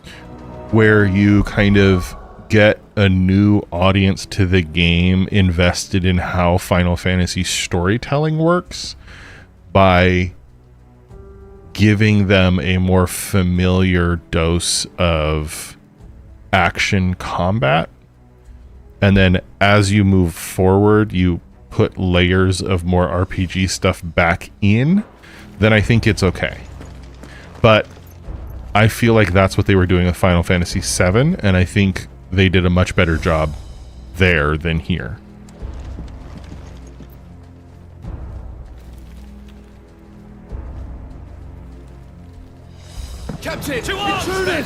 Where you kind of get a new audience to the game invested in how Final Fantasy storytelling works by giving them a more familiar dose of action combat. And then as you move forward, you put layers of more RPG stuff back in, then I think it's okay. But I feel like that's what they were doing with Final Fantasy VII, and I think they did a much better job there than here. Captain! To arms, men!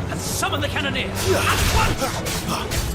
And summon the cannoneers! At once!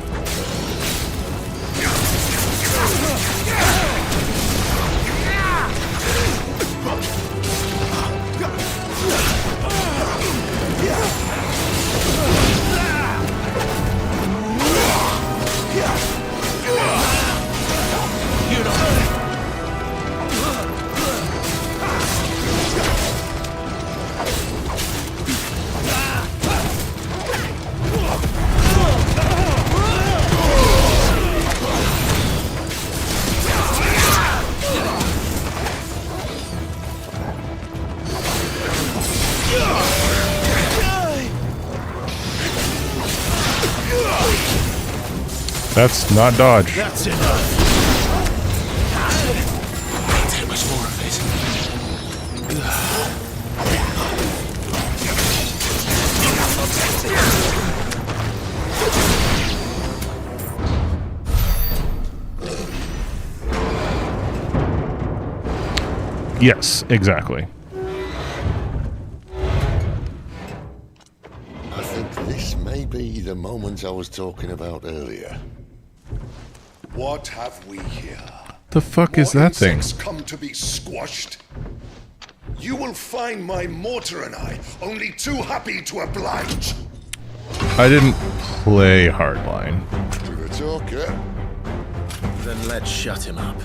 That's not dodge. That's enough. Can't take much more of it. Yes, exactly. I think this may be the moment I was talking about earlier. What have we here? The fuck is that thing? Insects come to be squashed. You will find my mortar and I only too happy to oblige. I didn't play Hardline. We're talking. Then let's shut him up.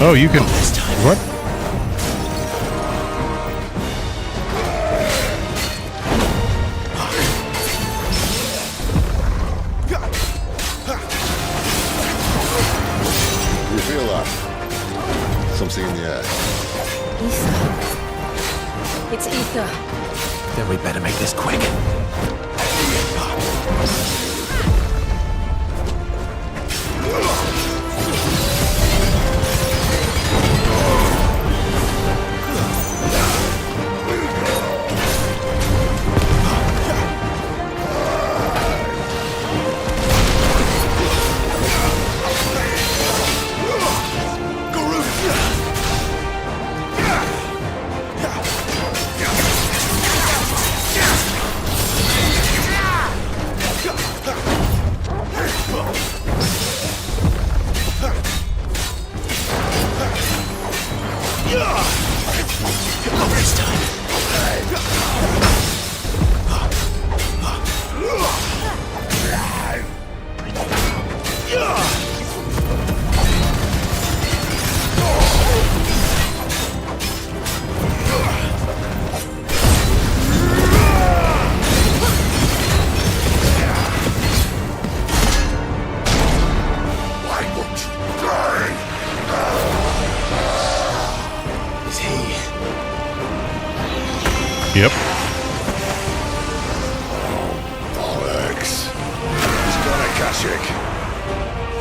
Oh, you can... What? You feel that? Something in the air. Ether. It's ether. Then we better make this quick. Yep. Bollocks. He's got a Kashyyyk.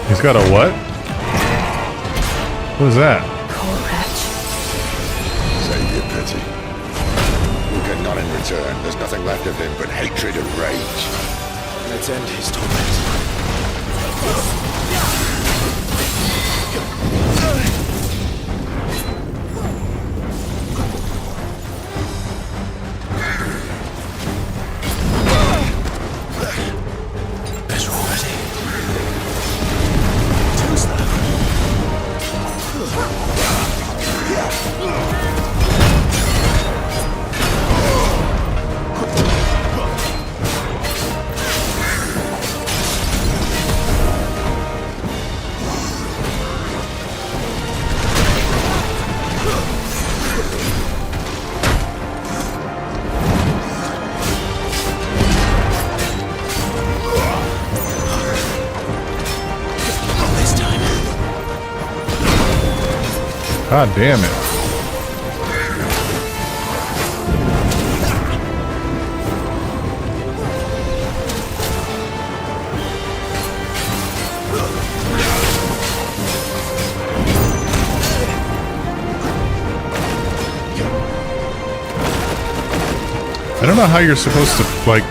He's got a what? What is that? Poor wretch. Save your pity. We'll get none in return. There's nothing left of him but hatred and rage. Let's end his torment. Better already. Too slow. God damn it. I don't know how you're supposed to, like...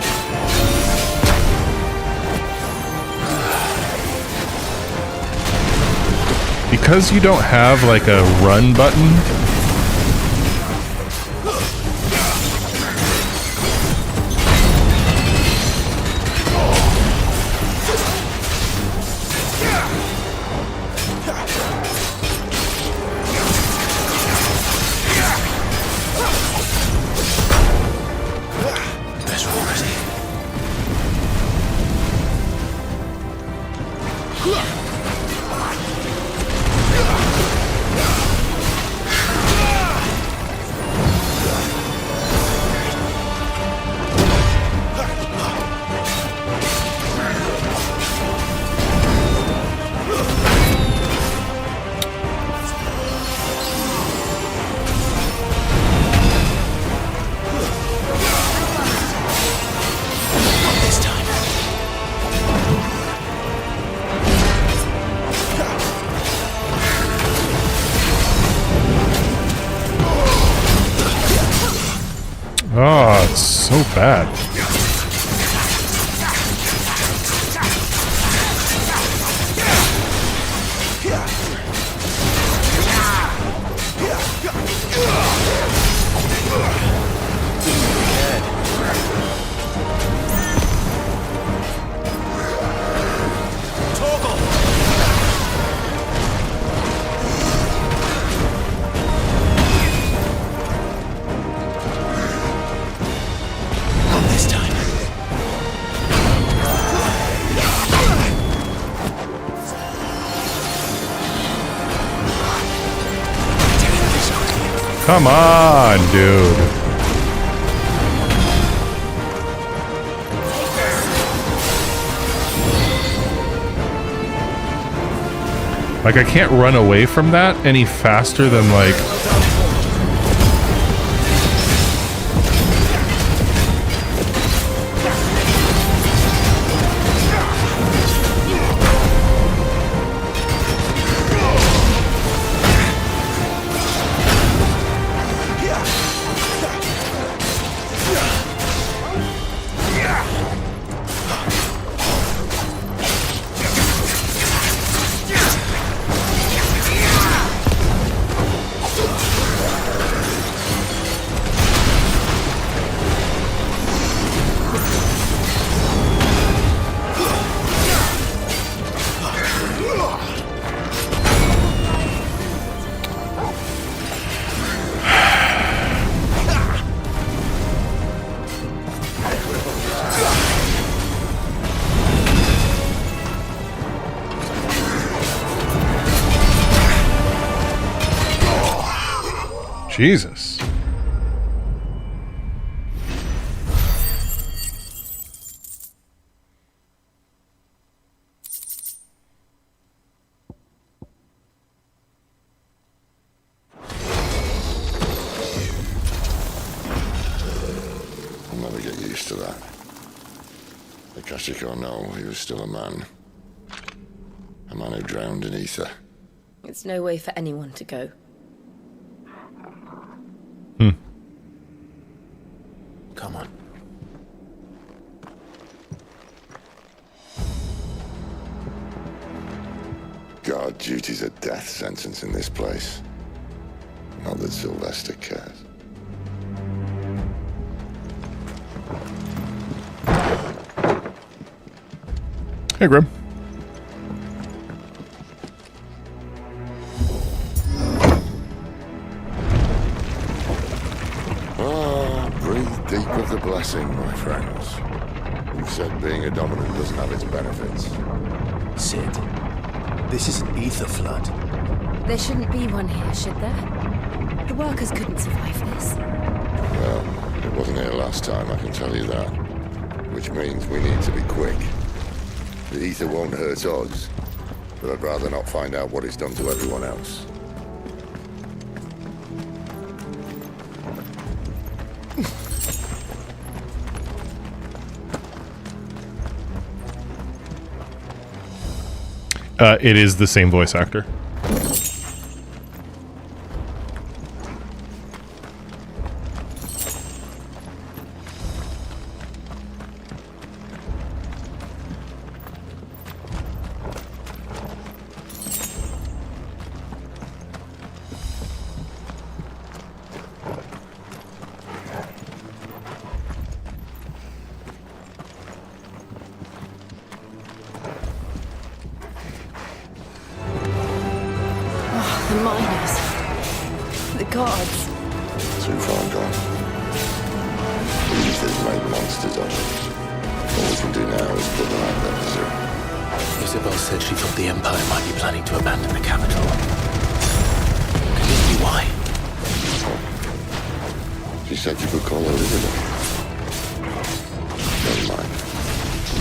Because you don't have, like, a run button... Better already. This time. Oh, it's so bad. This time. Come on, dude. Like, I can't run away from that any faster than, like... Jesus. used to that. Akashic or no, he was still a man. A man who drowned in ether. It's no way for anyone to go. Come on. Guard duty's a death sentence in this place. Not that Sylvester cares. Hey, Grim. Breathe deep of the blessing, my friends. You said being a dominant doesn't have its benefits. Sid, this is an ether flood. There shouldn't be one here, should there? The workers couldn't survive this. Well, it wasn't here last time, I can tell you that. Which means we need to be quick. The ether won't hurt us, but I'd rather not find out what it's done to everyone else. It is the same voice actor. The miners. The gods. Too far gone. The ether's made monsters of us. All we can do now is put them out of their misery. Isabel said she thought the Empire might be planning to abandon the capital. Could this be why? She said you could call her Isabel. Never mind.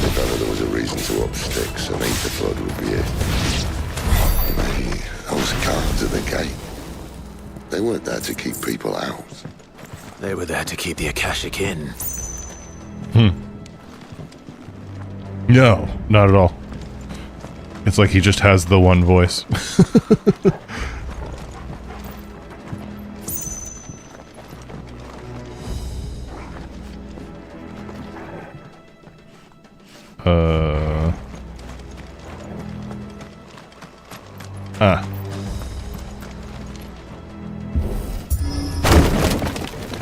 If ever there was a reason to up sticks, an ether flood would be it. Those guards at the gate, they weren't there to keep people out. They were there to keep the Akashic in. No, not at all. It's like he just has the one voice.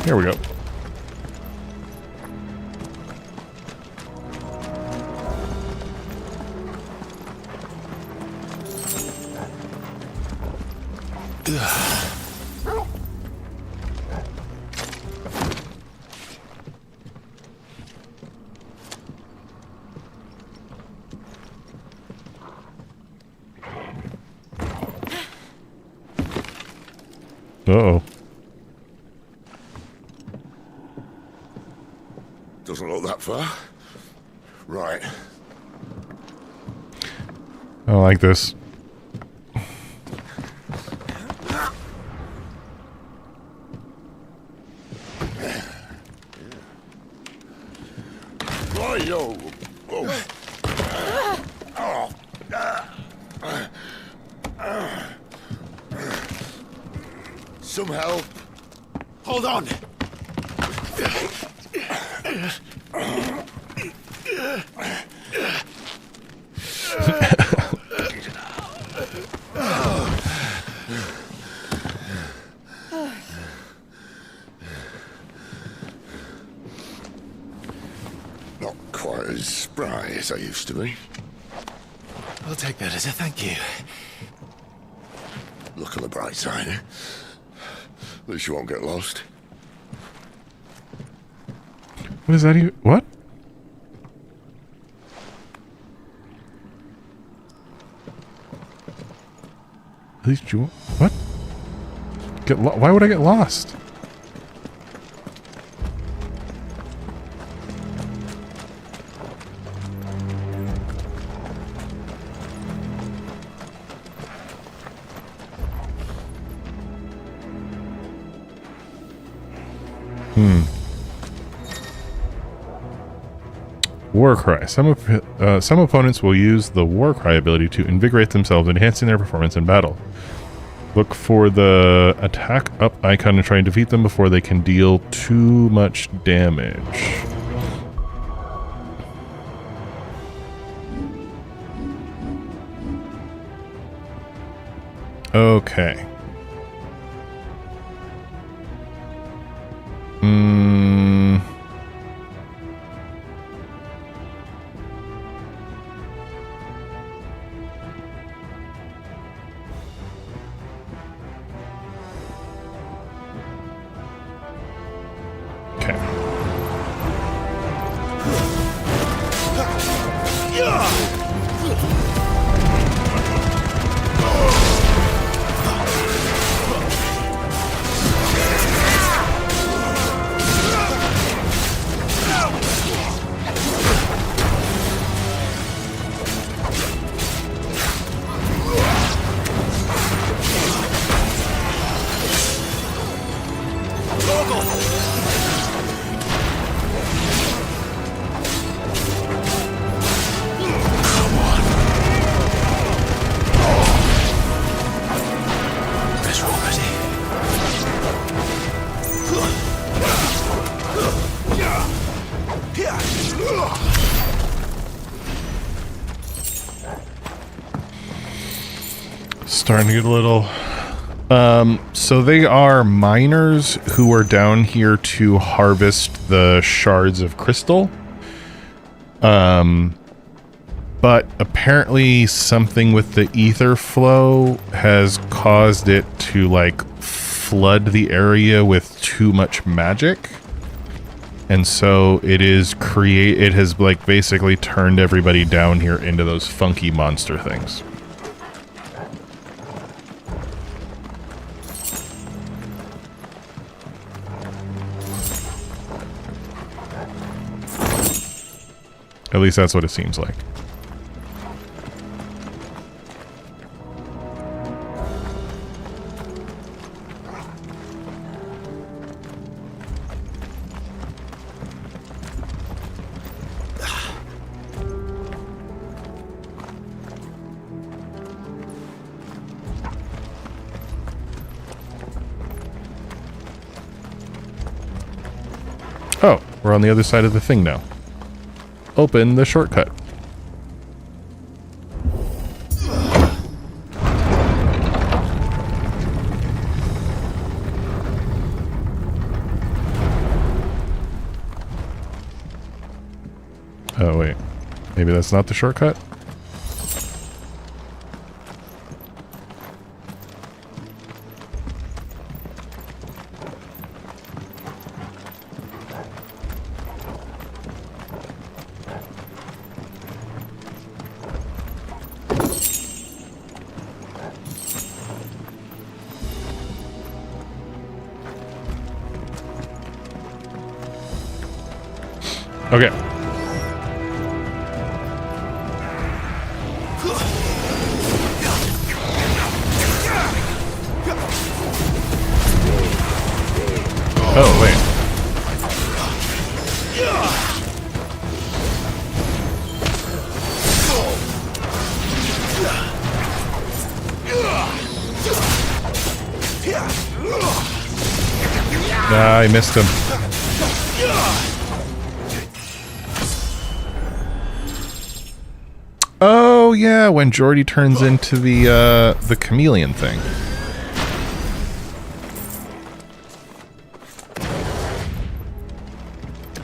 Here we go. Uh-oh. Doesn't look that far. Right. I don't like this. Right-yo. Some help. Hold on. Not quite as spry as I used to be. I'll take that as a thank you. Look on the bright side, eh? At least you won't get lost. What is that even? What? At least you... What? Why would I get lost? War Cry. Some opponents will use the War Cry ability to invigorate themselves, enhancing their performance in battle. Look for the attack up icon and try and defeat them before they can deal too much damage. Okay. Starting to get a little... so they are miners who are down here to harvest the shards of crystal. But apparently something with the ether flow has caused it to, like, flood the area with too much magic. And so it has, like, basically turned everybody down here into those funky monster things. At least that's what it seems like. Oh, we're on the other side of the thing now. Open the shortcut. Oh, wait. Maybe that's not the shortcut? Okay. Oh, wait. Nah, I missed him. Oh yeah, when Jordy turns into the chameleon thing.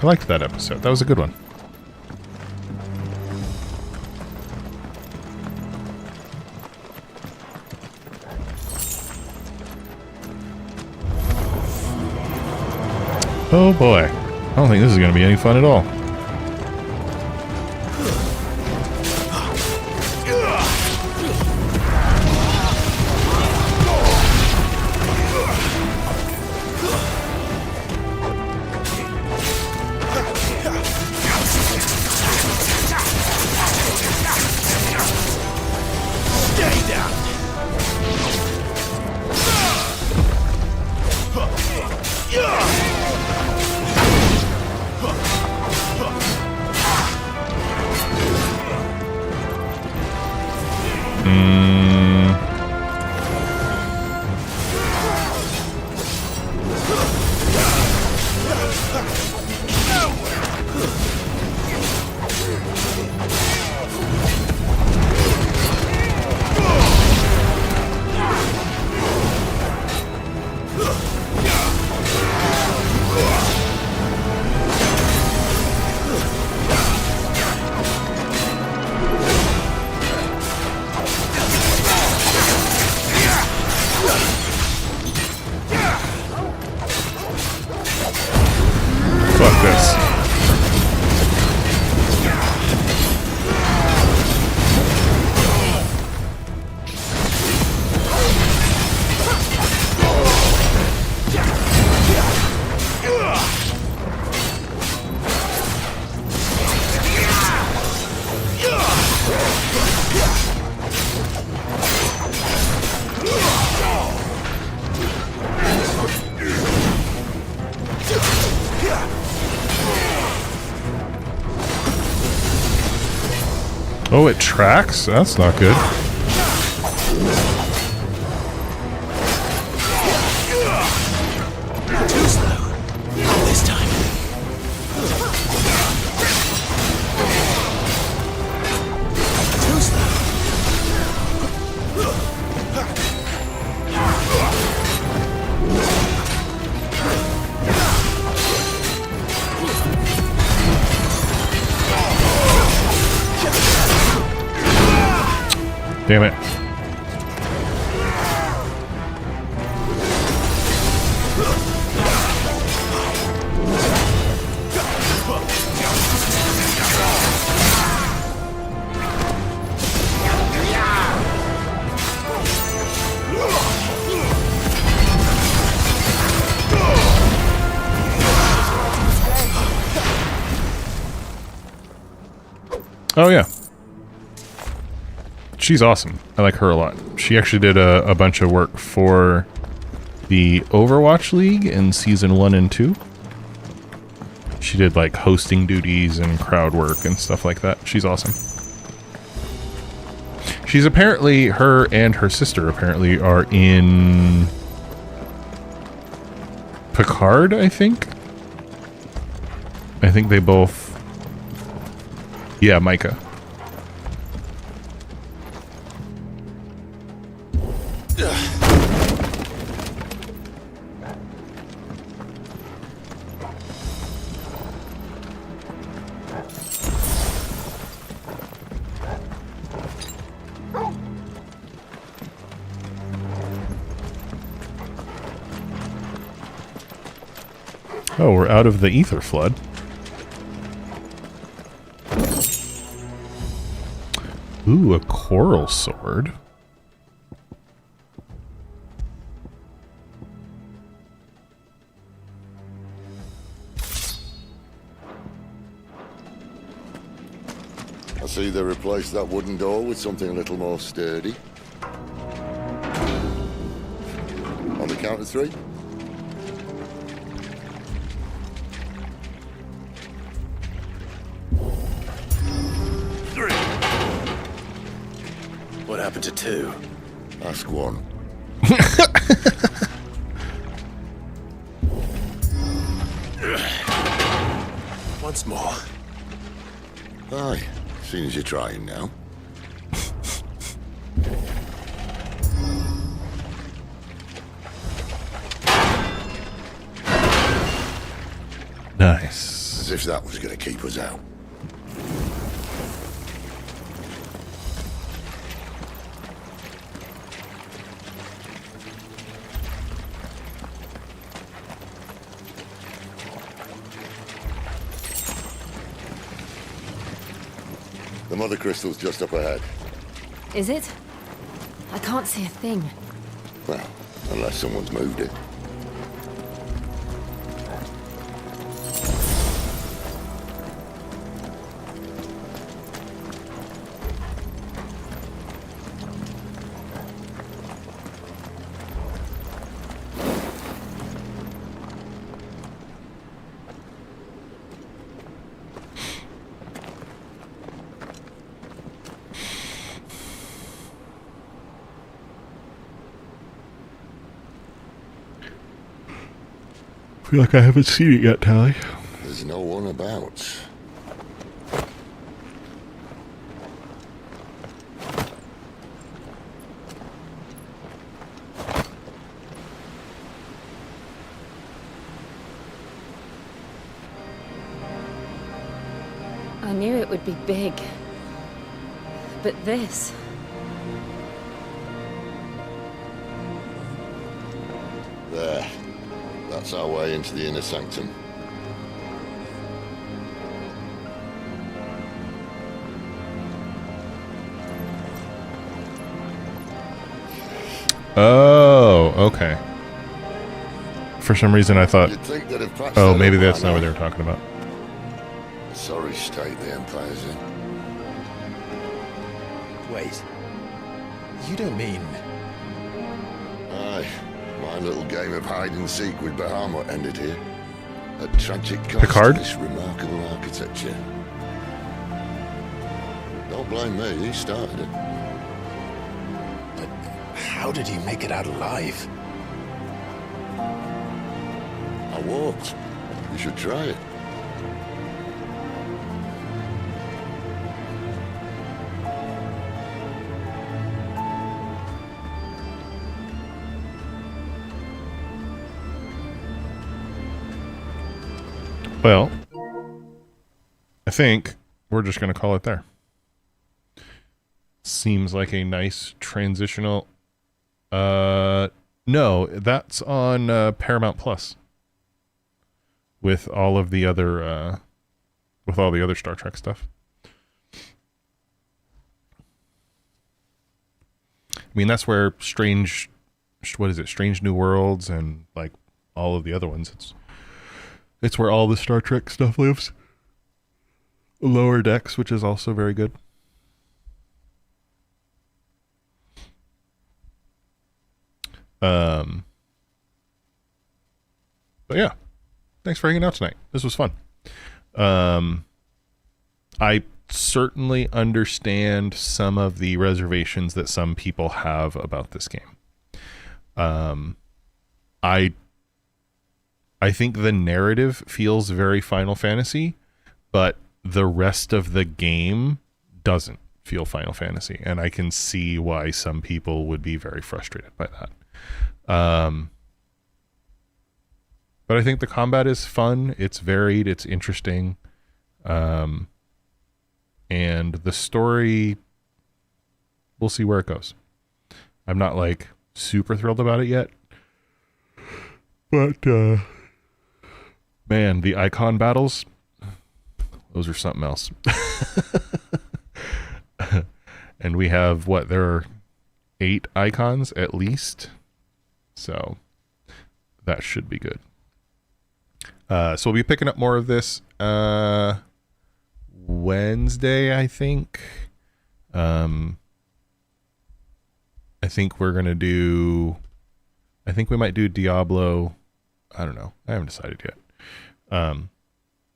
I liked that episode. That was a good one. Oh boy. I don't think this is going to be any fun at all. Oh, it tracks? That's not good. Too slow. Not this time. Too slow. Damn it. Oh yeah. She's awesome. I like her a lot. She actually did a bunch of work for the Overwatch League in Season 1 and 2. She did like hosting duties and crowd work and stuff like that. She's awesome. She's apparently, her and her sister apparently are in Picard, I think. I think they both... Yeah, Micah. Oh, we're out of the ether flood. Ooh, a coral sword. I see they replaced that wooden door with something a little more sturdy. On the count of 3. What happened to 2? Ask 1. Once more. Aye, seeing as you're trying now. Nice. As if that was going to keep us out. The mother crystal's just up ahead. Is it? I can't see a thing. Well, unless someone's moved it. I feel like I haven't seen it yet, Tally. There's no one about. I knew it would be big. But this... There. That's our way into the inner sanctum. Oh, okay. For some reason I thought... You'd think they'd have patched Oh, that maybe up that's by not what now. they were talking about. Sorry state the Empire's in. Wait. You don't mean... Aye. My little game of hide-and-seek with Bahamut ended here. A tragic cost Picard? to this remarkable architecture. Don't Don't blame me, he started it. But how did he make it out alive? I walked. You should try it. Well, I think we're just going to call it there. Seems like a nice transitional. No, that's on Paramount Plus with all of the other with all the other Star Trek stuff. I mean, that's where Strange New Worlds and like all of the other ones. It's where all the Star Trek stuff lives. Lower Decks, which is also very good. But yeah, thanks for hanging out tonight. This was fun. I certainly understand some of the reservations that some people have about this game. I think the narrative feels very Final Fantasy, but the rest of the game doesn't feel Final Fantasy, and I can see why some people would be very frustrated by that. But I think the combat is fun, it's varied, it's interesting, and the story, we'll see where it goes. I'm not like super thrilled about it yet, but man, the icon battles, those are something else. And we have there are 8 icons at least, so that should be good. So we'll be picking up more of this Wednesday, I think. I think we might do Diablo. I don't know. I haven't decided yet.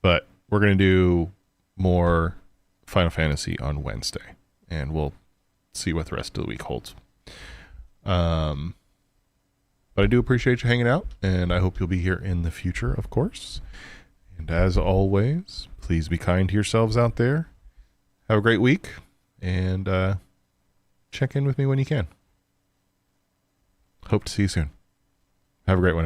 But we're going to do more Final Fantasy on Wednesday, and we'll see what the rest of the week holds. But I do appreciate you hanging out, and I hope you'll be here in the future, of course. And as always, please be kind to yourselves out there. Have a great week, and check in with me when you can. Hope to see you soon. Have a great one, everybody.